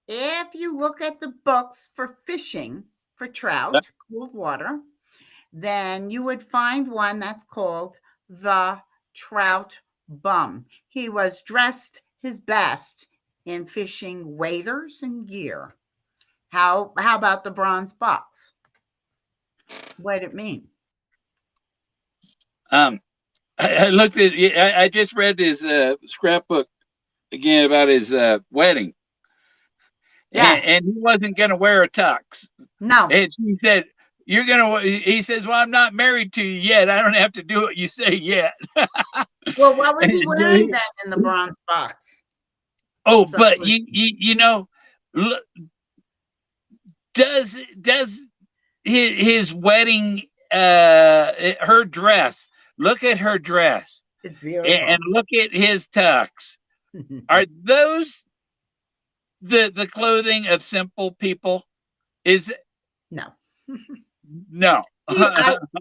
If you look at the books for fishing for trout, cold water, then you would find one that's called the Trout Bum. He was dressed his best in fishing waders and gear. How about the bronze box? What did it mean? I looked at. I just read his scrapbook again about his wedding. Yes. And he wasn't going to wear a tux. No. And he said, "You're going to." He says, "Well, I'm not married to you yet. I don't have to do what you say yet." Well, what was he wearing then in the bronze box? Oh, so but you know, look, does his wedding, her dress? Look at her dress. It's beautiful. And look at his tux. Are those the clothing of simple people? Is it? No. No.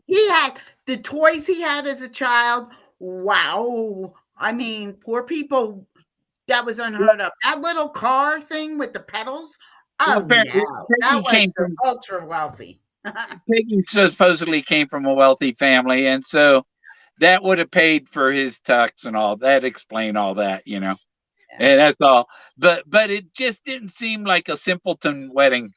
He had the toys he had as a child. Wow. I mean, poor people, that was unheard of. That little car thing with the pedals. Oh, no. That was ultra wealthy. Peggy supposedly came from a wealthy family, and so that would have paid for his tux and all that. Explain all that, you know. Yeah. And that's all. But it just didn't seem like a simpleton wedding.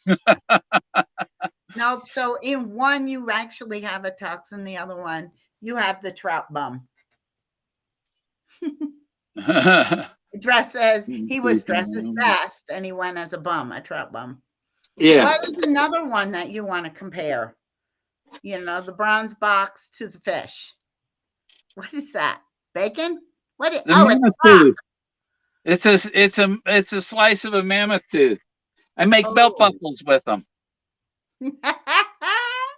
Nope. So in one, you actually have a tux, and the other one, you have the trout bum. Dress says he was dressed as best, and he went as a bum, a trout bum. Yeah. What is another one that you want to compare? The bronze box to the fish. What is that? Bacon? What? It's mammoth rock. tooth. It's a slice of a mammoth tooth. I make belt buckles with them. I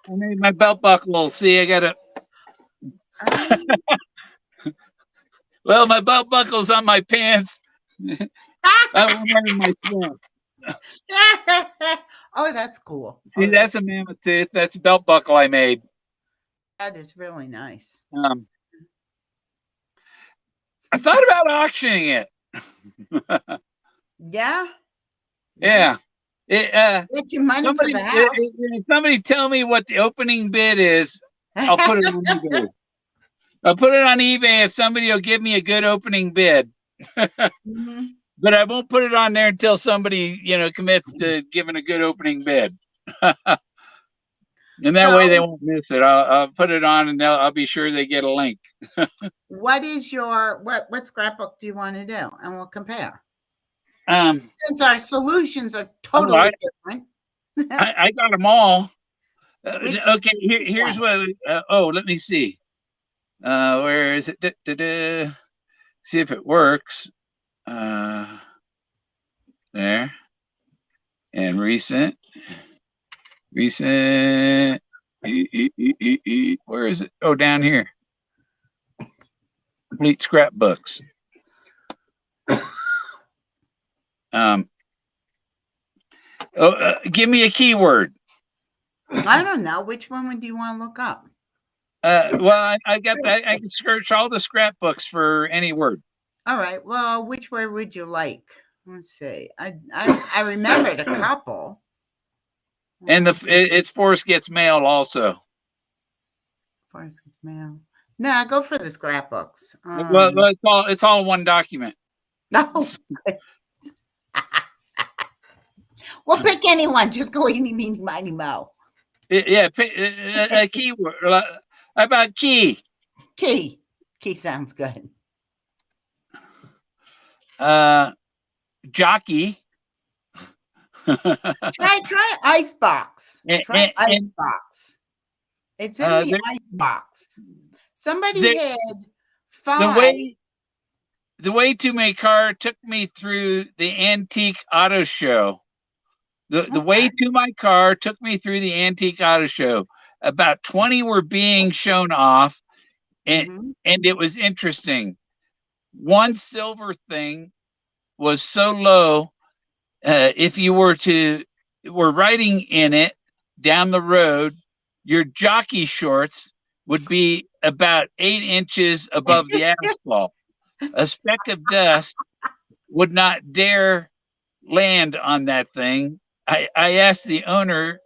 made my belt buckle. See, I got a. Well, my belt buckle's on my pants. I'm wearing my sweats. Oh, that's cool. See, that's a mammoth tooth. That's a belt buckle I made. That is really nice. I thought about auctioning it. Yeah. Yeah. Get your money for the house. Somebody tell me what the opening bid is. I'll put it on eBay. I'll put it on eBay if somebody will give me a good opening bid. But I won't put it on there until somebody, commits to giving a good opening bid. And that way they won't miss it. I'll put it on, and I'll be sure they get a link. What is what scrapbook do you want to do? And we'll compare. Since our solutions are totally different. I got them all. Okay, here's what. Let me see. Where is it? See if it works. There. And recent. Where is it? Oh, down here. Complete scrapbooks. Give me a keyword. I don't know. Which one would you want to look up? Well, I got that. I can search all the scrapbooks for any word. All right. Well, which word would you like? Let's see. I remembered a couple. And it's Forrest Gets Mail also. Forrest Gets Mail. No, go for the scrapbooks. Well, it's all one document. No. Well, pick anyone. Just go eeny, meeny, miny, mo. Yeah, pick a keyword. How about key? Key. Key sounds good. Jockey. Try icebox. Try icebox. It's in the icebox. Somebody had 5. The way to my car took me through the antique auto show. The way to my car took me through the antique auto show. About 20 were being shown off, and it was interesting. One silver thing was so low. If you were riding in it down the road, your jockey shorts would be about 8 inches above the asphalt. A speck of dust would not dare land on that thing. I asked the owner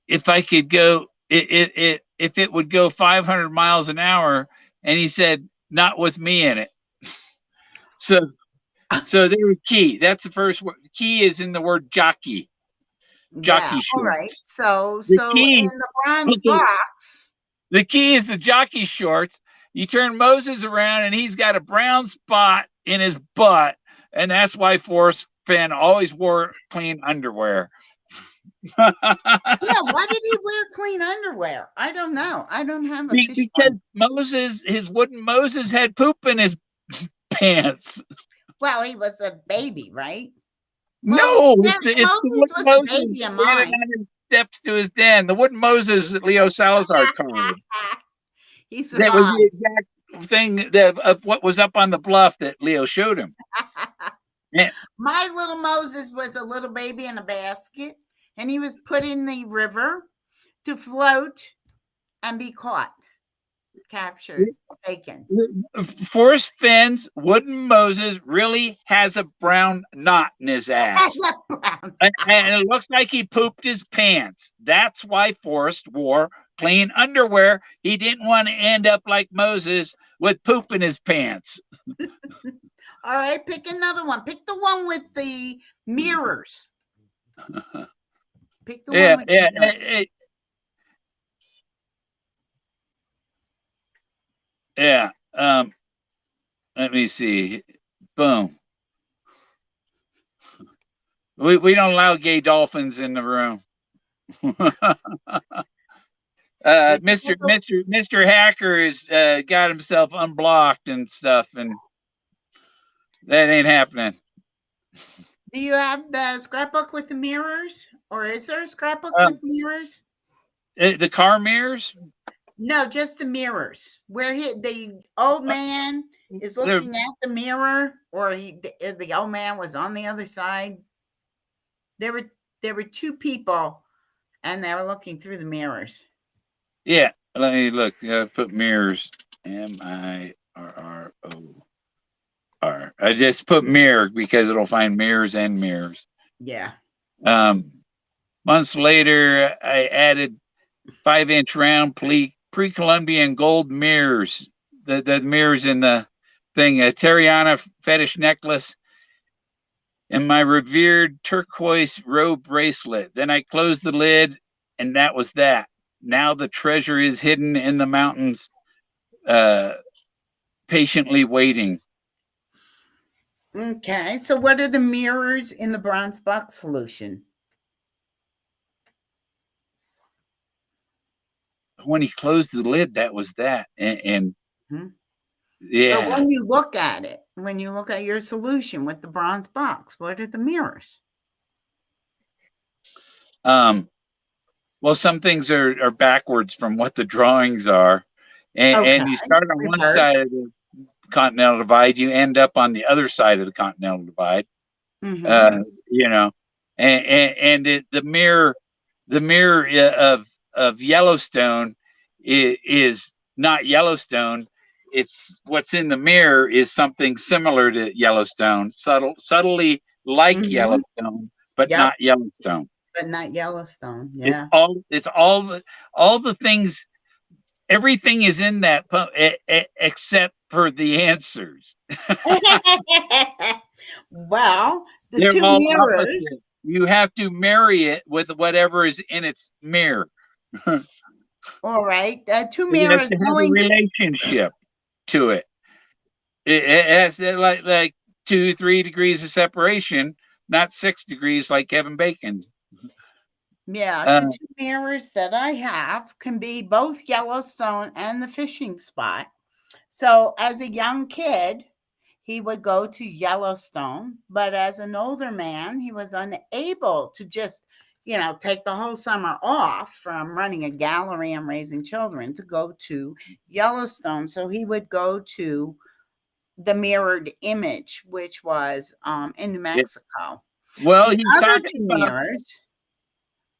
if I could go, if it would go 500 miles an hour, and he said, not with me in it. So there was key. That's the first word. Key is in the word jockey. Jockey shorts. All right. So in the bronze box. The key is the jockey shorts. You turn Moses around, and he's got a brown spot in his butt, and that's why Forrest Fenn always wore clean underwear. Yeah, why did he wear clean underwear? I don't know. I don't have a fish because his wooden Moses had poop in his pants. Well, he was a baby, right? No, Moses was a baby of mine. Steps to his den. The wooden Moses that Leo Salazar carved. He survived. That was the exact thing of what was up on the bluff that Leo showed him. Yeah. My little Moses was a little baby in a basket, and he was put in the river to float and be caught, captured, taken. Forrest Fenn's wooden Moses really has a brown knot in his ass. And it looks like he pooped his pants. That's why Forrest wore clean underwear. He didn't want to end up like Moses with poop in his pants. All right, pick another one. Pick the one with the mirrors. Pick the Yeah, one with yeah. Yeah. Let me see. Boom. We don't allow gay dolphins in the room. Mr. Hacker has got himself unblocked and stuff, and that ain't happening. Do you have the scrapbook with the mirrors, or is there a scrapbook with mirrors? The car mirrors? No, just the mirrors. Where the old man is looking at the mirror, or the old man was on the other side. There were two people, and they were looking through the mirrors. Yeah, let me look. Put mirrors. Mirror. I just put mirror because it'll find mirrors and mirrors. Yeah. Months later, I added 5-inch round pre-Columbian gold mirrors. The mirrors in the thing, a Terriana fetish necklace, and my revered turquoise robe bracelet. Then I closed the lid, and that was that. Now the treasure is hidden in the mountains, patiently waiting. Okay, so what are the mirrors in the bronze box solution? When he closed the lid, that was that. And yeah. But when you look at it, when you look at your solution with the bronze box, what are the mirrors? Well, some things are backwards from what the drawings are. And you start on one side of the continental divide, you end up on the other side of the continental divide. You know, and the mirror of Yellowstone is not Yellowstone. It's what's in the mirror is something similar to Yellowstone, subtly like Yellowstone, but not Yellowstone. But not Yellowstone. Yeah. It's all the things. Everything is in that except for the answers. Well, They're two mirrors. Opposite. You have to marry it with whatever is in its mirror. All right. Two mirrors have a relationship to it. It has like 2-3 degrees of separation, not 6 degrees like Kevin Bacon. Yeah, the two mirrors that I have can be both Yellowstone and the fishing spot. So as a young kid, he would go to Yellowstone, but as an older man, he was unable to just, take the whole summer off from running a gallery and raising children to go to Yellowstone. So he would go to the Mirrored Image, which was in New Mexico. Well, the he's other talking two about mirrors.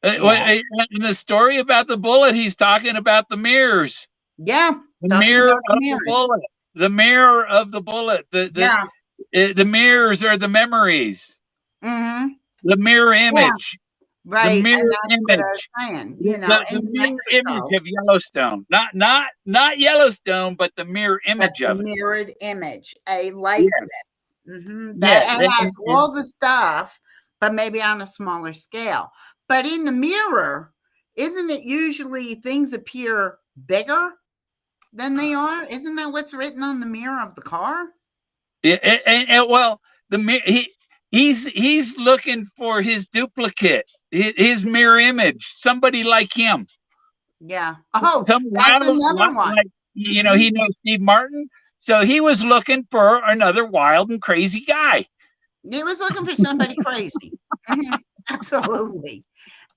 In the story about the bullet, he's talking about the mirrors. Yeah, the mirror of the bullet. The mirror of the bullet. The mirrors are the memories. The mirror image. Right. The mirror image. Saying, the mirror image of Yellowstone. Not Yellowstone, but the mirror image of the mirrored image, a likeness. That has all the stuff, but maybe on a smaller scale. But in the mirror, isn't it usually things appear bigger than they are? Isn't that what's written on the mirror of the car? Well, he's looking for his duplicate, his mirror image, somebody like him. Yeah. Oh, that's another one. Like, he knows Steve Martin, so he was looking for another wild and crazy guy. He was looking for somebody crazy. Absolutely.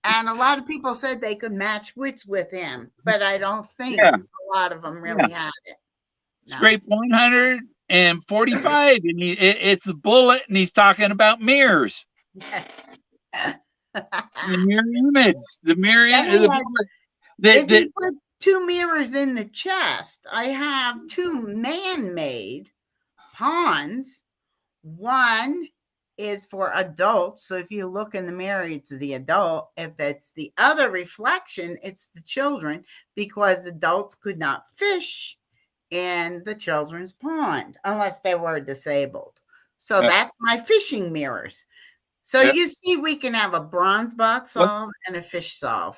And a lot of people said they could match wits with him, but I don't think a lot of them really had it. No. Scrape 145, and it's a bullet, and he's talking about mirrors. Yes. The mirror image. The mirror image. If you put two mirrors in the chest, I have two man-made ponds. One is for adults. So if you look in the mirror, it's the adult. If it's the other reflection, it's the children, because adults could not fish in the children's pond unless they were disabled. So that's my fishing mirrors. So Yep. you see, we can have a bronze box solve and a fish solve.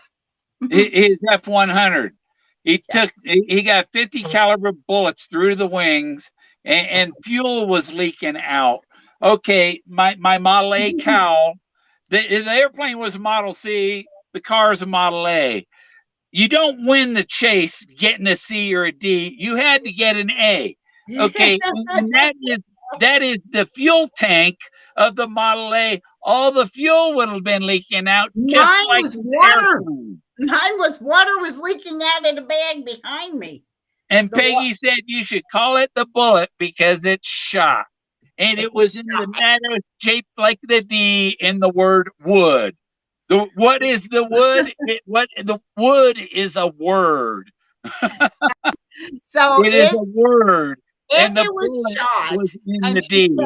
His F-100. He got 50 caliber bullets through the wings, and fuel was leaking out. Okay, my Model A cow, the airplane was a Model C, the car is a Model A. You don't win the chase getting a C or a D. You had to get an A. Okay, and that is the fuel tank of the Model A. All the fuel would have been leaking out, just Mine like was the water. airplane. Mine was water was leaking out of the bag behind me. And Peggy said you should call it the bullet because it's shot. And it was in the matter shaped like the D in the word wood. What is the wood? The wood is a word. So it is a word. If and the it was shot, was in and the she D.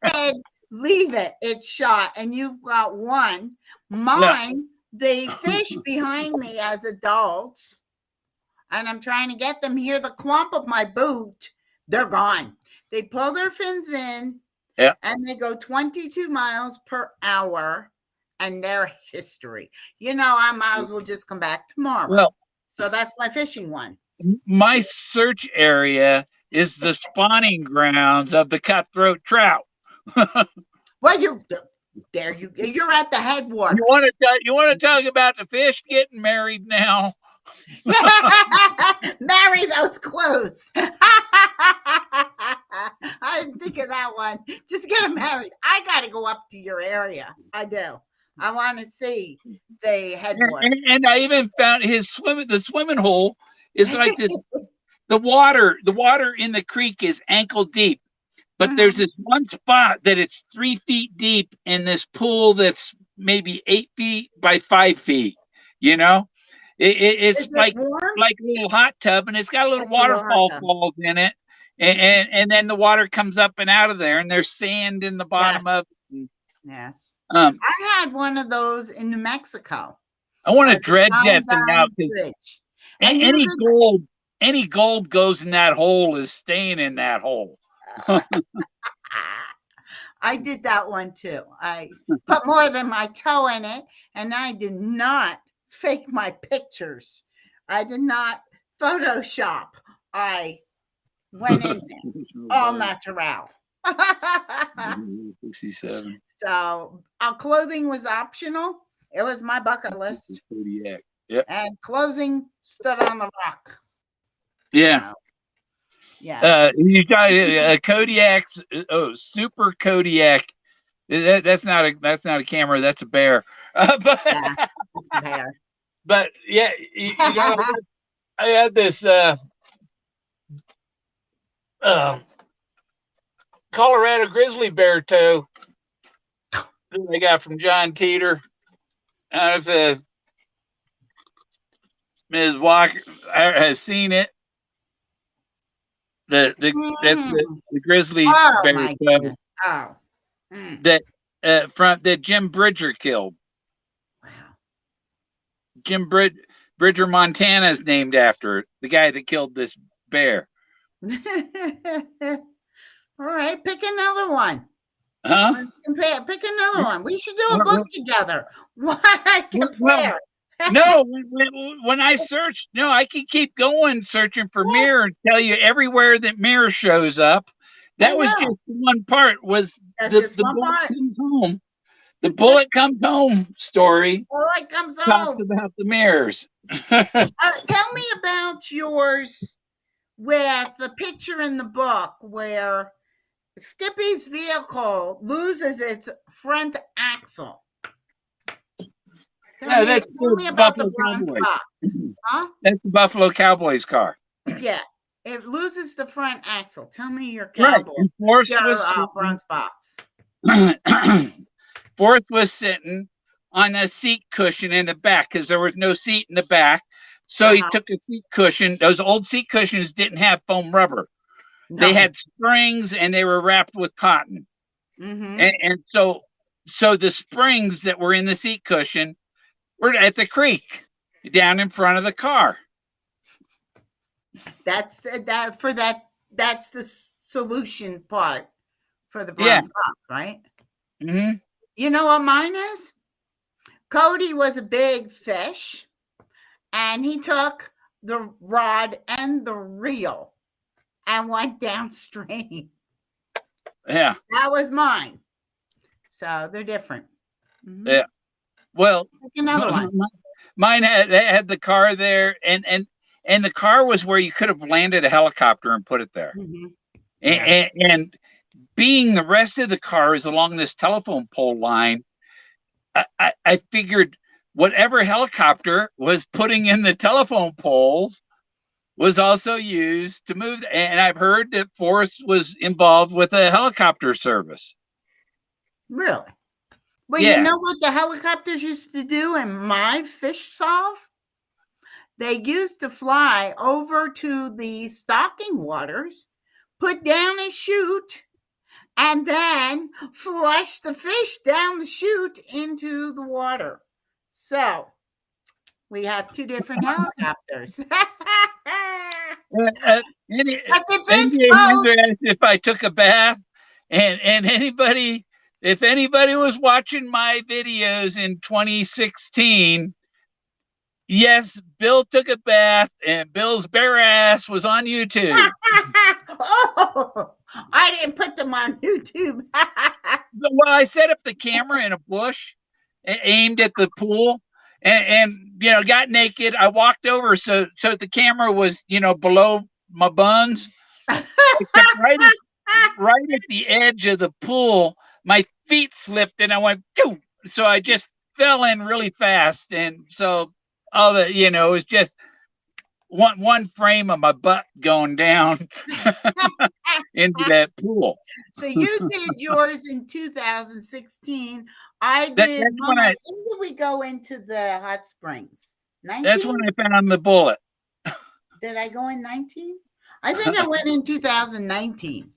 said, leave it, it's shot, and you've got one. Mine, the fish behind me as adults, and I'm trying to get them here, the clump of my boot, they're gone. They pull their fins in, and they go 22 miles per hour, and they're history. You know, I might as well just come back tomorrow. Well, so that's my fishing one. My search area is the spawning grounds of the cutthroat trout. Well, you're at the headwaters. You want to talk about the fish getting married now? Marry those clothes. I didn't think of that one. Just get them married. I got to go up to your area. I do. I want to see the headwater. And I even found the swimming hole is like this. The water in the creek is ankle deep, but there's this one spot that it's 3 feet deep in this pool that's maybe 8 feet by 5 feet. You know, it's like a little hot tub, and it's got a little waterfall falls in it, and then the water comes up and out of there, and there's sand in the bottom of it. Yes. I had one of those in New Mexico. I want to dredge that thing out because any gold goes in that hole is staying in that hole. I did that one too. I put more than my toe in it, and I did not fake my pictures. I did not Photoshop. I went in there, all natural. 67. So our clothing was optional. It was my bucket list. Kodiak. Yep. And clothing stood on the rock. Yeah. Yeah. You got Kodiak's super Kodiak. That's not a camera. That's a bear. But it's a bear. But yeah, you know, I had this Colorado grizzly bear toe that I got from John Teeter. I don't know if Ms. Walker has seen it. That's the grizzly bear toe that Jim Bridger killed. Wow. Jim Bridger, Montana is named after it, the guy that killed this bear. All right, pick another one. Huh? Let's compare. Pick another one. We should do a book together. Why compare? No, when I search, I can keep going searching for Mirror and tell you everywhere that Mirror shows up. That was just one part. The bullet comes home. The bullet comes home story. Bullet comes home. Talks about the mirrors. Tell me about yours with the picture in the book where Skippy's vehicle loses its front axle. Tell me about the bronze box. Huh? That's the Buffalo Cowboys car. Yeah, it loses the front axle. Tell me your cowboy. Right. Forrest was bronze box. Forrest was sitting on a seat cushion in the back because there was no seat in the back. So he took a seat cushion. Those old seat cushions didn't have foam rubber. No. They had springs and they were wrapped with cotton. And so the springs that were in the seat cushion were at the creek down in front of the car. That's the solution part for the bronze box, right? You know what mine is? Cody was a big fish, and he took the rod and the reel and went downstream. Yeah. That was mine. So they're different. Mm-hmm. Yeah. Well, another one. Mine had the car there, and the car was where you could have landed a helicopter and put it there. Mm-hmm. And being the rest of the car is along this telephone pole line, I figured whatever helicopter was putting in the telephone poles was also used to move. And I've heard that Forrest was involved with a helicopter service. Really? Well, Yeah. You know what the helicopters used to do in my fish solve? They used to fly over to the stocking waters, put down a chute, and then flush the fish down the chute into the water. So we have two different helicopters. If I took a bath, and if anybody was watching my videos in 2016, yes, Bill took a bath, and Bill's bare ass was on YouTube. Oh, I didn't put them on YouTube. Well, I set up the camera in a bush, aimed at the pool, and got naked. I walked over so the camera was below my buns. right at the edge of the pool, my feet slipped and I went, Phew! So I just fell in really fast, and so all the it was just one frame of my butt going down into that pool. So you did yours in 2016. I did. When did we go into the hot springs? 19? That's when I found the bullet. Did I go in 19? I think I went in 2019.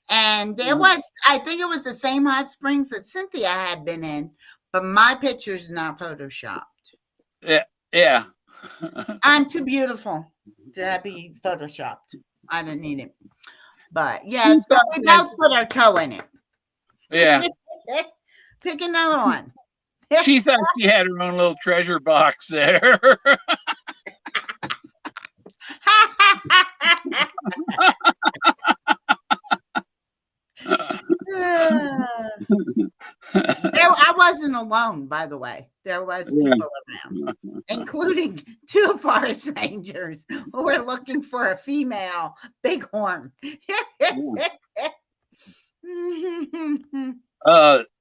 And I think it was the same hot springs that Cynthia had been in, but my picture's not photoshopped. Yeah. I'm too beautiful to be photoshopped. I don't need it. But yeah, so we both put our toe in it. Yeah. Pick another one. She thought she had her own little treasure box there. I wasn't alone, by the way. There was people around, including 2 forest rangers who were looking for a female bighorn.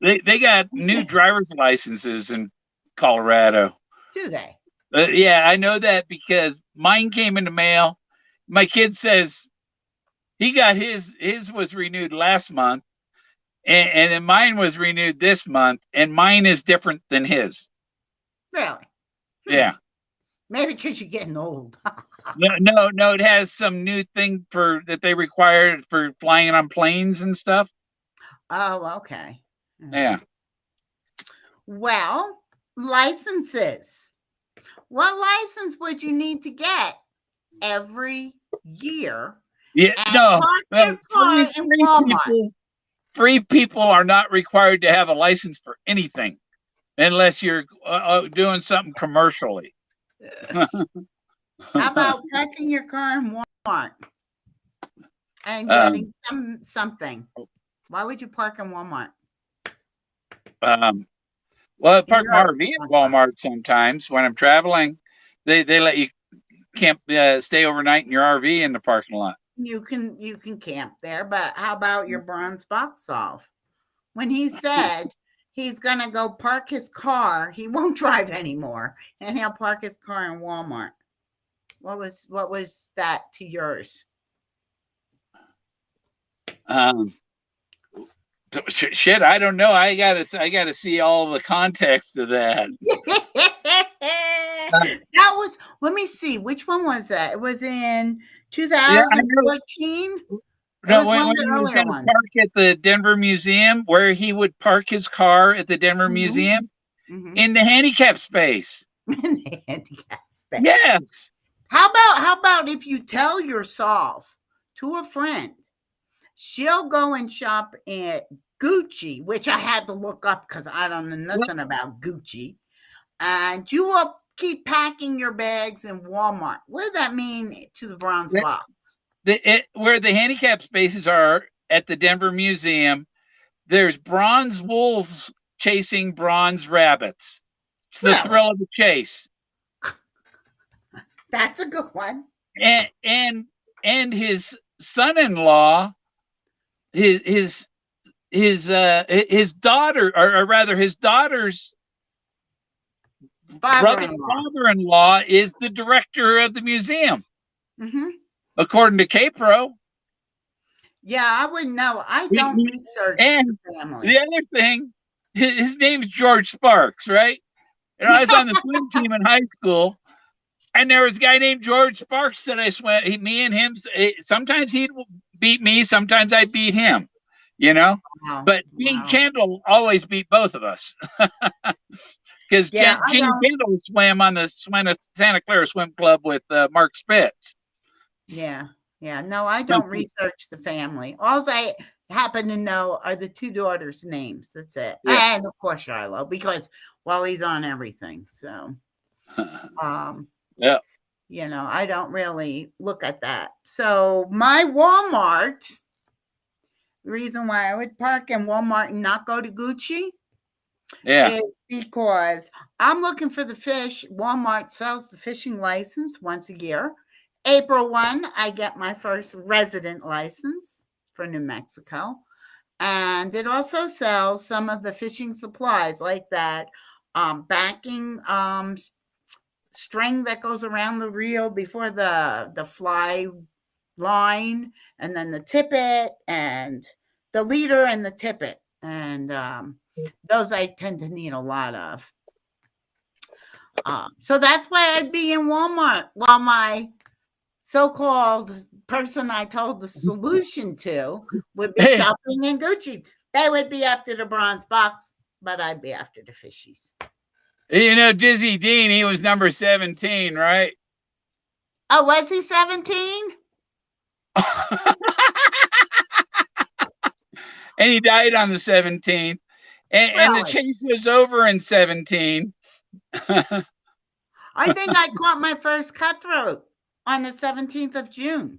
They got new driver's licenses in Colorado. Do they? Yeah, I know that because mine came in the mail. My kid says he got his was renewed last month, and then mine was renewed this month, and mine is different than his. Really? Yeah. Maybe because you're getting old. No, it has some new thing that they require for flying on planes and stuff. Oh, okay. Yeah. Well, licenses. What license would you need to get every year? Yeah, free people are not required to have a license for anything unless you're doing something commercially. How about parking your car in Walmart and getting something? Why would you park in Walmart? Well, I park my RV at Walmart sometimes when I'm traveling. They let you camp, stay overnight in your RV in the parking lot. You can camp there, but how about your bronze box solve? When he said he's gonna go park his car, he won't drive anymore, and he'll park his car in Walmart. What was that to yours? Shit, I don't know. I gotta see all the context of that. That was. Let me see. Which one was that? It was in 2014. No, when he was going to park at the Denver Museum, where he would park his car at the Denver Museum in the handicap space. In the handicap space. Yes. How about if you tell your solve to a friend, she'll go and shop at Gucci, which I had to look up because I don't know nothing about Gucci. And you will keep packing your bags in Walmart. What does that mean to the bronze box? Where the handicap spaces are at the Denver Museum, there's bronze wolves chasing bronze rabbits. It's the thrill of the chase. That's a good one. And his son-in-law, his daughter, or rather his daughter's father-in-law is the director of the museum. Mm-hmm. According to Capro. Yeah, I wouldn't know. I don't research and the family. The other thing, his name's George Sparks, right? And I was on the swim team in high school, and there was a guy named George Sparks that I swam. Me and him. Sometimes he'd beat me, sometimes I beat him. You know, but Gene Kendall always beat both of us. Because Gene Kendall swam on the Santa Clara Swim Club with Mark Spitz. Yeah. No, I don't research the family. All I happen to know are the two daughters' names. That's it. Yeah. And of course Shiloh, because he's on everything. So yeah. You know, I don't really look at that. So my Walmart, the reason why I would park in Walmart and not go to Gucci is because I'm looking for the fish. Walmart sells the fishing license once a year. April 1, I get my first resident license for New Mexico. And it also sells some of the fishing supplies like that backing string that goes around the reel before the fly line, and then the tippet and the leader and the tippet. And those I tend to need a lot of. So that's why I'd be in Walmart while my so-called person I told the solution to would be shopping in Gucci. They would be after the bronze box, but I'd be after the fishies. You know, Dizzy Dean, he was number 17, right? Oh, was he 17? And he died on the 17th. And the chase was over in 17. I think I caught my first cutthroat on the 17th of June.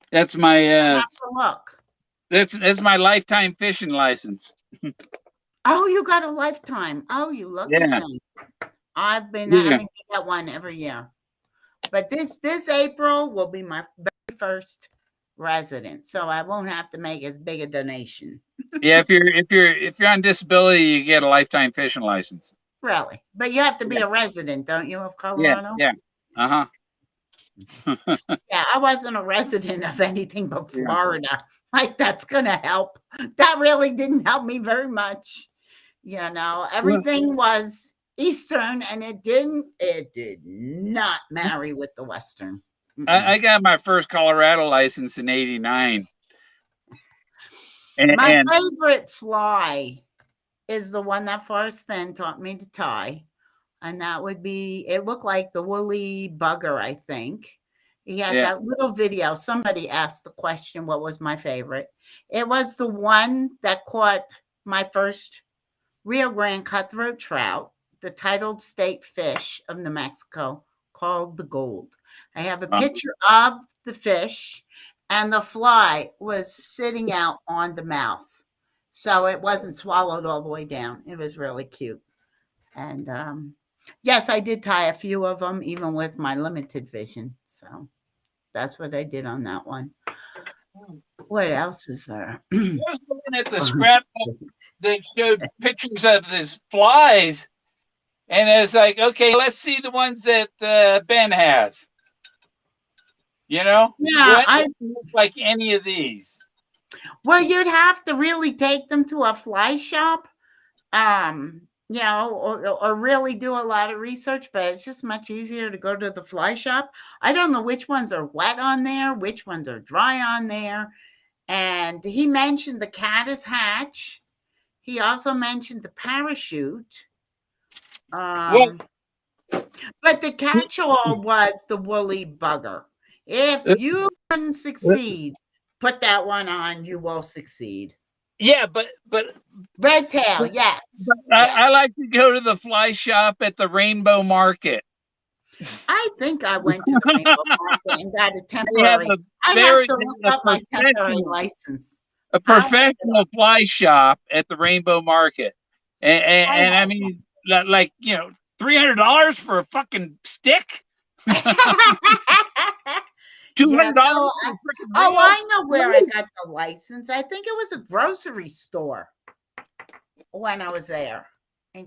That's my I have to look. That's my lifetime fishing license. Oh, you got a lifetime. Oh, you lucky thing. I've been having to get one every year. But this April will be my very first resident, so I won't have to make as big a donation. Yeah, if you're on disability, you get a lifetime fishing license. Really? But you have to be a resident, don't you, of Colorado? Yeah. Uh-huh. Yeah, I wasn't a resident of anything but Florida. Like, that's gonna help. That really didn't help me very much. You know, everything was Eastern, and it did not marry with the Western. I got my first Colorado license in '89. My favorite fly is the one that Forrest Fenn taught me to tie. And that would be, it looked like the woolly bugger, I think. He had that little video. Somebody asked the question, what was my favorite? It was the one that caught my first Rio Grande cutthroat trout, the titled state fish of New Mexico, called the Gold. I have a picture of the fish, and the fly was sitting out on the mouth. So it wasn't swallowed all the way down. It was really cute. And yes, I did tie a few of them, even with my limited vision. So that's what I did on that one. What else is there? I was looking at the scrapbook that showed pictures of his flies, and it's like, okay, let's see the ones that Ben has. You know? Yeah, I don't look like any of these. Well, you'd have to really take them to a fly shop, you know, or really do a lot of research, but it's just much easier to go to the fly shop. I don't know which ones are wet on there, which ones are dry on there. And he mentioned the caddis hatch. He also mentioned the parachute. But the catch-all was the woolly bugger. If you couldn't succeed, put that one on, you will succeed. Yeah, but Red tail, yes. Yes. I like to go to the fly shop at the Rainbow Market. I think I went to the Rainbow Market and got a They have temporary. a I'd have very to look up my temporary license. a professional fly shop at the Rainbow Market, and I mean, like $300 for a fucking stick. Yeah, $200 no, for a freaking oh, reel? I know where I got the license. I think it was a grocery store when I was there.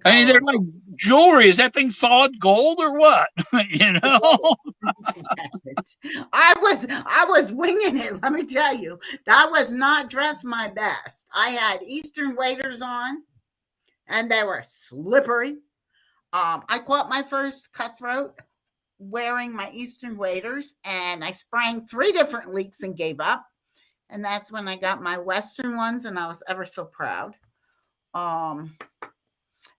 I mean, they're like jewelry. Is that thing solid gold or what? You know? I was winging it. Let me tell you, I was not dressed my best. I had Eastern waders on, and they were slippery. I caught my first cutthroat wearing my Eastern waders, and I sprang 3 different leaks and gave up. And that's when I got my Western ones, and I was ever so proud.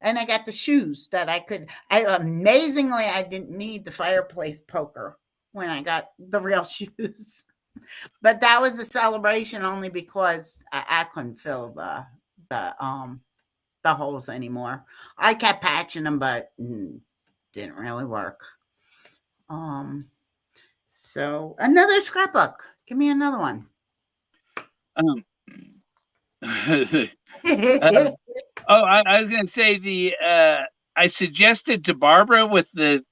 And I got the shoes that amazingly, I didn't need the fireplace poker when I got the real shoes. But that was a celebration only because I couldn't fill the holes anymore. I kept patching them, but didn't really work. So another scrapbook. Give me another one. I was going to say I suggested to Barbara with that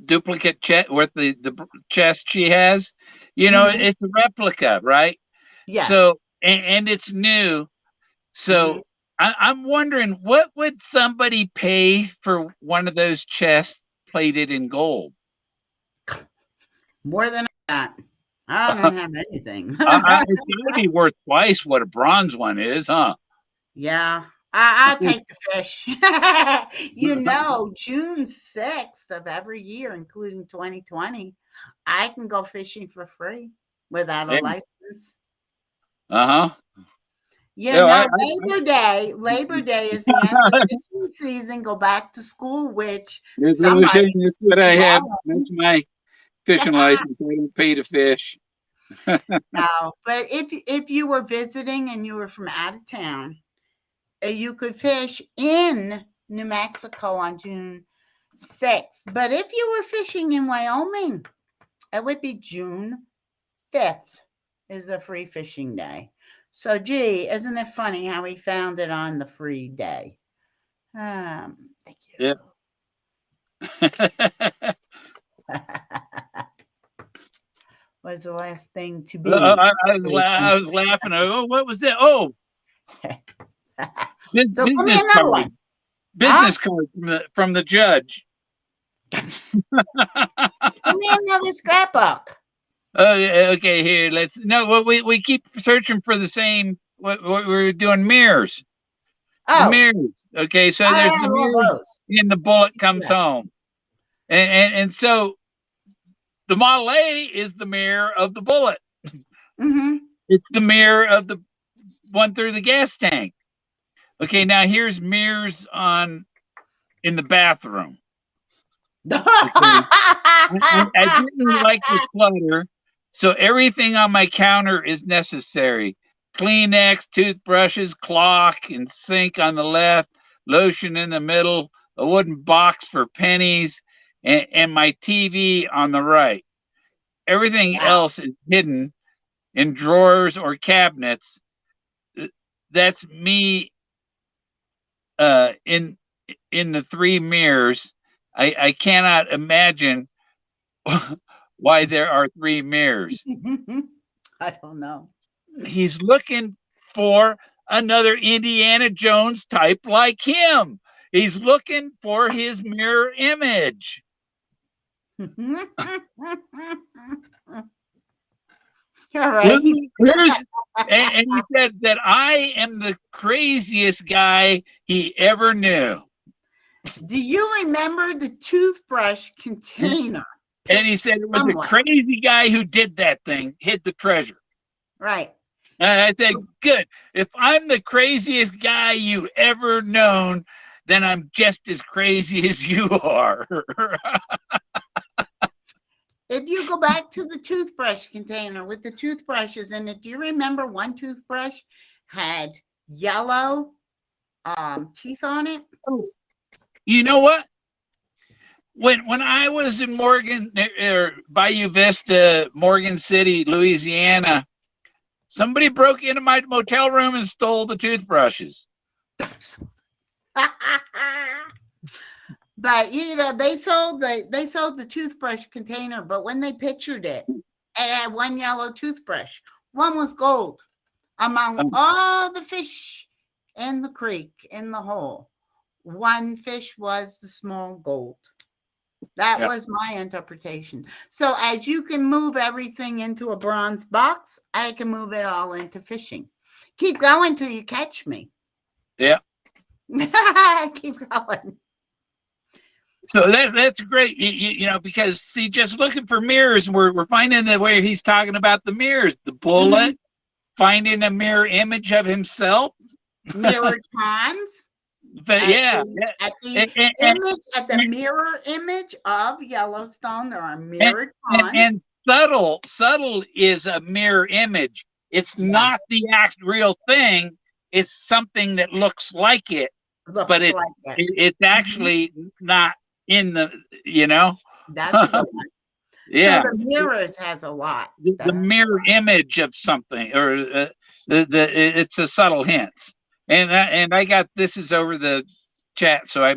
duplicate chest, with the chest she has, it's a replica, right? Yes. So and it's new. So I'm wondering, what would somebody pay for one of those chests plated in gold? More than that. I don't have anything. It's going to be worth twice what a bronze one is, huh? Yeah. I'll take the fish. June 6th of every year, including 2020, I can go fishing for free without a license. Uh-huh. Labor Day is the end of the fishing season. Go back to school, which that's what I have. That's my fishing license. I don't pay to fish. No, but if you were visiting and you were from out of town, you could fish in New Mexico on June 6th. But if you were fishing in Wyoming, it would be June 5th is the free fishing day. So, gee, isn't it funny how we found it on the free day? Thank you. Yeah. Was the last thing to be. I was laughing. Oh, what was that? Oh, business card. Business card from the judge. Give me another scrapbook. Oh, yeah, okay. Here, we keep searching for the same. What we're doing mirrors. Oh, the mirrors. Okay, so there's the mirrors, and the bullet comes home, and so the Model A is the mirror of the bullet. Mm-hmm. It's the mirror of the one through the gas tank. Okay, now here's mirrors in the bathroom. Okay. I didn't like the clutter, so everything on my counter is necessary. Kleenex, toothbrushes, clock, and sink on the left, lotion in the middle, a wooden box for pennies, and my TV on the right. Everything else is hidden in drawers or cabinets. That's me in the 3 mirrors. I cannot imagine why there are 3 mirrors. I don't know. He's looking for another Indiana Jones type like him. He's looking for his mirror image. All right. And he said that I am the craziest guy he ever knew. Do you remember the toothbrush container? And he said it was a crazy guy who did that thing, hid the treasure. Right. And I said, good. If I'm the craziest guy you ever known, then I'm just as crazy as you are. if you go back to the toothbrush container with the toothbrushes in it, do you remember one toothbrush had yellow teeth on it? You know what? When I was in Morgan or Bayou Vista, Morgan City, Louisiana, somebody broke into my motel room and stole the toothbrushes. But you know, they sold the toothbrush container, but when they pictured it, it had one yellow toothbrush. One was gold. Among all the fish in the creek, in the hole, one fish was the small gold. That was my interpretation. So as you can move everything into a bronze box, I can move it all into fishing. Keep going till you catch me. Yeah. Keep going. So that's great, you know, because see, just looking for mirrors, we're finding that where he's talking about the mirrors, the bullet, finding a mirror image of himself, mirrored ponds. But at the mirror image of Yellowstone, there are mirrored ponds. And subtle is a mirror image. It's not the real thing. It's something that looks like it, but it's actually not in the, you know. That's a good one. Yeah. So the mirrors has a lot. The mirror image of something, or it's a subtle hints. And I got this is over the chat, so I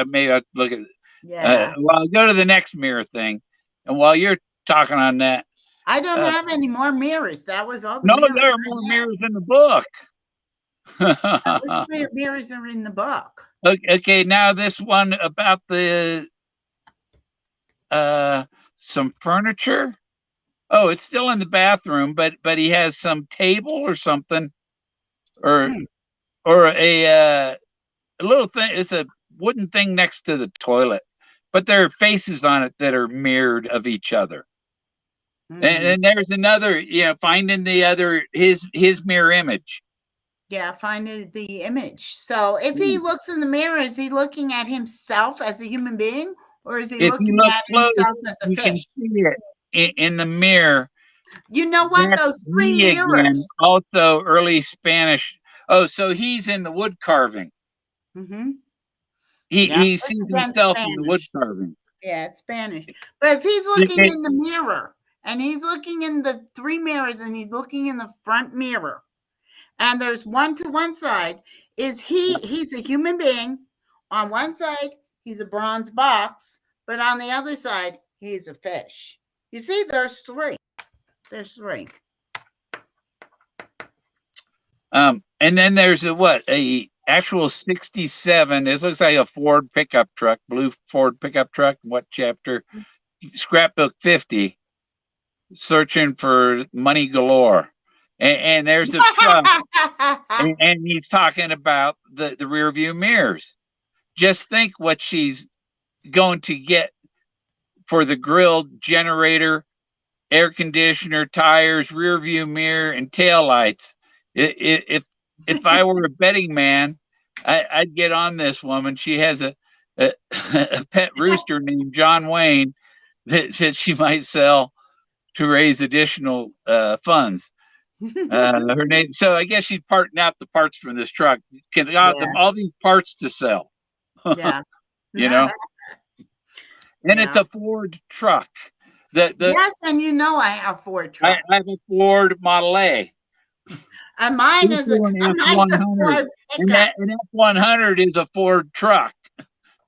may have to look at it. Yeah. Well, I'll go to the next mirror thing, and while you're talking on that, I don't have any more mirrors. That was all. No, there are more mirrors in the book. Which mirrors are in the book? Okay, now this one about the some furniture. Oh, it's still in the bathroom, but he has some table or something, or a little thing. It's a wooden thing next to the toilet, but there are faces on it that are mirrored of each other. And there's another, you know, finding the other his mirror image. Yeah, finding the image. So if he looks in the mirror, is he looking at himself as a human being, or is he looking at himself as a fish? Can see it in the mirror. You know what? Those three mirrors. Again, also early Spanish. Oh, so he's in the wood carving. He sees himself in the wood carving. Yeah, it's Spanish. But if he's looking in the mirror, and he's looking in the three mirrors, and he's looking in the front mirror, and there's one to one side, he's a human being. On one side, he's a bronze box, but on the other side, he's a fish. You see, there's three. There's three. And then there's a actual 67. It looks like a Ford pickup truck, blue Ford pickup truck. What chapter? Scrapbook 50. Searching for money galore. And there's a truck. and he's talking about the rear view mirrors. Just think what she's going to get for the grill, generator, air conditioner, tires, rear view mirror, and tail lights. If I were a betting man, I'd get on this woman. She has a pet rooster named John Wayne that she might sell to raise additional funds. Her name. So I guess she's parting out the parts from this truck. Can got them all these parts to sell. Yeah, you know. And it's a Ford truck. Yes, and you know I have Ford trucks. I have a Ford Model A. And mine is a F100. And that F100 is a Ford truck.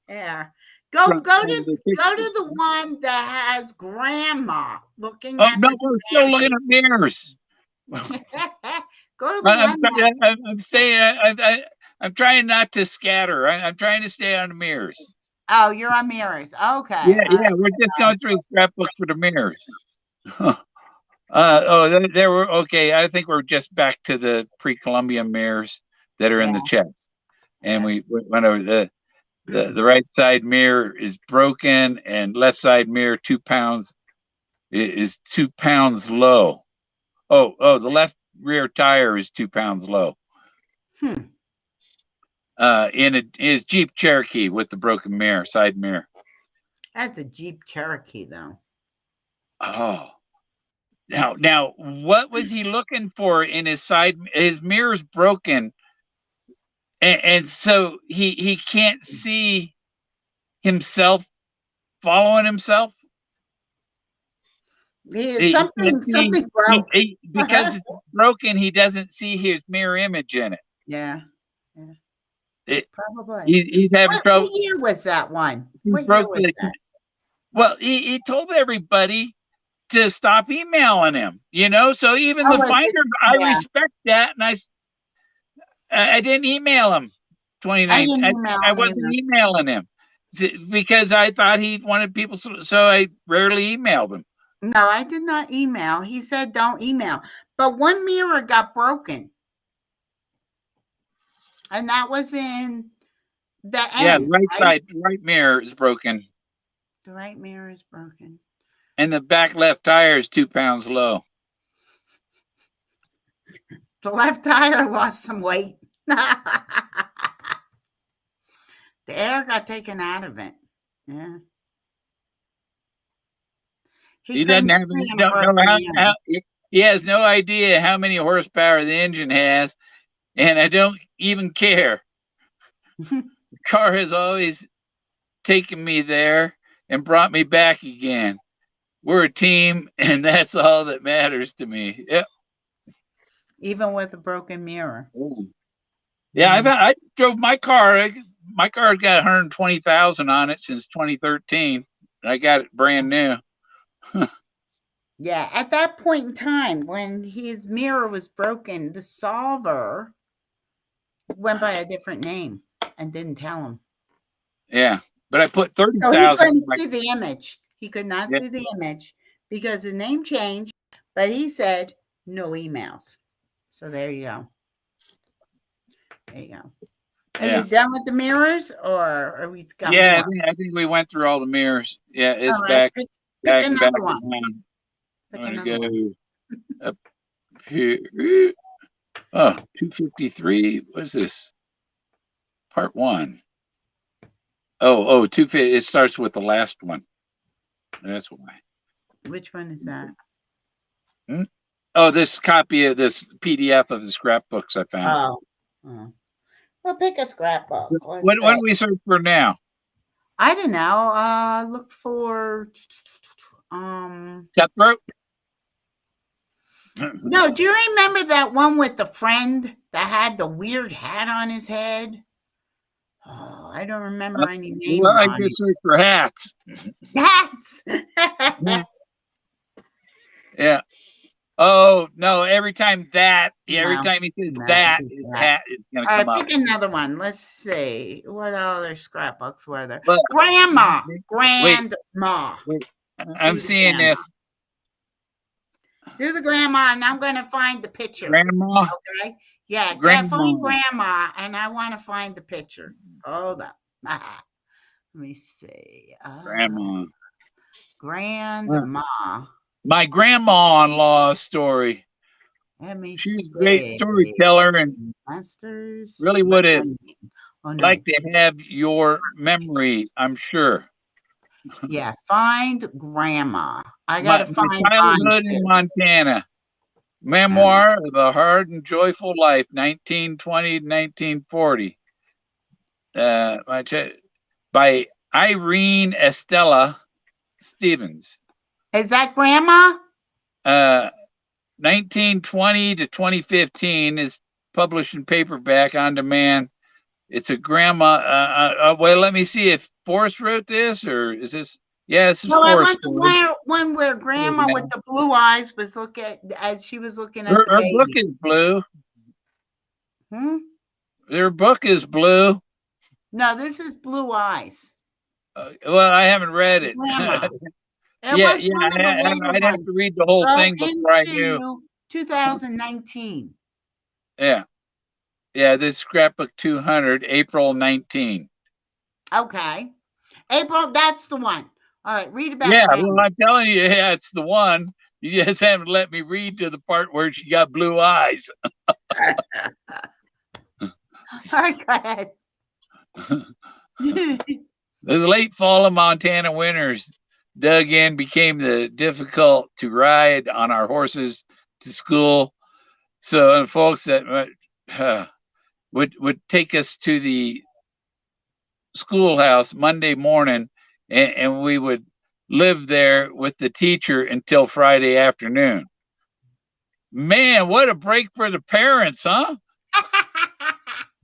Yeah. Go to the one that has grandma looking at. No, we're still looking at mirrors. Go to the one. I'm saying I'm trying not to scatter. I'm trying to stay on the mirrors. Oh, you're on mirrors. Okay. Yeah, we're just going through a scrapbook for the mirrors. There were okay. I think we're just back to the pre-Columbian mirrors that are in the chest, and we went over the right side mirror is broken, and left side mirror 2 pounds is 2 pounds low. Oh, the left rear tire is 2 pounds low. In his Jeep Cherokee with the broken mirror, side mirror. That's a Jeep Cherokee, though. Oh, now, what was he looking for in his side? His mirror's broken, and so he can't see himself following himself. Yeah, He can't see- something broke. because it's broken. He doesn't see his mirror image in it. Yeah, probably. He's having trouble. What year was that one? He What year broke was that? Well, he told everybody to stop emailing him. So even the was it? finder, I Yeah. respect that, and I didn't email him. 29. I didn't email I him wasn't either. emailing him because I thought he wanted people, so I rarely emailed him. No, I did not email. He said don't email. But one mirror got broken. And that was in the end. Yeah, the right mirror is broken. The right mirror is broken. And the back left tire is 2 pounds low. The left tire lost some weight. The air got taken out of it. Yeah. He doesn't have. He has no idea how many horsepower the engine has, and I don't even care. The car has always taken me there and brought me back again. We're a team, and that's all that matters to me. Yep. Even with a broken mirror. Yeah, I drove my car. My car's got 120,000 on it since 2013. I got it brand new. Yeah, at that point in time, when his mirror was broken, the solver went by a different name and didn't tell him. Yeah, but I put 30,000. So he couldn't see the image. He could not see the image because the name changed, but he said no emails. So there you go. There you go. Are you done with the mirrors, or are we? Yeah, I think we went through all the mirrors. Yeah, it's right, back. Pick back another one. down. Pick I'm another gonna one. go up here. Oh, 253. What is this? Part 1. Oh, 250. It starts with the last one. That's why. Which one is that? Oh, this copy of this PDF of the scrapbooks I found. Oh. Well, pick a scrapbook. What do we search for now? I don't know. Look for Cutthroat. No, do you remember that one with the friend that had the weird hat on his head? Oh, I don't remember any names. Well, I on just it. search for hats. Hats. Yeah. Oh no! Every time that, every No, time he says no, that, it's his that. hat is gonna All come right, up. pick another one. Let's see. What other scrapbooks were there? But- Grandma. Wait. Grandma. I'm seeing this. Do the grandma, and I'm going to find the picture. Grandma. Okay. Yeah, Grandma. find grandma, and I want to find the picture. Hold up. Let me see. Grandma. Grandma. My grandma-in-law story. Let me She's see. a great storyteller and Masters. really would have Oh, no. liked to have your memory, I'm sure. Yeah, find grandma. I gotta My find childhood in Montana. Memoir of a hard and joyful life, 1920 to 1940. By Irene Estella Stevens. Is that grandma? 1920 to 2015 is published in paperback on demand. It's a grandma. Well, let me see if Forrest wrote this, or is this? Yeah, this is No, I Forrest. want the one where grandma with the blue eyes was looking as she was looking at Her the book is blue. Their book is blue. No, this is Blue Eyes. Well, I haven't read it. Grandma. I'd have to read the whole thing before I knew. 2019. Yeah, this scrapbook 200, April 19. Okay, April, that's the one. All right, read about. Yeah, grandma. well, I'm telling you, yeah, it's the one. You just haven't let me read to the part where she got blue eyes. All right, go ahead. The late fall of Montana winters, dug in, became difficult to ride on our horses to school. So folks that would take us to the schoolhouse Monday morning, and we would live there with the teacher until Friday afternoon. Man, what a break for the parents, huh?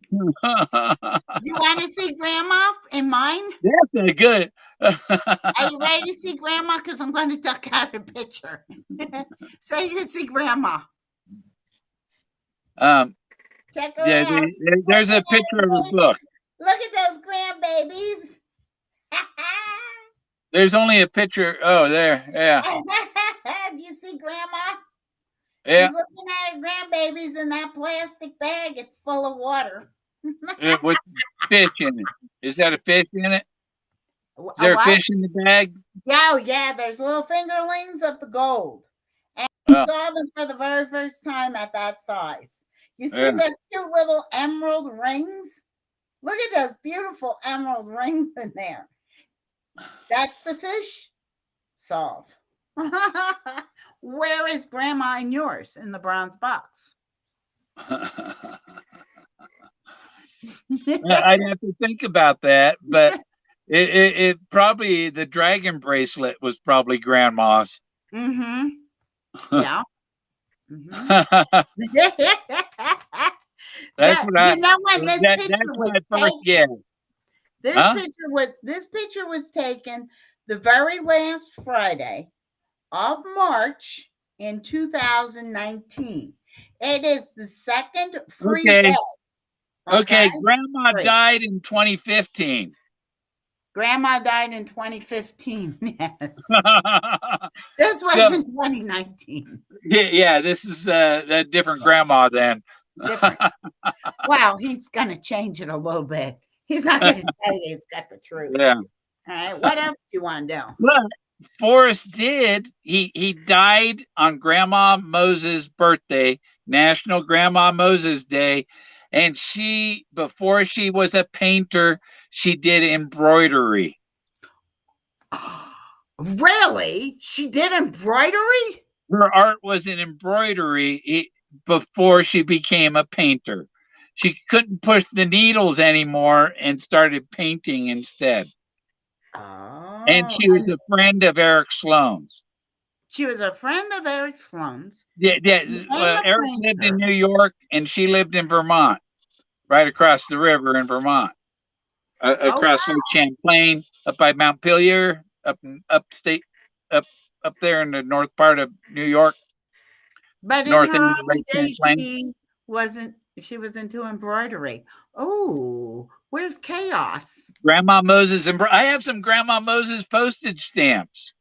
Do you want to see Grandma in mine? That's good. Are you ready to see Grandma? Because I'm going to duck out a picture. So you can see Grandma. Check her out. There's a picture of a book. Look at those grandbabies. There's only a picture. Oh, there. Yeah. Do you see Grandma? Yeah. She's looking at her grandbabies in that plastic bag. It's full of water. With fish in it. Is that a fish in it? Is there a fish in the bag? Yeah. There's little fingerlings of the gold. And we saw them for the very first time at that size. You see their cute little emerald rings? Look at those beautiful emerald rings in there. That's the fish solve. Where is Grandma in yours in the bronze box? I'd have to think about that, but it probably, the dragon bracelet was probably Grandma's. Mm-hmm. Yeah. Mm-hmm. That's what I. You know when this picture was taken? This picture was taken the very last Friday of March in 2019. It is the second free day. Okay, Grandma died in 2015. Grandma died in 2015. Yes. This was in 2019. Yeah, this is a different Grandma then. Different. Well, he's gonna change it a little bit. He's not gonna tell you it's got the truth. Yeah. All right. What else do you want to do? Well, Forrest did. He died on Grandma Moses' birthday, National Grandma Moses Day. And before she was a painter, she did embroidery. Really? She did embroidery? Her art was in embroidery before she became a painter. She couldn't push the needles anymore and started painting instead. Oh, and she was a friend of Eric Sloane's. She was a friend of Eric Sloane's. Yeah. Eric lived in New York, and she lived in Vermont, right across the river in Vermont, across Lake Champlain, up by Mount Pelier, up there in the north part of New York. But in her early days, she was into embroidery. Oh, where's Chaos? Grandma Moses, I have some Grandma Moses postage stamps.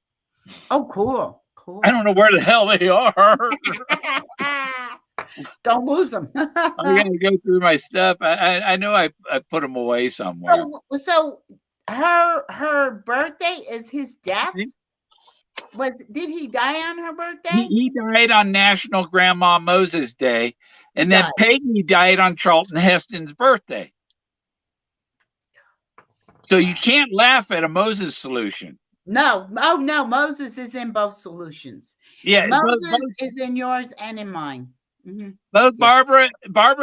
Oh, cool. I don't know where the hell they are. Don't lose them. I gotta go through my stuff. I know I put them away somewhere. So her birthday is his death. Did he die on her birthday? He died on National Grandma Moses Day, and then Peggy died on Charlton Heston's birthday. So you can't laugh at a Moses solution. No. Oh, no. Moses is in both solutions. Yeah. Moses is in yours and in mine. Mm-hmm. Both Barbara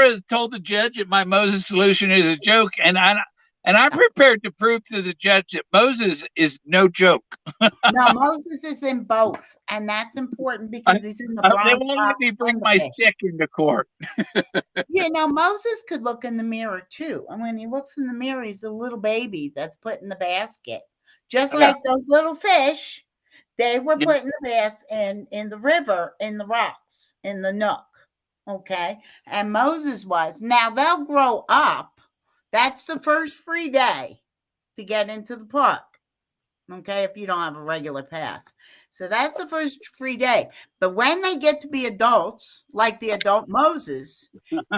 has told the judge that my Moses solution is a joke, and I'm prepared to prove to the judge that Moses is no joke. No, Moses is in both, and that's important because he's in the bronze box. They won't let me bring my stick into court. Moses could look in the mirror too, and when he looks in the mirror, he's a little baby that's put in the basket. Just like those little fish, they were put in the in the river, in the rocks, in the nook. Okay. And Moses was. Now they'll grow up. That's the first free day to get into the park. Okay. If you don't have a regular pass. So that's the first free day. But when they get to be adults, like the adult Moses,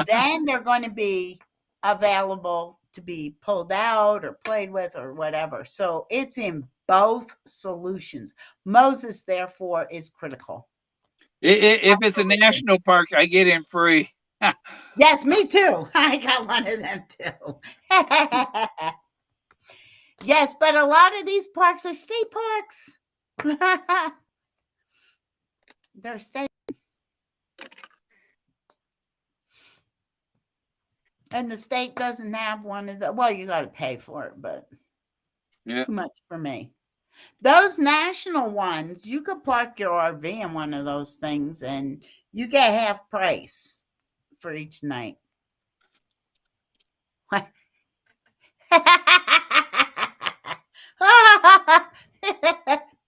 then they're going to be available to be pulled out or played with or whatever. So it's in both solutions. Moses, therefore, is critical. If it's a national park, I get in free. Yes, me too. I got one of them too. Yes, but a lot of these parks are state parks. They're staying. And the state doesn't have one of the, well, you got to pay for it, but too much for me. Those national ones, you could park your RV in one of those things and you get half price for each night.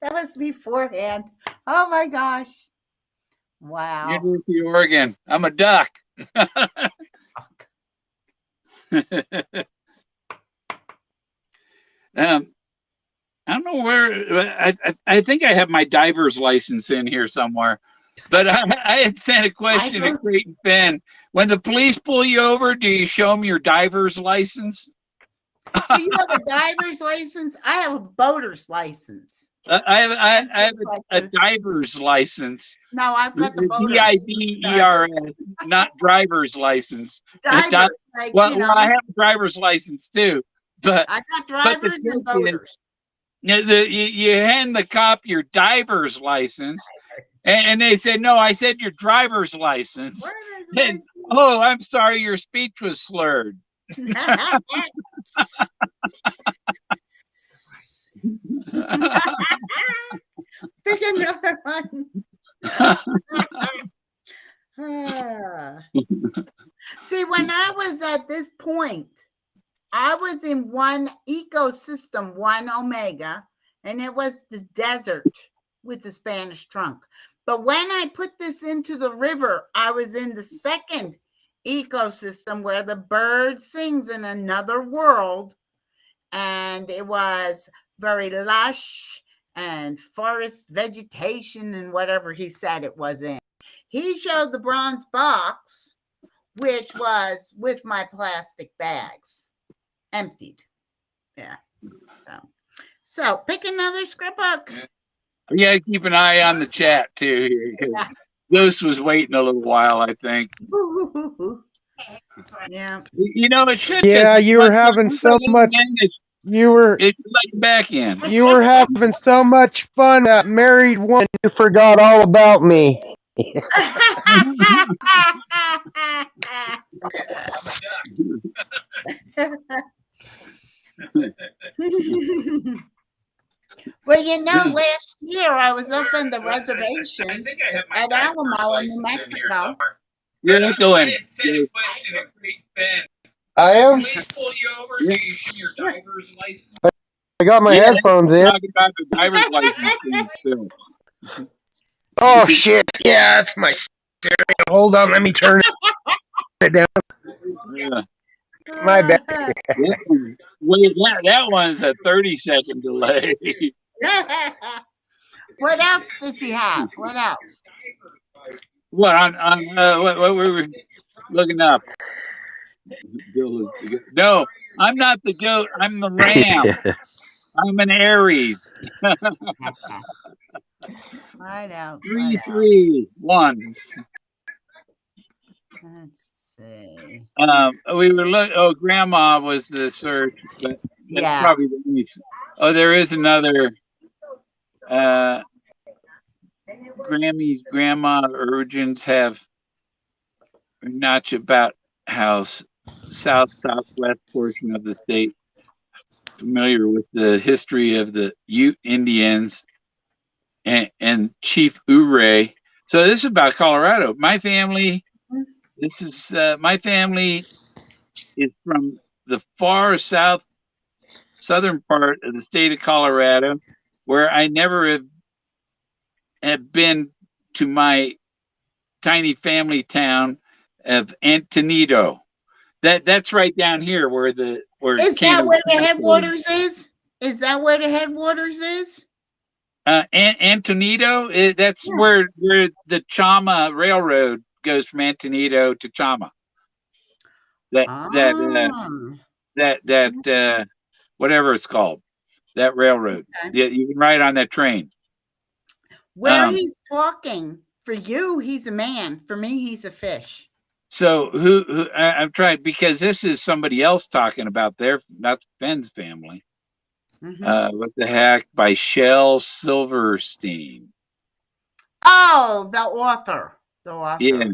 That was beforehand. Oh my gosh. Wow. University of Oregon. I'm a duck. I don't know where. I think I have my diver's license in here somewhere, but I had sent a question to Creighton Fenn. When the police pull you over, do you show them your diver's license? So you have a diver's license? I have a boater's license. I have a diver's license. No, I've got the boater's. DIVERS, not driver's license. Divers, well, I have a driver's license too, but I got drivers and boaters. You hand the cop your diver's license, and they said, "No, I said your driver's license." And, oh, I'm sorry, your speech was slurred. Pick another one. See, when I was at this point, I was in one ecosystem, one Omega, and it was the desert with the Spanish trunk. But when I put this into the river, I was in the second ecosystem where the bird sings in another world, and it was very lush and forest vegetation and whatever he said it was in. He showed the bronze box, which was with my plastic bags, emptied. Yeah. So pick another scrapbook. Yeah, keep an eye on the chat too. Yeah. Ghost was waiting a little while, I think. Yeah. You know, it should. Yeah, you were having so much. It's like back in. You were having so much fun. That married one, you forgot all about me. Well, you know, last year I was up on the reservation at Alamo in New Mexico. You're not going. I am. Please pull you over. Do you show your driver's license? I got my headphones in. Talking about the driver's license thing still. Oh shit! Yeah, that's my stereo. Hold on, let me turn it down. Yeah. My bad. Wait, that one's a 30-second delay. What else does he have? What else? What what were we looking up? No, I'm not the goat. I'm the ram. I'm an Aries. I know. 3, 3, 1. Let's see. We were looking. Oh, Grandma was the search, but that's probably the least. Oh, there is another. Grammy's grandma origins have notch about house, southwest portion of the state. Familiar with the history of the Ute Indians and Chief Ouray. So this is about Colorado. My family. This is my family is from the far southern part of the state of Colorado, where I never have been to my tiny family town of Antonito. That's right down here where is that where the headwaters is? Is that where the headwaters is? Antonito. That's where the Chama Railroad goes from Antonito to Chama. That whatever it's called, that railroad. Okay. Yeah, you can ride on that train. Where he's talking, for you, he's a man. For me, he's a fish. So who I'm trying, because this is somebody else talking about not Fenn's family. What the heck? By Shel Silverstein. Oh, the author. The author. Yeah.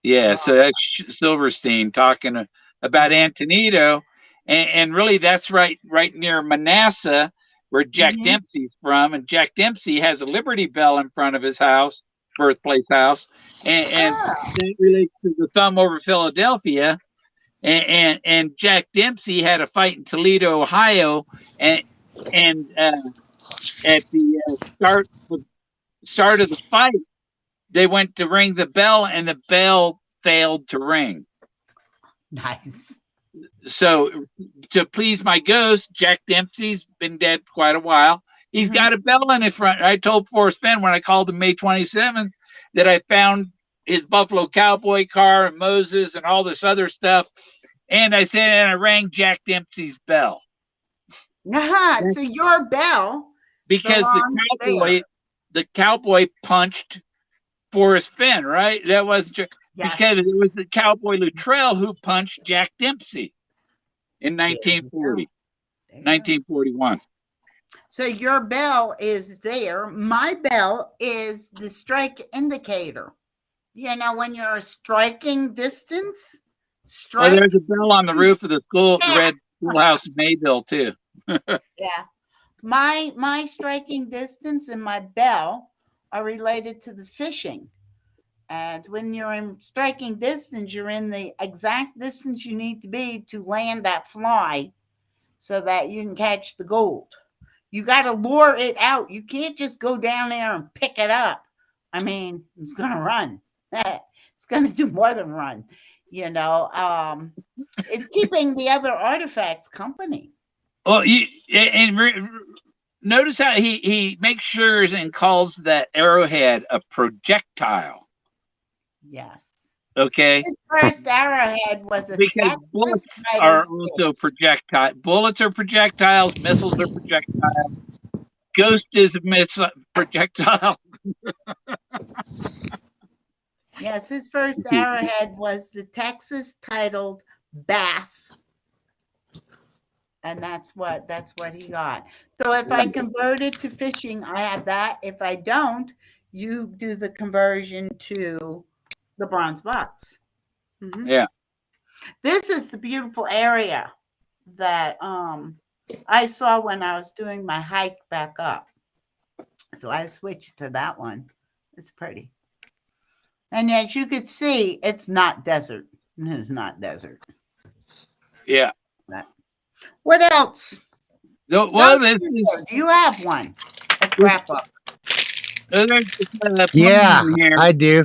Yeah. So that's Silverstein talking about Antonito. And really that's right near Manassas, where Jack Dempsey's from. And Jack Dempsey has a Liberty Bell in front of his house, birthplace house. And that relates to the thumb over Philadelphia. And Jack Dempsey had a fight in Toledo, Ohio, and at the start of the fight, they went to ring the bell, and the bell failed to ring. Nice. So, to please my ghost, Jack Dempsey's been dead quite a while. He's got a bell in his front. I told Forrest Fenn when I called him May 27th that I found his Buffalo Cowboy car and Moses and all this other stuff. And I said, and I rang Jack Dempsey's bell. So your bell, because the cowboy punched Forrest Fenn, right? That was because it was the cowboy Luttrell who punched Jack Dempsey in 1941. So your bell is there. My bell is the strike indicator. You know, when you're striking distance. Oh, there's a bell on the roof of the red schoolhouse in Mayville too. Yeah. My striking distance and my bell are related to the fishing. And when you're in striking distance, you're in the exact distance you need to be to land that fly so that you can catch the gold. You got to lure it out. You can't just go down there and pick it up. I mean, it's going to run. It's going to do more than run. You know, it's keeping the other artifacts company. Well, notice how he makes sure and calls that arrowhead a projectile. Yes. Okay. His first arrowhead was a because bullets are also projectile. Bullets are projectiles. Missiles are projectiles. Ghost is a projectile. Yes, his first arrowhead was the Texas titled Bass. And that's what he got. So if I convert it to fishing, I have that. If I don't, you do the conversion to the bronze box. Yeah. This is the beautiful area that I saw when I was doing my hike back up. So I switched to that one. It's pretty. And as you could see, it's not desert. It's not desert. Yeah. What else? Do you have one? A scrap book. Yeah, I do.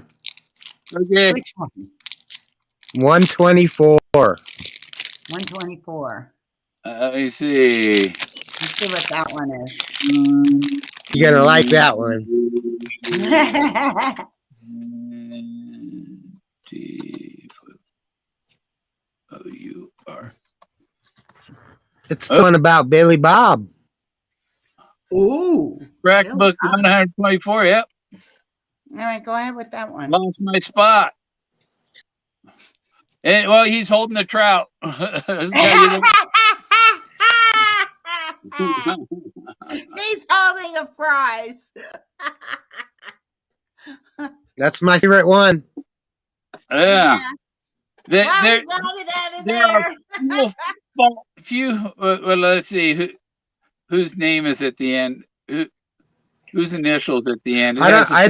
Okay. Which one? 124. 124. Let me see. Let's see what that one is. You're going to like that one. T-O-U-R. It's the one about Billy Bob. Ooh. Crack book 124, yep. All right, go ahead with that one. Lost my spot. And well, he's holding the trout. He's holding a prize. That's my favorite one. Yeah. Yes. There got it out of there. Are few. Well, let's see. Whose name is at the end? Whose initials at the end? I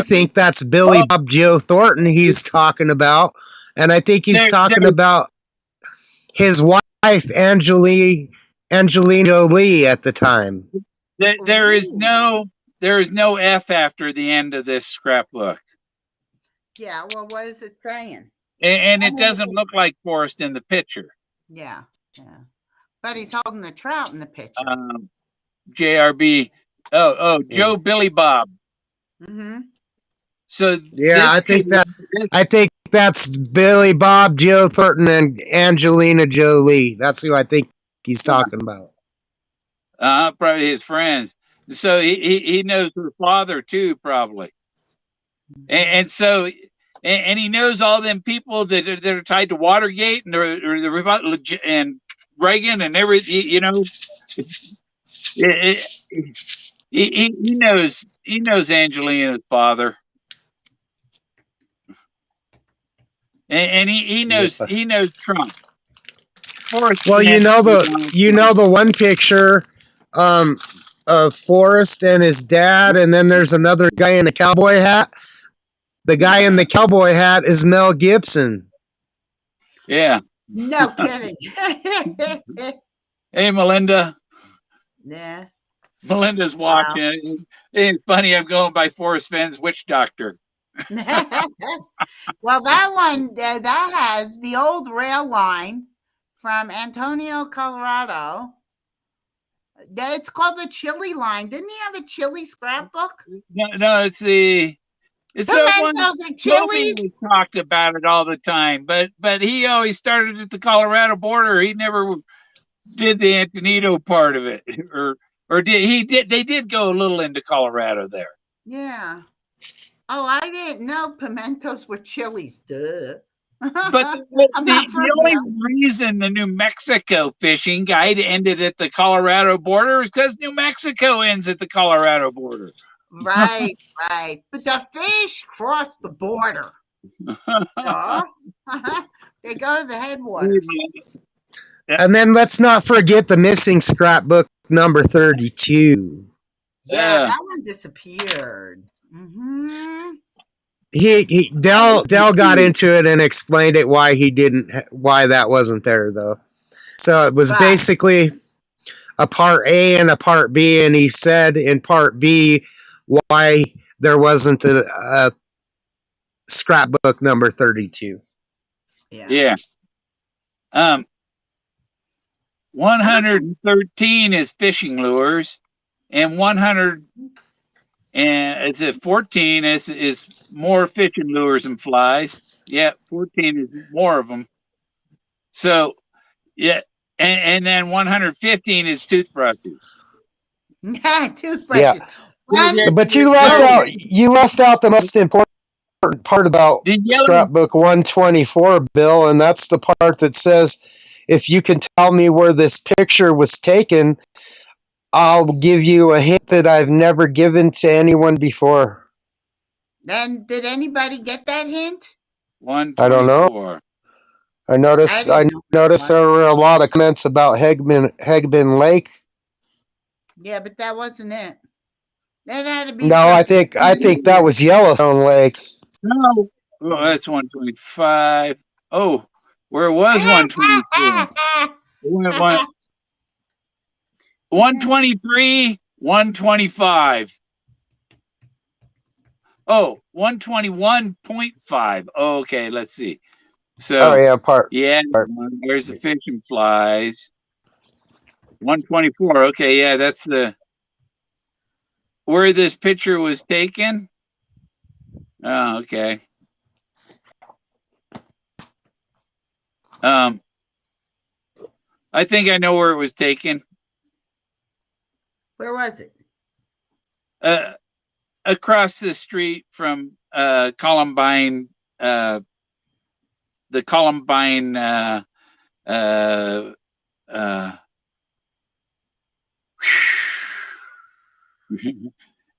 think that's Billy Bob Joe Thornton he's talking about, and I think he's talking about his wife Angelina Jolie at the time. There is no F after the end of this scrapbook. Yeah, well, what is it saying? And it doesn't look like Forrest in the picture. Yeah. But he's holding the trout in the picture. JRB. Joe Billy Bob. Mm-hmm. So yeah, I think that's Billy Bob, Joe Thornton, and Angelina Jolie. That's who I think he's talking about. Probably his friends. So he knows her father too, probably. And so he knows all them people that are tied to Watergate and the Reagan and everything. You know, it, he knows Angelina's father, and he knows Trump. Forrest Well, Fenn, the one picture of Forrest and his dad, and then there's another guy in a cowboy hat. The guy in the cowboy hat is Mel Gibson. Yeah. No kidding. Hey, Melinda. Yeah. Melinda's watching. It's funny. I'm going by Forrest Fenn's Witch Doctor. Well, that one that has the old rail line from Antonio, Colorado. It's called the Chili Line. Didn't he have a chili scrapbook? No, it's the one. Pimentos or Toby chilies? was talked about it all the time, but he always started at the Colorado border. He never did the Antonito part of it, or did they did go a little into Colorado there? Yeah. Oh, I didn't know pimentos were chilies. Duh. But the only reason the New Mexico fishing guide ended at the Colorado border is because New Mexico ends at the Colorado border. Right. But the fish cross the border. They go to the headwaters. And then let's not forget the missing scrapbook number 32. Yeah, that one disappeared. Mm-hmm. Dell got into it and explained it why that wasn't there though. So it was basically a part A and a part B, and he said in part B why there wasn't a scrapbook number 32. Yeah. 113 is fishing lures, and 100 and it's at 14 is more fishing lures and flies. Yeah, 14 is more of them. So yeah, and then 115 is toothbrushes. Toothbrushes. Yeah. But you left out the most important part about scrapbook 124, Bill, and that's the part that says, if you can tell me where this picture was taken, I'll give you a hint that I've never given to anyone before. Then did anybody get that hint? 124. I don't know. I noticed there were a lot of comments about Hegman Lake. Yeah, but that wasn't it. That had to be. No, I think that was Yellowstone Lake. No, that's 125. Oh, where was 124? 123, 125. Oh, 121.5. Oh, okay, let's see. So, there's the fish and flies. 124. Okay, yeah, that's where this picture was taken. Oh, okay. I think I know where it was taken. Where was it? Across the street from Columbine, the Columbine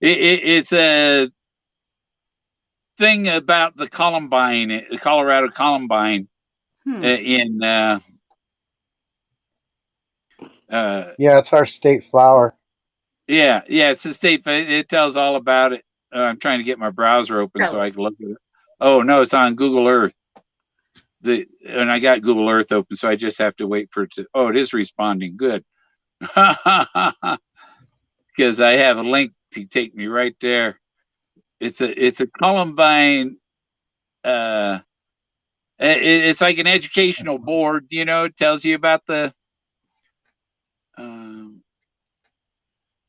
it's a thing about the Columbine, Colorado Columbine, in it's our state flower. Yeah, it's a state. It tells all about it. I'm trying to get my browser open so I can look at it. Oh no, it's on Google Earth. And I got Google Earth open, so I just have to wait for it to. Oh, it is responding. Good, because I have a link to take me right there. It's a Columbine. It's like an educational board. You know, it tells you about the.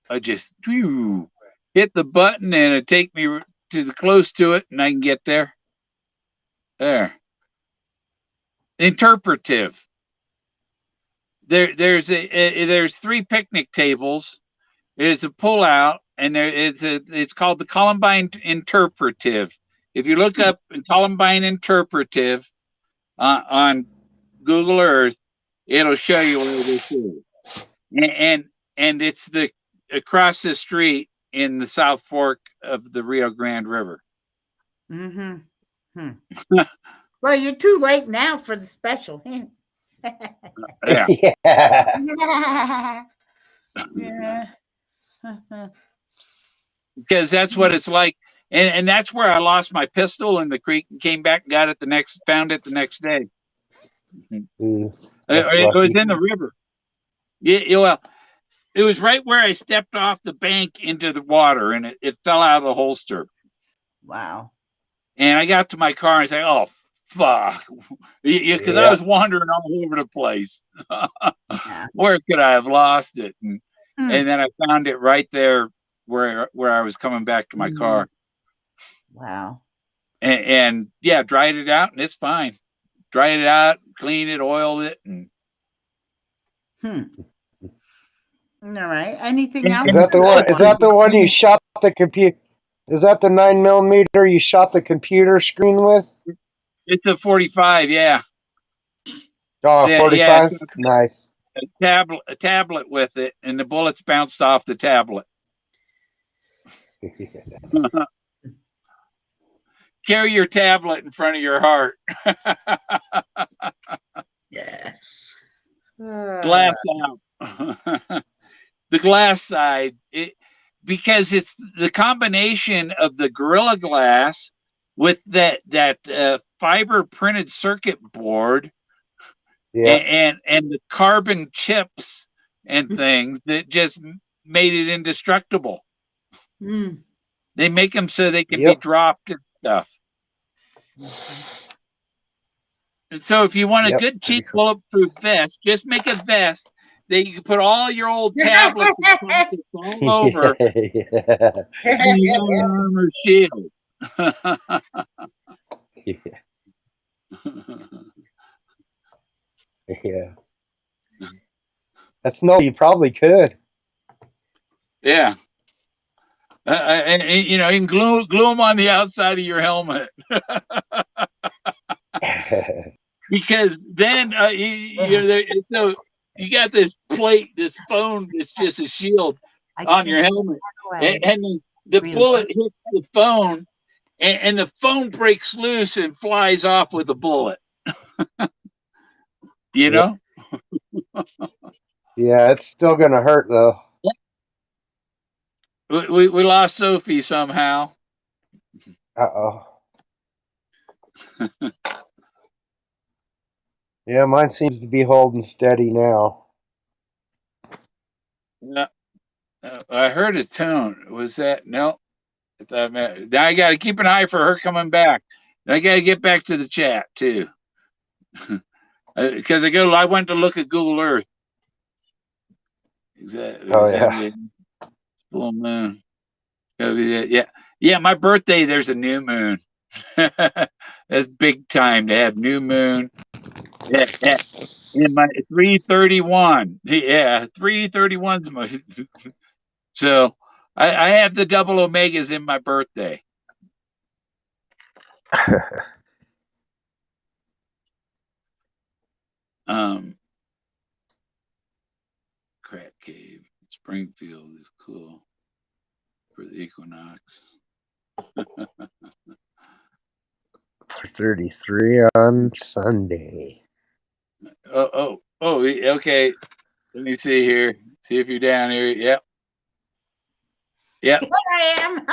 I just hit the button and it take me to close to it, and I can get there. There. Interpretive. There's 3 picnic tables. There's a pull-out, and it's called the Columbine Interpretive. If you look up Columbine Interpretive on Google Earth, it'll show you where this is. And it's the across the street in the South Fork of the Rio Grande River. Mm-hmm. Well, you're too late now for the special hint. Yeah. Yeah. Because that's what it's like. And that's where I lost my pistol in the creek and came back and found it the next day. It was in the river. Well, it was right where I stepped off the bank into the water, and it fell out of the holster. Wow. And I got to my car and said, "Oh, fuck," because I was wandering all over the place. Where could I have lost it? And then I found it right there where I was coming back to my car. Wow. And yeah, dried it out, and it's fine. Dried it out, cleaned it, oiled it, and. All right. Anything else? Is that the one? Is that the one you shot the computer? Is that the 9mm you shot the computer screen with? It's a 45, yeah. Oh, 45? Yeah, nice. A tablet with it, and the bullets bounced off the tablet. Carry your tablet in front of your heart. Yeah. Glass out. The glass side, because it's the combination of the Gorilla Glass with that fiber printed circuit board, and the carbon chips and things that just made it indestructible. They make them so they can be dropped and stuff. And so if you want a good cheap bulletproof vest, just make a vest that you can put all your old tablets and pockets all over. Armor shield. Yeah. That's no, you probably could. Yeah. And you know, you can glue them on the outside of your helmet. Because then so you got this plate, this phone that's just a shield on your helmet, and the bullet hits the phone, and the phone breaks loose and flies off with the bullet. You know? Yeah, it's still gonna hurt though. We lost Sophie somehow. Uh-oh. Yeah, mine seems to be holding steady now. Yeah. I heard a tone. Was that no? Now I got to keep an eye for her coming back. And I got to get back to the chat too, because I went to look at Google Earth. Exactly. Oh yeah. Full moon. Yeah. My birthday. There's a new moon. That's big time to have new moon. Yeah. In my 331. Yeah, 331's my. So I have the double omegas in my birthday. Crack Cave, Springfield is cool for the equinox. 33 on Sunday. Oh, okay. Let me see here. See if you're down here. Yep. Here I am.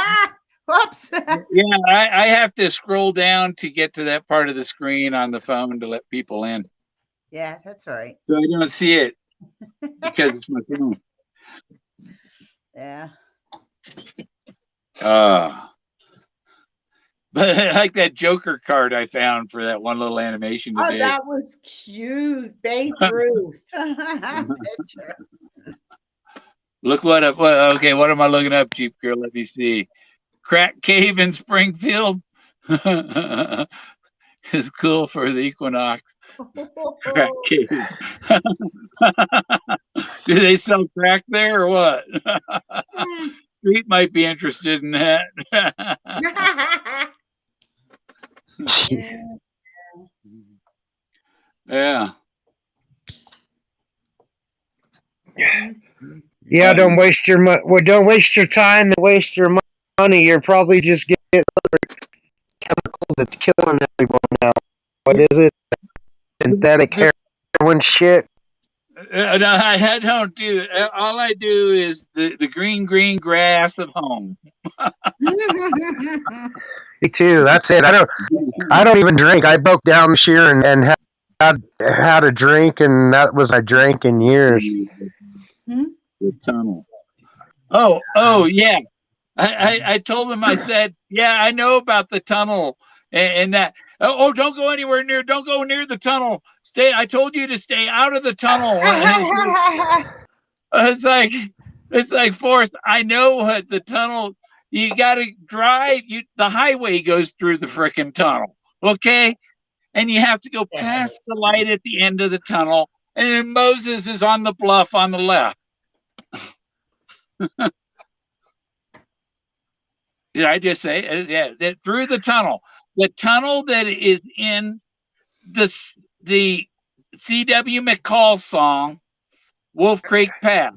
Whoops. Yeah, I have to scroll down to get to that part of the screen on the phone to let people in. Yeah, that's right. So I don't see it because it's my phone. Yeah. But I like that Joker card I found for that one little animation today. Oh, that was cute. Babe Ruth. Picture. Look what up. Okay, what am I looking up, Cheap Girl? Let me see. Crack Cave in Springfield is cool for the equinox. Crack Cave. Do they sell crack there or what? Street might be interested in that. Yeah. Yeah, don't waste your money. Well, don't waste your time and waste your money. You're probably just getting another chemical that's killing everyone now. What is it? Synthetic heroin shit. No, I don't do it. All I do is the green grass of home. Me too. That's it. I don't even drink. I broke down this year and had a drink, and that was I drank in years. The tunnel. Oh yeah. I told him, I said, yeah, I know about the tunnel and that. Oh, don't go anywhere near. Don't go near the tunnel. Stay. I told you to stay out of the tunnel. It's like Forrest. I know what the tunnel. You got to drive. The highway goes through the frickin' tunnel. Okay, and you have to go past the light at the end of the tunnel. And then Moses is on the bluff on the left. Did I just say? Yeah, that through the tunnel that is in the C.W. McCall song, Wolf Creek Pass.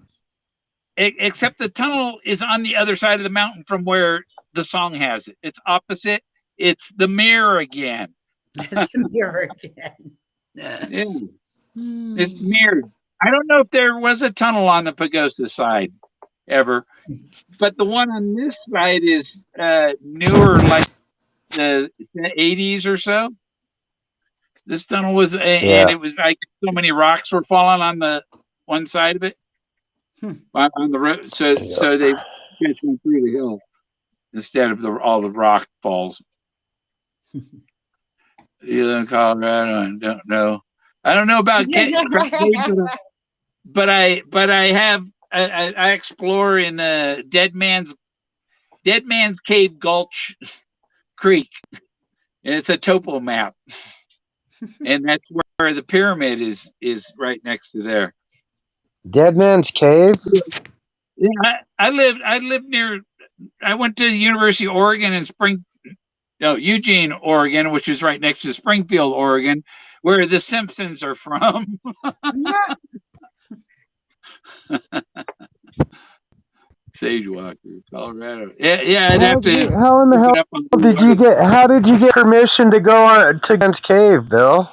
Except the tunnel is on the other side of the mountain from where the song has it. It's opposite. It's the mirror again. It's the mirror again. Yeah. It's mirrored. I don't know if there was a tunnel on the Pagosa side ever, but the one on this side is newer, like the 80s or so. This tunnel was, and it was like so many rocks were falling on the one side of it. On the road, so they just went through the hill instead of all the rock falls. You live in Colorado and don't know. I don't know about but I have I explore in Dead Man's Cave Gulch Creek. And it's a topo map, and that's where the pyramid is right next to there. Dead Man's Cave. Yeah, I lived near. I went to the University of Oregon in Eugene, Oregon, which is right next to Springfield, Oregon, where the Simpsons are from. Sagewalker, Colorado. Yeah, I'd have to. How in the hell did you get? How did you get permission to go on to Dead Man's Cave, Bill?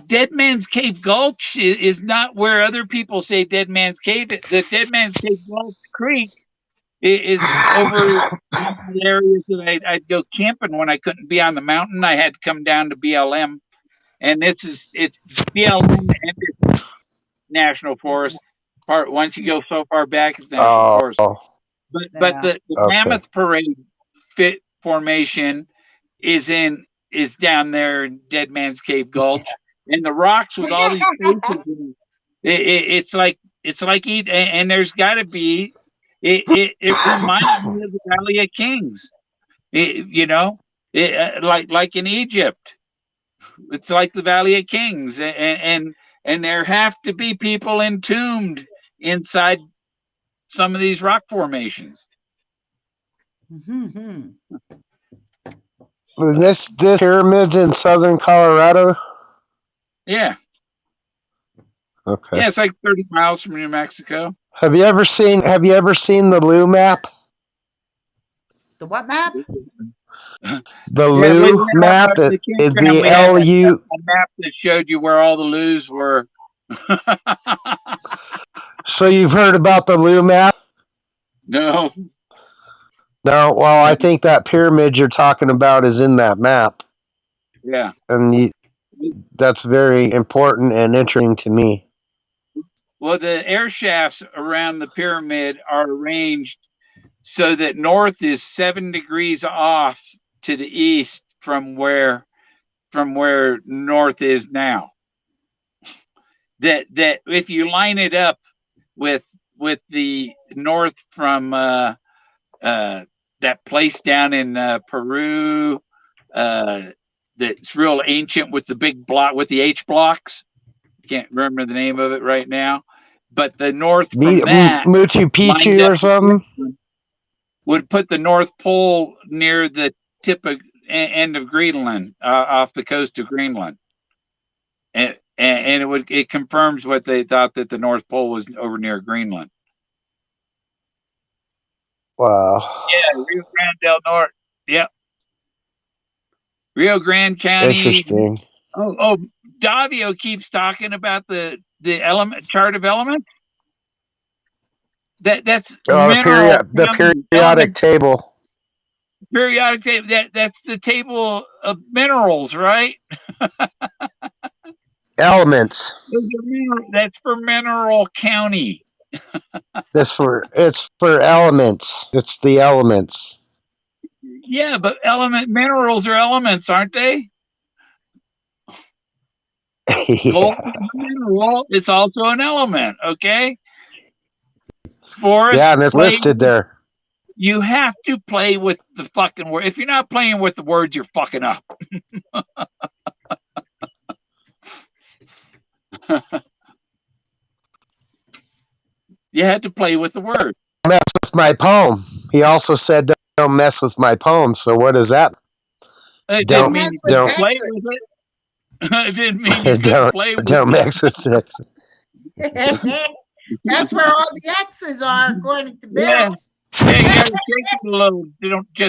Dead Man's Cave Gulch is not where other people say Dead Man's Cave. The Dead Man's Cave Gulch Creek is over the areas that I'd go camping when I couldn't be on the mountain. I had to come down to BLM, and it's BLM and it's National Forest. Once you go so far back, it's National Forest. But the Mammoth Parade formation is down there in Dead Man's Cave Gulch. And the rocks with all these faces, it's like and there's got to be. It reminds me of the Valley of Kings, like in Egypt. It's like the Valley of Kings, and there have to be people entombed inside some of these rock formations. This pyramids in southern Colorado. Yeah. Okay. Yeah, it's like 30 miles from New Mexico. Have you ever seen the Lou map? The what map? The Lou map. The LU. A map that showed you where all the Lou's were. So you've heard about the Lou map? No. No. Well, I think that pyramid you're talking about is in that map. Yeah. And that's very important and interesting to me. Well, the air shafts around the pyramid are arranged so that north is 7 degrees off to the east from where north is now. That if you line it up with the north from that place down in Peru that's real ancient with the big block with the H blocks. Can't remember the name of it right now. But the north from that Machu Picchu or something would put the North Pole near the tip of end of Greenland, off the coast of Greenland. and it confirms what they thought, that the North Pole was over near Greenland. Wow. Yeah, Rio Grande del Norte. Yep. Rio Grande County. Interesting. Oh, Davio keeps talking about the element chart of elements. That's mineral. The periodic table. Periodic table. That's the table of minerals, right? Elements. That's for Mineral County. It's for elements. It's the elements. Yeah, but minerals are elements, aren't they? Gold is a mineral. It's also an element. Okay. Forrest. Yeah, and it's listed there. You have to play with the fucking word. If you're not playing with the words, you're fucking up. You had to play with the word. Mess with my poem. He also said, "Don't mess with my poem." So what is that? Don't mess with play with it. It didn't mean you couldn't play with don't mess with Texas. That's where all the X's are, according to Bill. Yeah, you gotta shake it a little.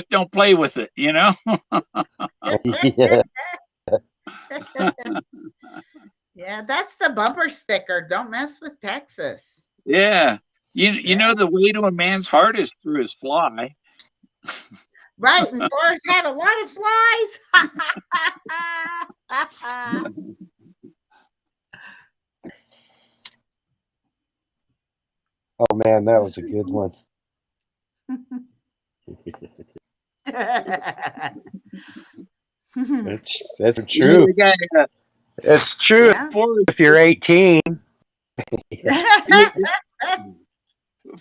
Don't play with it, you know? Yeah. Yeah, that's the bumper sticker. Don't mess with Texas. Yeah. You know the way to a man's heart is through his fly. Right, and Forrest had a lot of flies. Oh man, that was a good one. That's true. It's true. Yeah. If you're 18.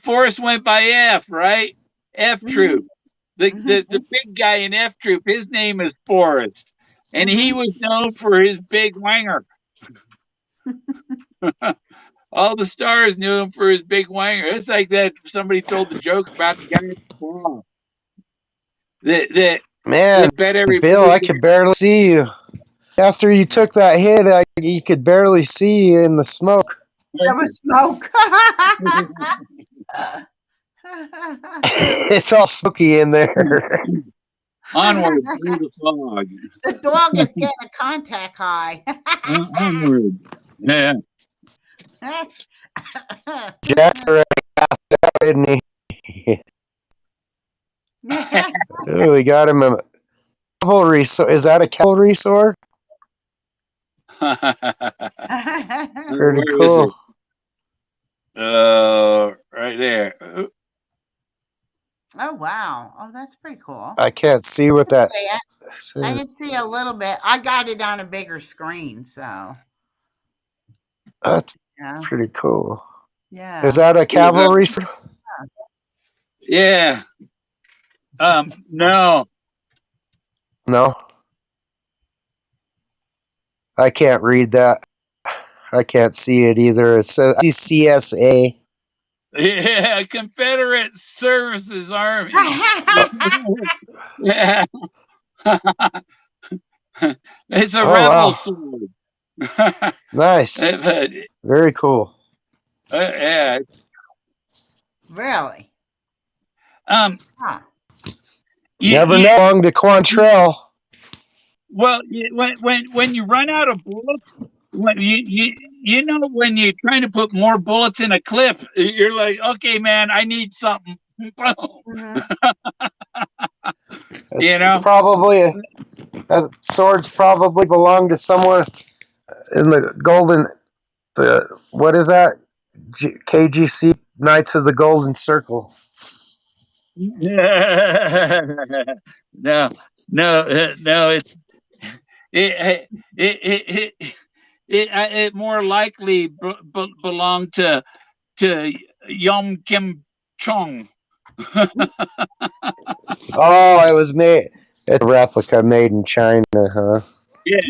Forrest went by F, right? F Troop. The big guy in F Troop, his name is Forrest. And he was known for his big wanger. All the stars knew him for his big wanger. It's like that somebody told the joke about the guy at the ball. Man, Bill, I could barely see you. After you took that hit, you could barely see you in the smoke. There was smoke. It's all smoky in there. Onward through the fog. The dog is getting a contact high. Onward. Yeah. Jack's already passed out, isn't he? Oh, we got him a cavalry sword. Is that a cavalry sword? Pretty cool. Right there. Oh wow! Oh, that's pretty cool. I can't see what that. I can see a little bit. I got it on a bigger screen, so. That's pretty cool. Yeah. Is that a cavalry sword? Yeah. No. No. I can't read that. I can't see it either. It says CSA. Yeah, Confederate Services Army. Yeah. It's a rebel sword. Nice. Very cool. Yeah. Really? You never know along the Quantrell. Well, when you run out of bullets, when you know when you're trying to put more bullets in a clip, you're like, okay, man, I need something. You know, probably that swords probably belong to someone in the golden. What is that? KGC Knights of the Golden Circle. No, it more likely belonged to Yom Kim Chong. Oh, it was made. It's a replica made in China, huh? Yeah.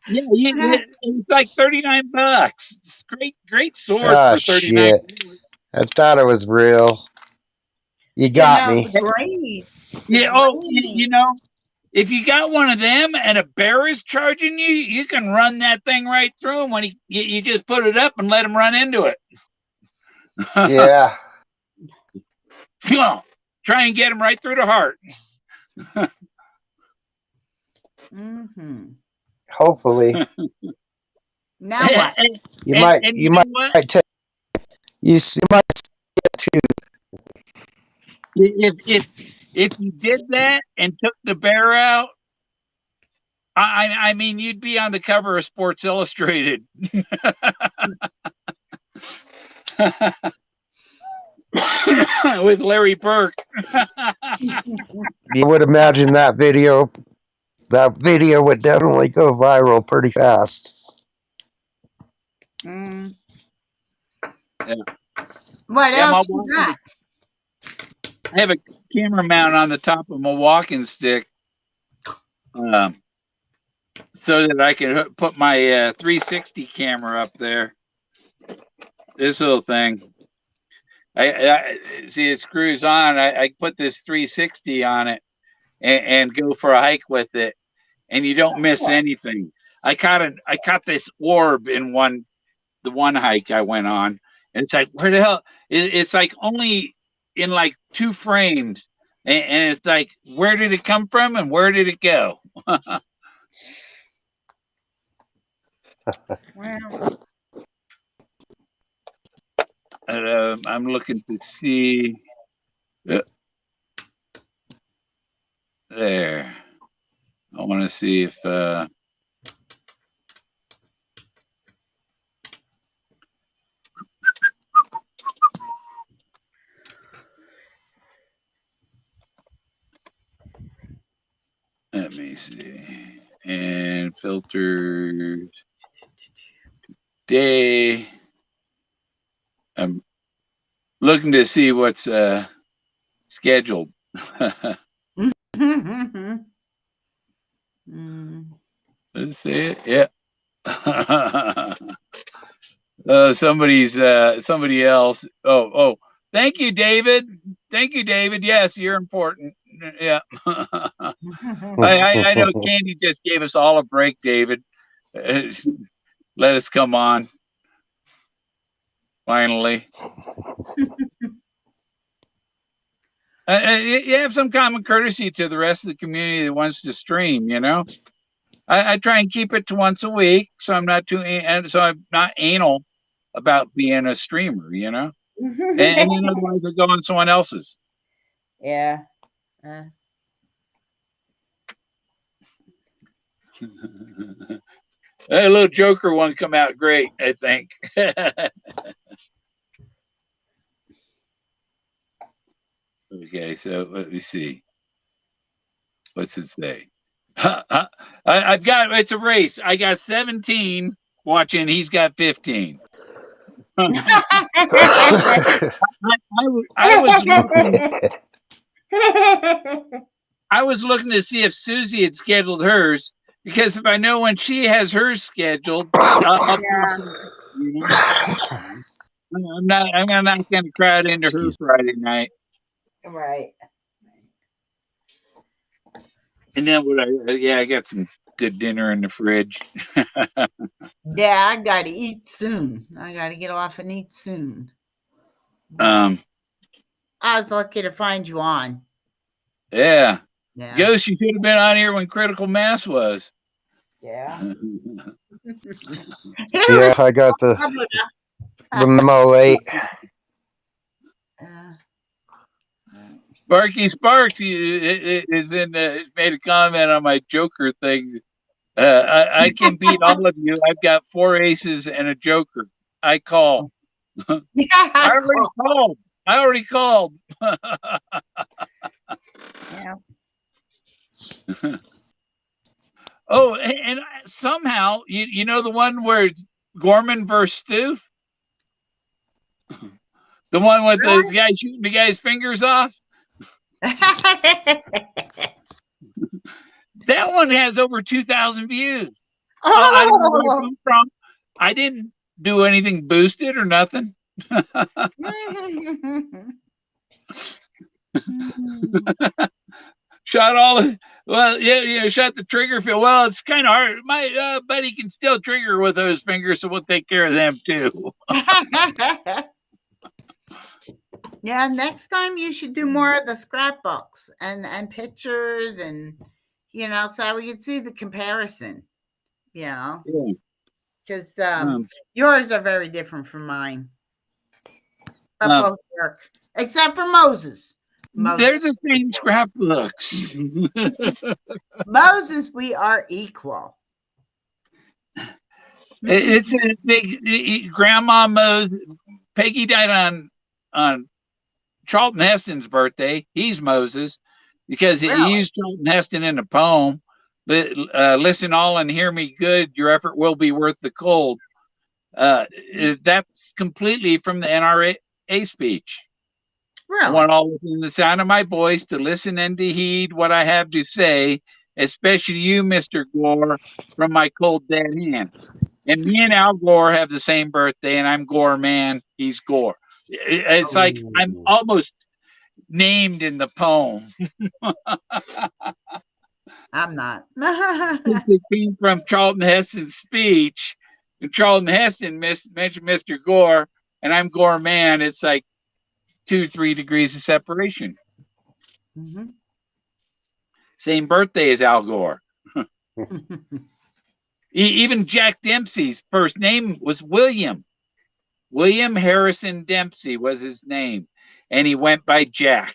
It's like $39. It's great sword for $39. Shit. I thought it was real. You got me. Yeah. Oh, you know, if you got one of them and a bear is charging you, you can run that thing right through him when you just put it up and let him run into it. Yeah. Try and get him right through the heart. Mm-hmm. Hopefully. Now what? You might you know what? take you might too. If you did that and took the bear out, I mean, you'd be on the cover of Sports Illustrated. With Larry Burke. You would imagine that video would definitely go viral pretty fast. Mm. Yeah. What else you got? I have a camera mount on the top of my walking stick, so that I can put my 360 camera up there. This little thing. I see it screws on. I put this 360 on it and go for a hike with it, and you don't miss anything. I caught this orb in the one hike I went on, and it's like, where the hell? It's like only in like 2 frames, and it's like, where did it come from and where did it go? Well, I'm looking to see. There. I want to see if let me see. And filters today. I'm looking to see what's scheduled. Let's see it. Yeah. Somebody else. Oh, thank you, David. Thank you, David. Yes, you're important. Yeah. I know Candy just gave us all a break, David. Let us come on. Finally. You have some common courtesy to the rest of the community that wants to stream, you know? I try and keep it to once a week, so I'm not anal about being a streamer, you know? And then otherwise I go on someone else's. Yeah. A little Joker one come out great, I think. Okay, so let me see. What's it say? I've got, it's a race. I got 17 watching. He's got 15. I was looking to see if Susie had scheduled hers, because if I know when she has hers scheduled, I'm not going to crowd into her Friday night. Right. And then I got some good dinner in the fridge. Yeah, I got to eat soon. I got to get off and eat soon. I was lucky to find you on. Yeah. Ghost, you should have been on here when Critical Mass was. Yeah. Yeah, I got the memo late. Sparky Sparks is made a comment on my Joker thing. I can beat all of you. I've got 4 aces and a Joker. I call. I already called. Yeah. Oh, and somehow you know the one where it's Gorman versus Stu? The one with the guy shooting the guy's fingers off? That one has over 2,000 views. I don't know where it comes from. I didn't do anything boosted or nothing. Shot all Well, yeah, shut the trigger. Feel well. It's kind of hard. My buddy can still trigger with those fingers, so we'll take care of them too. Yeah, next time you should do more of the scrapbooks and pictures and so we can see the comparison. Yeah. Because yours are very different from mine. But both work, except for Moses. They're the same scrapbooks. Moses, we are equal. It's a big Grandma Moses. Peggy died on Charlton Heston's birthday. He's Moses because he used Charlton Heston in a poem. Listen all and hear me good. Your effort will be worth the cold. That's completely from the NRA speech. Really? I want all within the sound of my voice to listen and to heed what I have to say, especially you, Mr. Gore, from my cold dead hand. And me and Al Gore have the same birthday, and I'm Gore Man. He's Gore. It's like I'm almost named in the poem. I'm not. It came from Charlton Heston's speech. And Charlton Heston mentioned Mr. Gore, and I'm Gore Man. It's like 2-3 degrees of separation. Mm-hmm. Same birthday as Al Gore. Even Jack Dempsey's first name was William. William Harrison Dempsey was his name, and he went by Jack.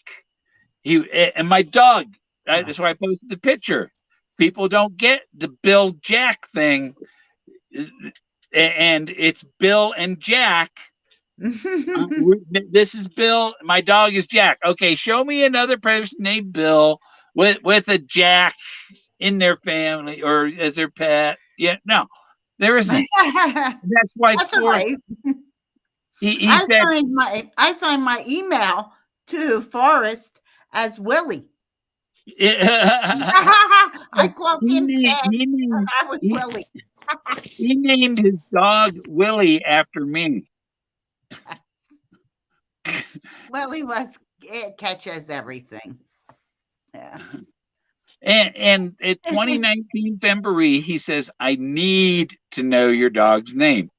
And my dog. That's why I posted the picture. People don't get the Bill Jack thing, and it's Bill and Jack. This is Bill. My dog is Jack. Okay, show me another person named Bill with a Jack in their family or as their pet. Yeah, no, there isn't. That's why Forrest. He said I signed my email to Forrest as Willie. I called him Ted. I was Willie. He named his dog Willie after me. Willie catches everything. Yeah. And in 2019 February, he says, I need to know your dog's name.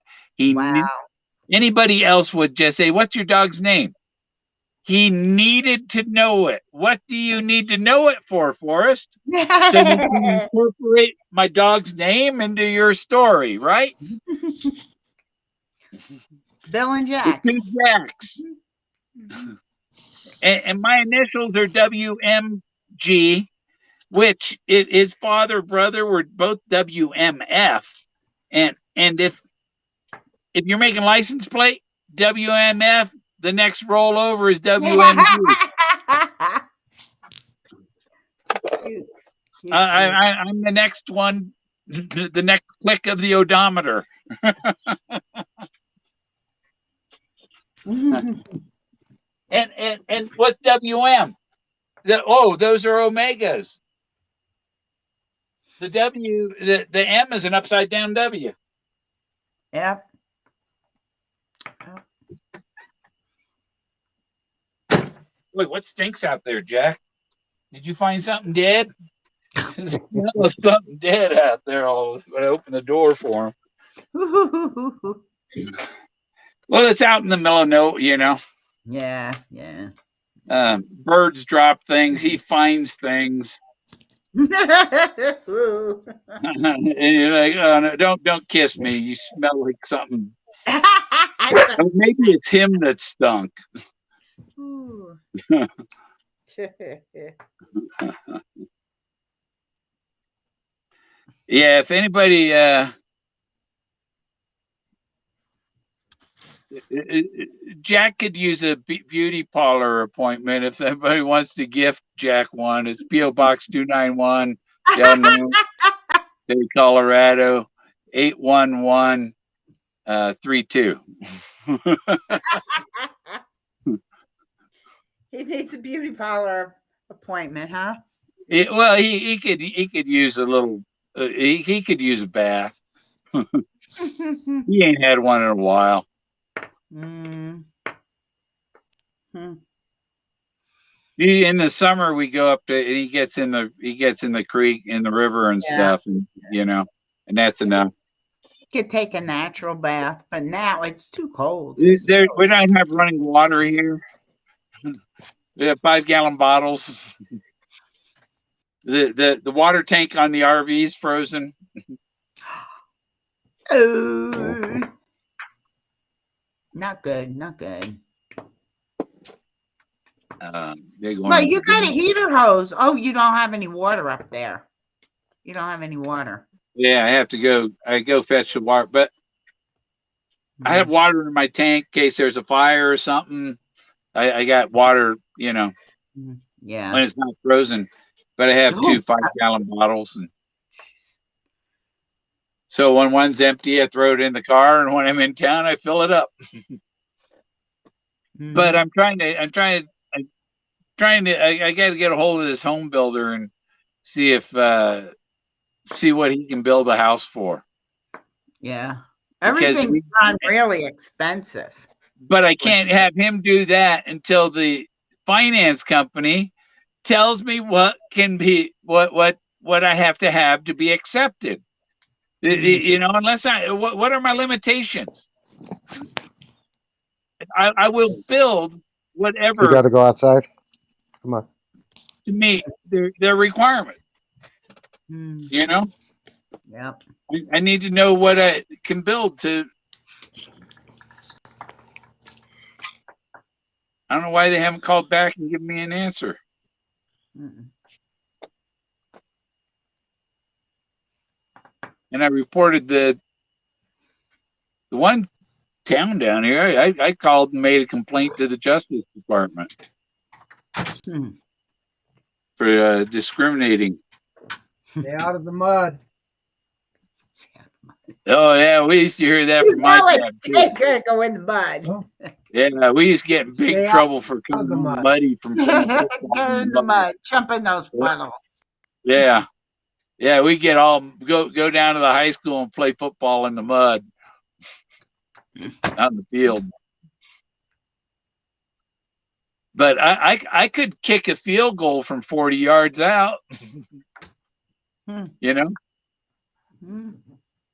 Anybody else would just say, what's your dog's name? He needed to know it. What do you need to know it for, Forrest? So you can incorporate my dog's name into your story, right? Bill and Jack. The two Jacks. And my initials are WMG, which his father, brother were both WMF. And if you're making license plate, WMF, the next rollover is WMG. I'm the next one, the next click of the odometer. and what's WM? Those are omegas. The the M is an upside down W. Yep. Look, what stinks out there, Jack? Did you find something dead? There's something dead out there. When I open the door for him. Well, it's out in the middle of nowhere, Yeah. Birds drop things. He finds things. And you're like, oh no, don't kiss me. You smell like something. Maybe it's him that stunk. Yeah, if anybody Jack could use a beauty parlor appointment if anybody wants to gift Jack one. It's P.O. Box 291, State, Colorado, 81132. He needs a beauty parlor appointment, huh? Well, he could use a little. He could use a bath. He ain't had one in a while. In the summer we go up to, and he gets in the creek, in the river and stuff, and and that's enough. Could take a natural bath, but now it's too cold. We don't have running water here. We have 5-gallon bottles. The water tank on the RV is frozen. Oh, not good. Not good. Well, you got a heater hose. Oh, you don't have any water up there. You don't have any water. Yeah, I have to go. I go fetch the water, but I have water in my tank in case there's a fire or something. I got water, Yeah. when it's not frozen. But I have 2 5-gallon bottles, and so when one's empty, I throw it in the car, and when I'm in town, I fill it up. But I got to get a hold of this home builder and see what he can build a house for. Yeah. Everything's gone really expensive. But I can't have him do that until the finance company tells me what can be what I have to be accepted. Unless what are my limitations? I will build whatever. You got to go outside. Come on. To meet their requirement. Yep. I need to know what I can build to. I don't know why they haven't called back and given me an answer. And I reported the one town down here. I called and made a complaint to the Justice Department for discriminating. Stay out of the mud. Oh yeah, we used to hear that from my dad. It's gonna go in the mud. Yeah, we used to get in big trouble for coming muddy from Get in the mud, jump in those puddles. Yeah, we get go down to the high school and play football in the mud on the field. But I could kick a field goal from 40 yards out.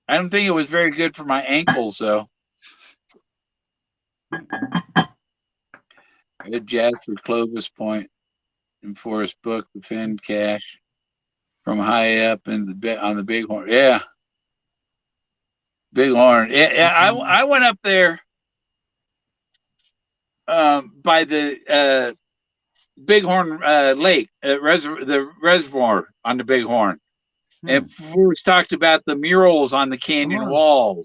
I don't think it was very good for my ankles, though. I had Jasper Clovis Point and Forrest Book, the Fenn cache from high up on the Bighorn. Yeah, Bighorn. Yeah, I went up there by the Bighorn Lake, the reservoir on the Bighorn. And Forrest talked about the murals on the canyon wall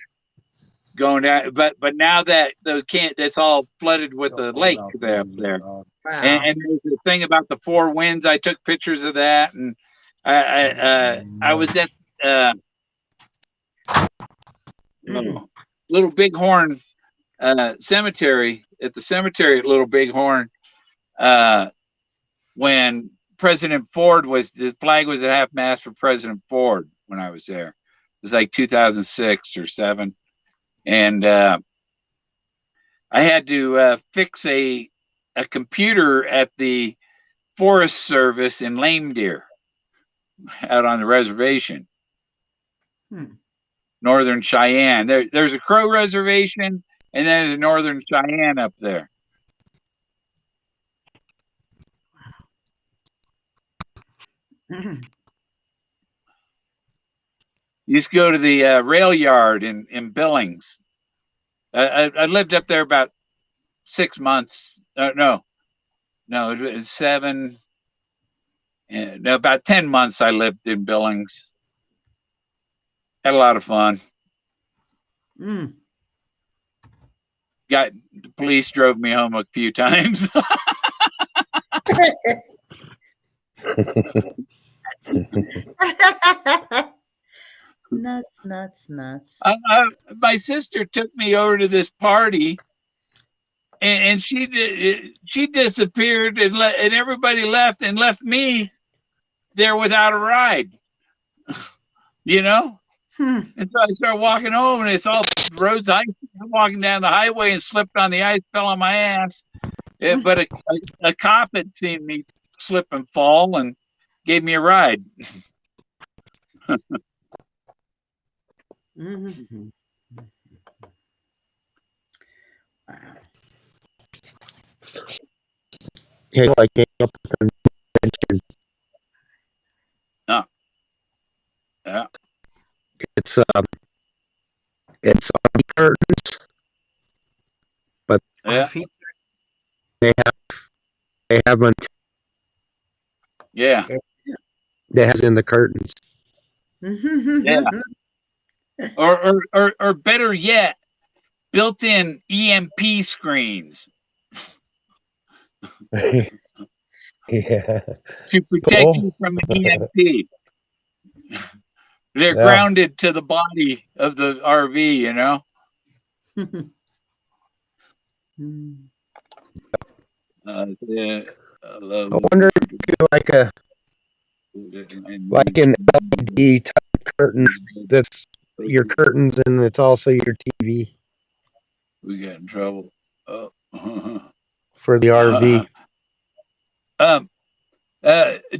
going down, but now that that's all flooded with the lake up there. Wow. And there's the thing about the 4 winds. I took pictures of that, and I was at Little Bighorn cemetery, at the cemetery at Little Bighorn, when President Ford the flag was at half mast for President Ford when I was there. It was like 2006 or 7. And I had to fix a computer at the Forest Service in Lame Deer out on the reservation. Northern Cheyenne. There's a Crow reservation, and then there's a Northern Cheyenne up there. Used to go to the rail yard in Billings. I lived up there about 6 months. No, it was 7. No, about 10 months I lived in Billings. Had a lot of fun. The police drove me home a few times. Nuts. My sister took me over to this party, and she disappeared, and everybody left and left me there without a ride. And so I started walking home, and it's all roads ice. I'm walking down the highway and slipped on the ice, fell on my ass, But a cop had seen me slip and fall and gave me a ride. Mm-hmm. Wow. Yeah, like convention. Oh, yeah. It's on curtains, but Yeah. they have one. Yeah. That has in the curtains. Yeah. Or better yet, built-in EMP screens Yeah. to protect you from an EMP. They're Yeah. grounded to the body of the RV, you know. Yeah, I love I wonder if you do like an LED type curtain that's your curtains and it's also your TV we got in trouble. Oh. for the RV.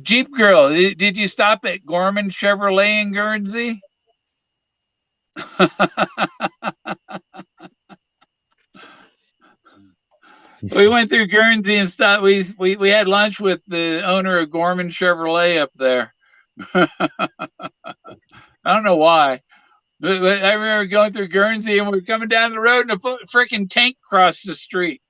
Jeep Girl, did you stop at Gorman Chevrolet in Guernsey? We went through Guernsey and stopped. We had lunch with the owner of Gorman Chevrolet up there. I don't know why. But I remember going through Guernsey and we were coming down the road and a freaking tank crossed the street.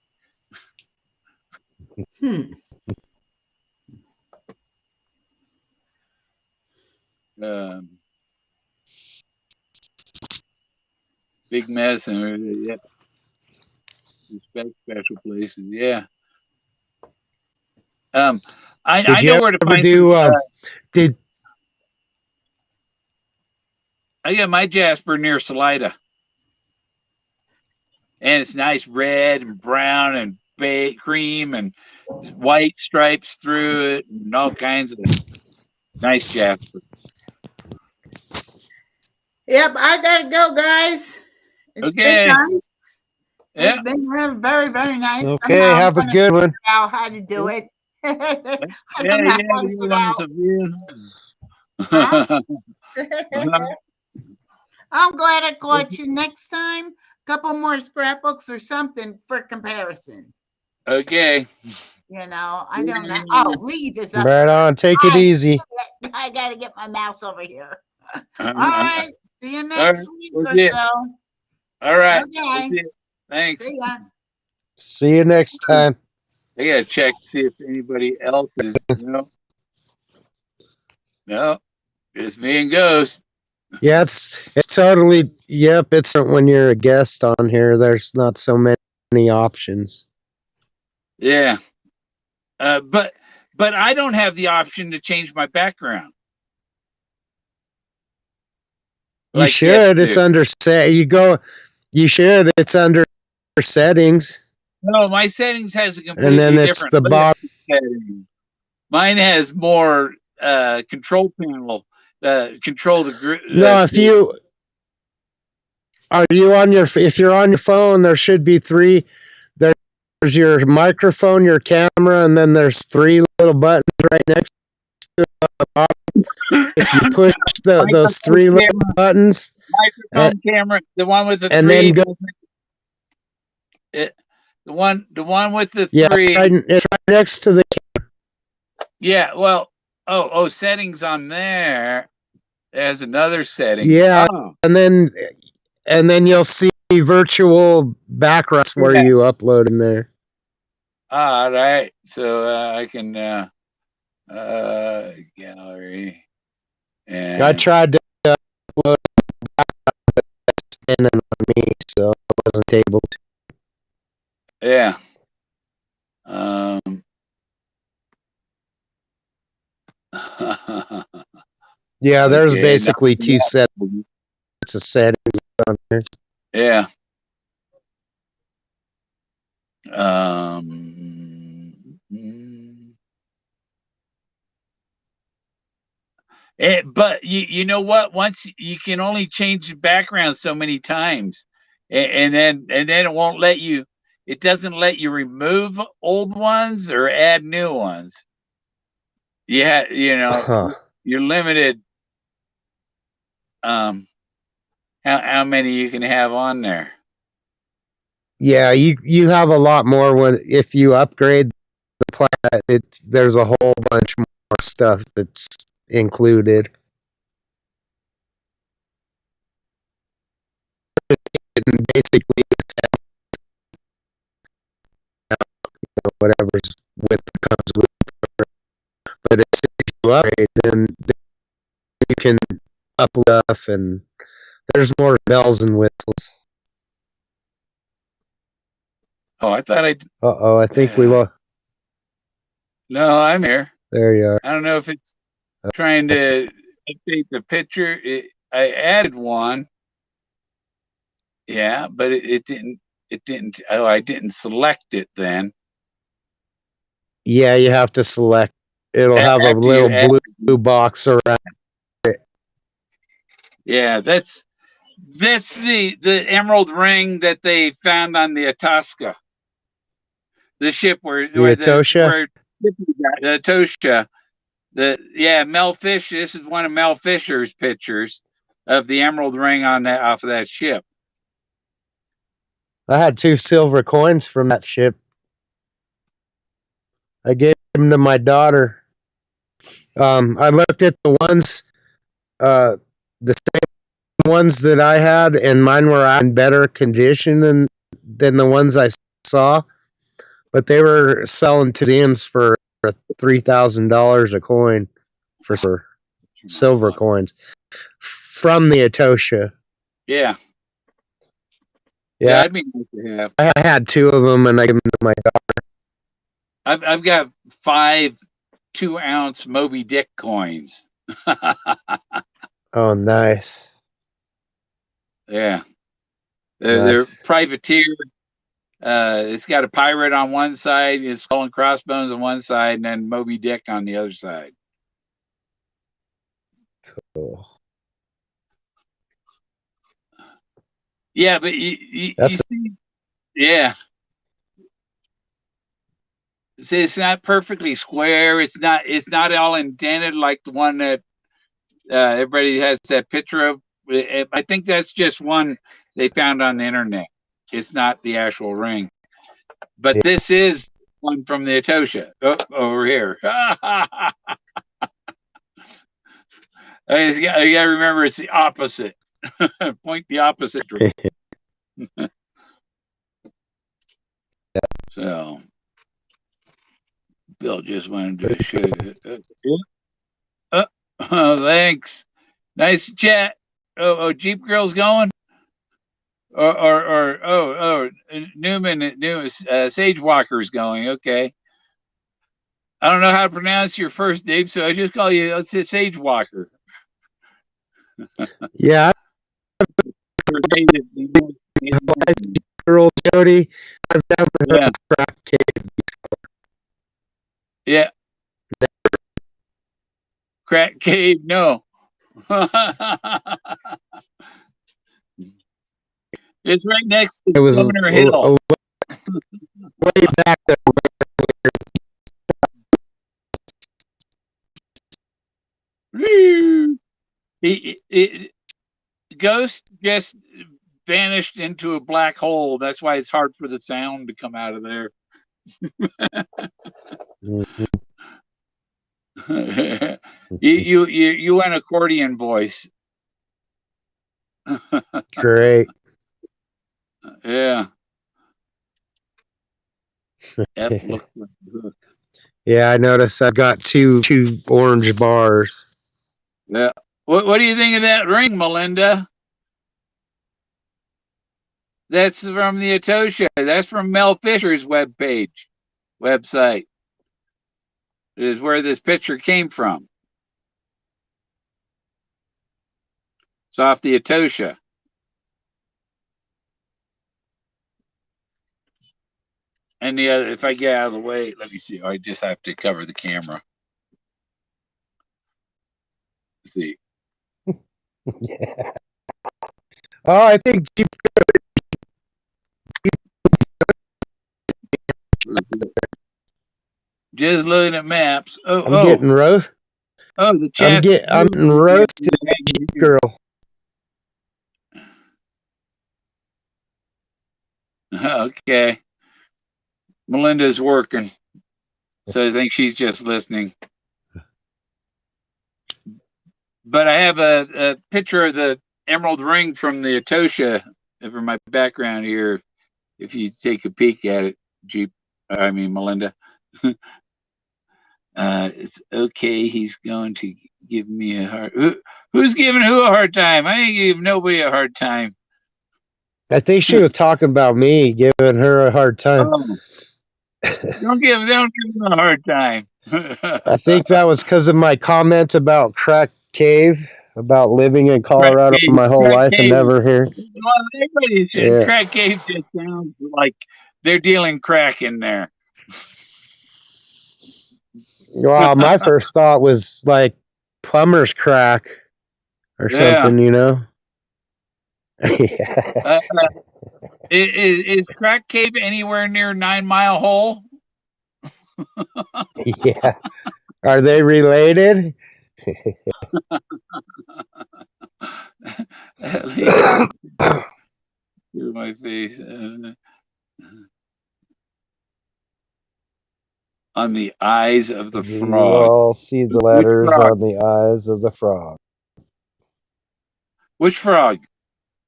Big mess and yeah. Respect special places, yeah. I know where to find did I got my Jasper near Salida. And it's nice red and brown and cream and white stripes through it and all kinds of nice Jasper. Yep, I gotta go, guys. It's been nice. Yeah. It's been very, very nice. Okay, have a good one. Out how to do it. Yeah, I'm glad I caught you. Next time, a couple more scrapbooks or something for comparison. Okay. You know, I don't know. Oh, leave is up. Right on. Take it easy. I gotta get my mouse over here. All right. See you next week or so. All right. Okay. Thanks. See ya. See you next time. I gotta check to see if anybody else is. No, it's me and Ghost. Yeah, it's totally. Yep, it's when you're a guest on here. There's not so many options. Yeah, but I don't have the option to change my background. You should. It's under set. You should. It's under settings. No, my settings has a completely and then it's different the bottom setting. Mine has more control panel. Control the. No, if you if you're on your phone, there should be three. There's your microphone, your camera, and then there's three little buttons right next to the bottom. If you push those three little buttons, microphone, camera, the one with the and three. Then go. The one with the Yeah, three. It's right next to the. Yeah, well, settings on there. There's another setting. Yeah, and then you'll see virtual backgrounds where you upload in there. All right, so I can gallery. And I tried to upload and on me, so I wasn't able to. Yeah. Yeah, there's basically two sets of settings on there. Yeah. But you know what? Once you can only change the background so many times, and then it won't let you. it doesn't let you remove old ones or add new ones. Yeah, you're limited. How many you can have on there. Yeah, you have a lot more when if you upgrade the plan. There's a whole bunch more stuff that's included. And basically, whatever's with comes with. But if you upgrade, then you can up stuff, and there's more bells and whistles. Oh, I thought I. I think we lost. No, I'm here. There you are. I don't know if it's trying to update the picture. I added one. Yeah, but it didn't. It didn't. Oh, I didn't select it then. Yeah, you have to select. It'll have a little blue box around it. Yeah, that's the emerald ring that they found on the Atocha, the ship where Atocha? the Atocha. Mel Fish. This is one of Mel Fisher's pictures of the emerald ring off of that ship. I had 2 silver coins from that ship. I gave them to my daughter. I looked at the ones, the same ones that I had, and mine were in better condition than the ones I saw. But they were selling to museums for $3,000 a coin for silver coins from the Atocha. Yeah. Yeah, that'd be nice to have. I had 2 of them, and I gave them to my daughter. I've got 5 2-ounce Moby Dick coins. Oh, nice. Yeah, they're privateer. It's got a pirate on one side, it's skull and crossbones on one side, and then Moby Dick on the other side. Cool. Yeah, but you see, yeah. See, it's not perfectly square. It's not all indented like the one that everybody has that picture of. I think that's just one they found on the internet. It's not the actual ring, but this is one from the Atocha. Over here. You gotta remember it's the opposite. Point the opposite direction. So Bill just wanted to show you. Thanks. Nice chat. Jeep Girl's going. Newman, Sage Walker's going. Okay. I don't know how to pronounce your first name, so I just call you Sage Walker. Yeah. Girl Jody, I've never heard of Crack Cave before. Yeah. Crack Cave, no. It's right next to Governor Hill. Way back there. Ghost just vanished into a black hole. That's why it's hard for the sound to come out of there. You went accordion voice. Great. Yeah. Yeah, I noticed I've got two orange bars. Yeah. What do you think of that ring, Melinda? That's from the Atocha. That's from Mel Fisher's website. Is where this picture came from. It's off the Atocha. And the other, if I get out of the way, let me see. I just have to cover the camera. Let's see. Yeah. Oh, I think Just looking at maps. I'm getting roast. Oh, the I'm chest. getting roasted, girl. Okay. Melinda's working, so I think she's just listening. But I have a picture of the emerald ring from the Atocha over my background here. If you take a peek at it, Melinda. It's okay. He's going to give me a hard. Who's giving who a hard time? I ain't give nobody a hard time. I think she was talking about me, giving her a hard time. Oh. Don't give them a hard time. I think that was because of my comment about Crack Cave, about living in Colorado my whole life and never here. Well, everybody said Crack Cave just sounds like they're dealing crack in there. Well, my first thought was like plumber's crack or something, you know? Is Crack Cave anywhere near 9 Mile Hole? Yeah. Are they related? Through my face. On the eyes of the frog. You all see the letters on the eyes of the frog. Which frog?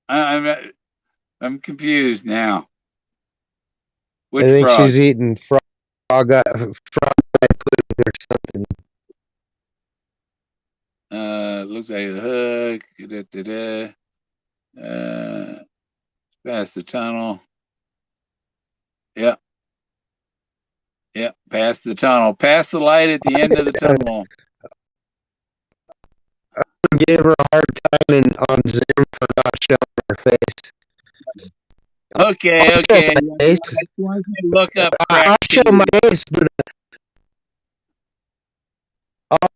I'm confused now. Which I think frog? she's eating frog or something. Looks like a hook. Past the tunnel. Yep. Yep. Past the tunnel. Past the light at the end of the tunnel. I gave her a hard time on Zoom for not showing her face. Okay. Look up. I'll show my face, but all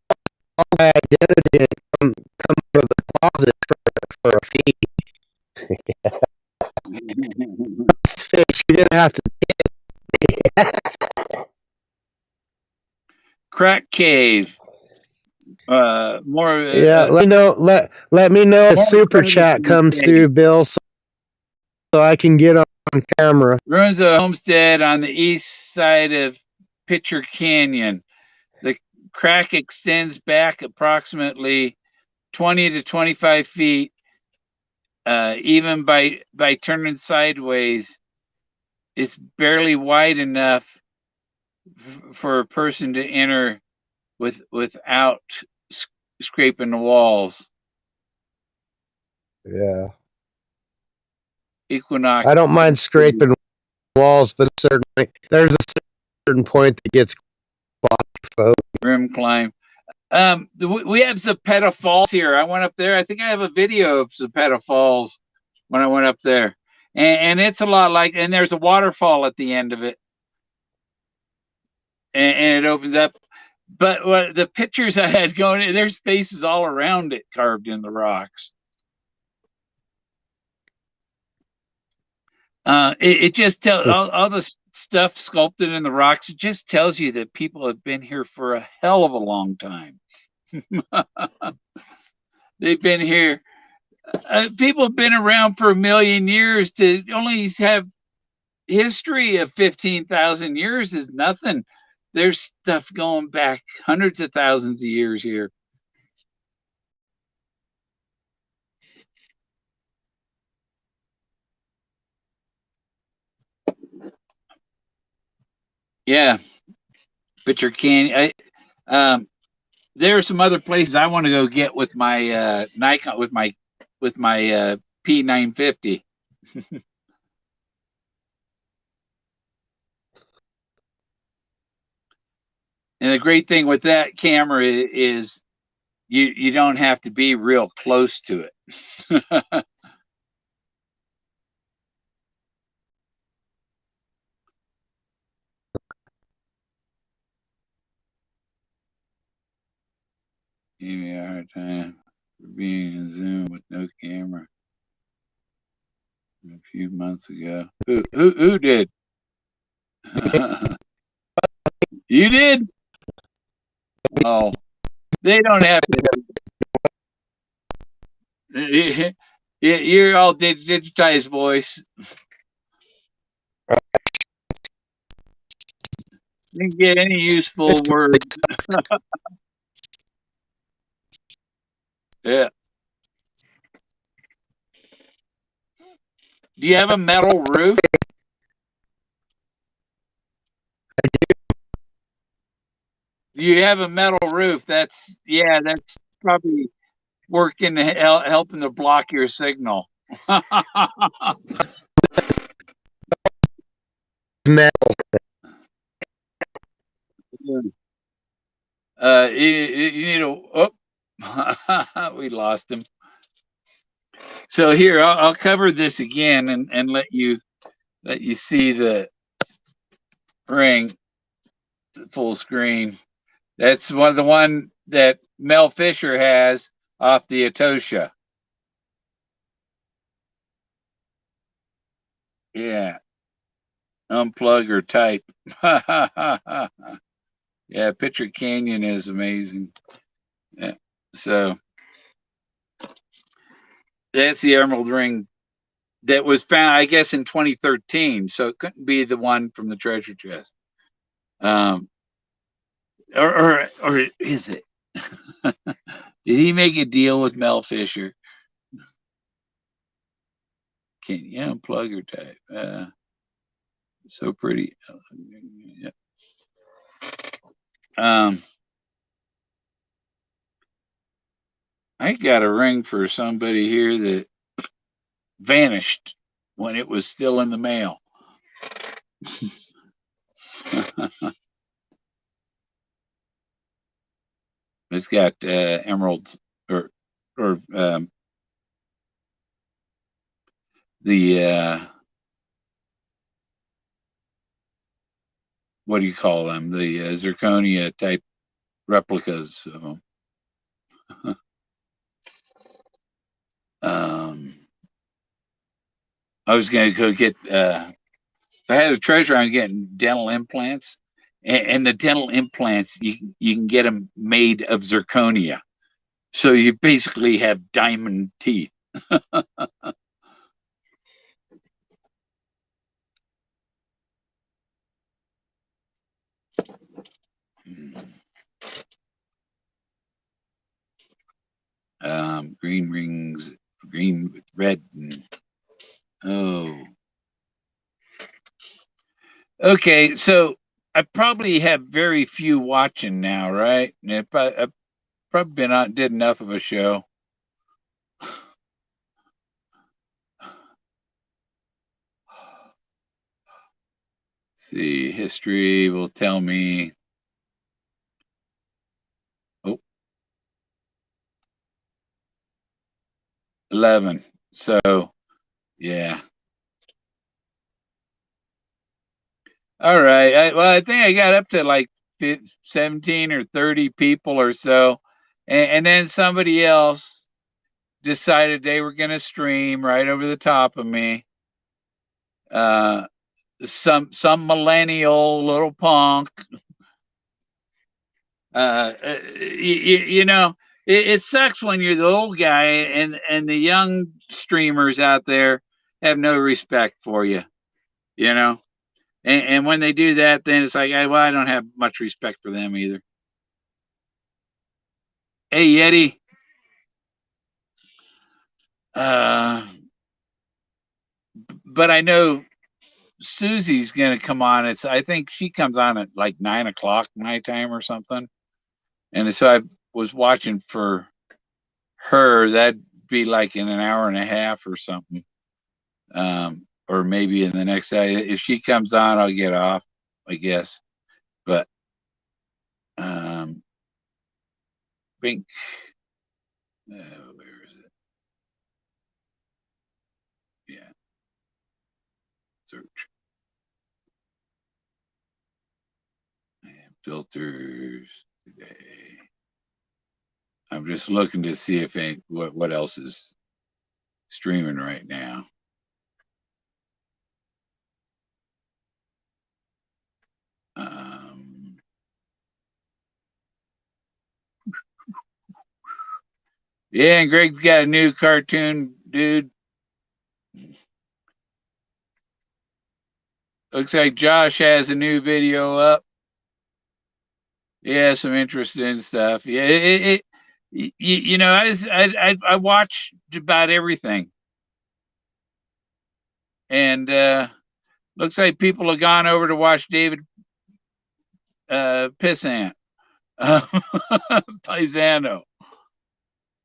my identity come out of the closet for a fee. This face you didn't have to Crack Cave. More. Let me know. Let me know if super chat comes through, Bill, so I can get on camera. Ruins of a homestead on the east side of Pitcher Canyon. The crack extends back approximately 20 to 25 feet, even by turning sideways. It's barely wide enough for a person to enter without scraping the walls. Yeah. Equinox. I don't mind scraping walls, but certainly there's a certain point that gets claustrophobic. Rim climb. We have Zapata Falls here. I went up there. I think I have a video of Zapata Falls when I went up there, and it's a lot like. And there's a waterfall at the end of it, and it opens up. But what the pictures I had going, there's faces all around it carved in the rocks. It just tells all the stuff sculpted in the rocks. It just tells you that people have been here for a hell of a long time. They've been here. People have been around for 1 million years. To only have history of 15,000 years is nothing. There's stuff going back hundreds of thousands of years here. Yeah, Pitcher Canyon. There are some other places I want to go get with my Nikon, with my P950. And the great thing with that camera is you don't have to be real close to it. Give me a hard time for being in Zoom with no camera. A few months ago. Who did? You did? Oh, they don't have to. You're all digitized, voice. You can get any useful word. Yeah. Do you have a metal roof? Do you have a metal roof? That's probably working helping to block your signal. Metal. You need a. Oh, we lost him. So here, I'll cover this again and let you see the ring full screen. That's the one that Mel Fisher has off the Atocha. Yeah. Unplug or type. Yeah, Picture Canyon is amazing. Yeah. So that's the emerald ring that was found, I guess, in 2013. So it couldn't be the one from the treasure chest. Or is it? Did he make a deal with Mel Fisher? Can you unplug or type? So pretty. Yeah. I got a ring for somebody here that vanished when it was still in the mail. It's got emeralds or the what do you call them? The zirconia type replicas of them. I was going to go get. If I had a treasure, I'm getting dental implants, and the dental implants you can get them made of zirconia, so you basically have diamond teeth. Green rings, green with red. Oh, okay. So I probably have very few watching now, right? And I've probably been on did enough of a show. See, history will tell me. Oh, 11. So, yeah. All right. I think I got up to like 17 or 30 people or so. And then somebody else decided they were going to stream right over the top of me. Some millennial little punk. You know, it sucks when you're the old guy and the young streamers out there have no respect for you. You know, and when they do that, then it's like, well, I don't have much respect for them either. Hey, Yeti. But I know Susie's gonna come on. I think she comes on at like 9 o'clock my time or something. And so I was watching for her. That'd be like in an hour and a half or something. Or maybe in the next day. If she comes on, I'll get off, I guess. But Bink. Where is it? Yeah. Search. And filters today. I'm just looking to see if what else is streaming right now. Yeah, and Greg's got a new cartoon, dude. Looks like Josh has a new video up. Yeah, some interesting stuff. Yeah, you know, I watch about everything, and looks like people have gone over to watch David Pissant Paisano.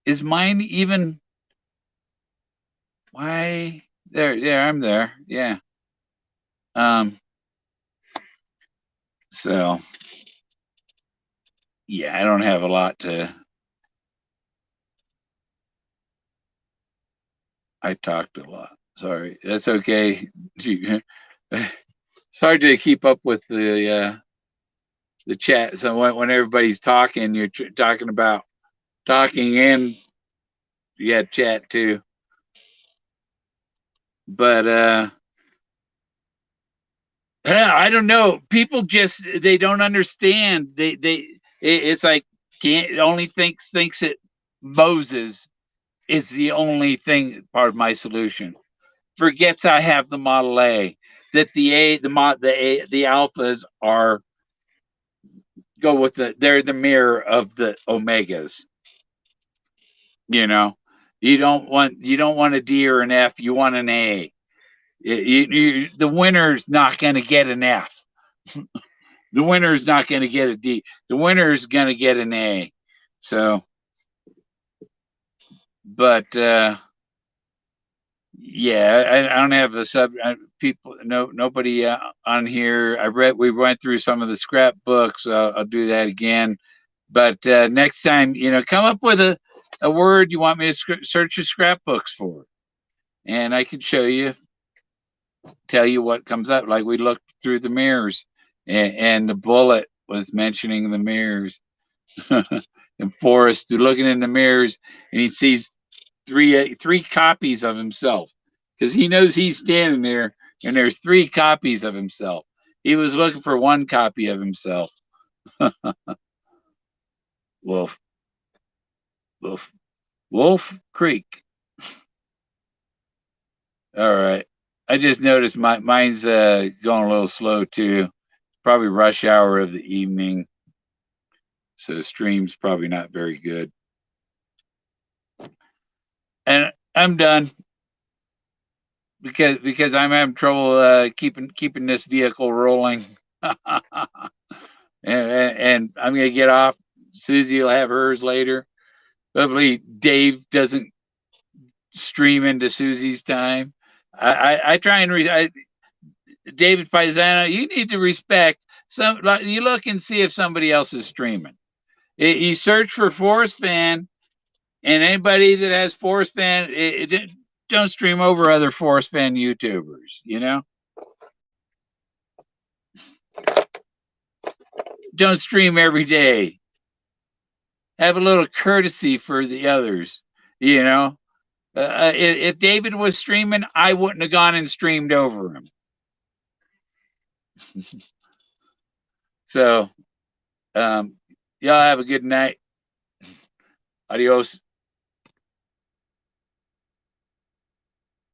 Is mine even? Why there? I'm there. Yeah. So yeah, I don't have a lot to. I talked a lot. Sorry, that's okay. It's hard to keep up with the chat. So when everybody's talking, you're talking about talking and you got chat too. But I don't know. People just they don't understand. It's like can't only thinks it Moses is the only thing part of my solution. Forgets I have the Model A. That the alphas are go with they're the mirror of the omegas. You know, you don't want a D or an F. You want an A. The winner's not going to get an F. The winner's not going to get a D. The winner's going to get an A. So, but yeah, I don't have a people. Nobody on here. We went through some of the scrapbooks. I'll do that again. But next time, come up with a word you want me to search your scrapbooks for, and I can show you, tell you what comes up. Like we looked through the mirrors, and the bullet was mentioning the mirrors. And Forrest looking in the mirrors, and he sees three copies of himself because he knows he's standing there, and there's three copies of himself. He was looking for one copy of himself. Wolf, Wolf Creek. All right. I just noticed mine's going a little slow too. Probably rush hour of the evening, so the stream's probably not very good. And I'm done because I'm having trouble keeping this vehicle rolling. and I'm gonna get off. Susie will have hers later. Hopefully Dave doesn't stream into Susie's time. I try and David Paisano, you need to respect some. You look and see if somebody else is streaming. You search for Forrest Fenn, and anybody that has Forrest Fenn, don't stream over other Forrest Fenn YouTubers. Don't stream every day. Have a little courtesy for the others. If David was streaming, I wouldn't have gone and streamed over him. So, y'all have a good night. Adios.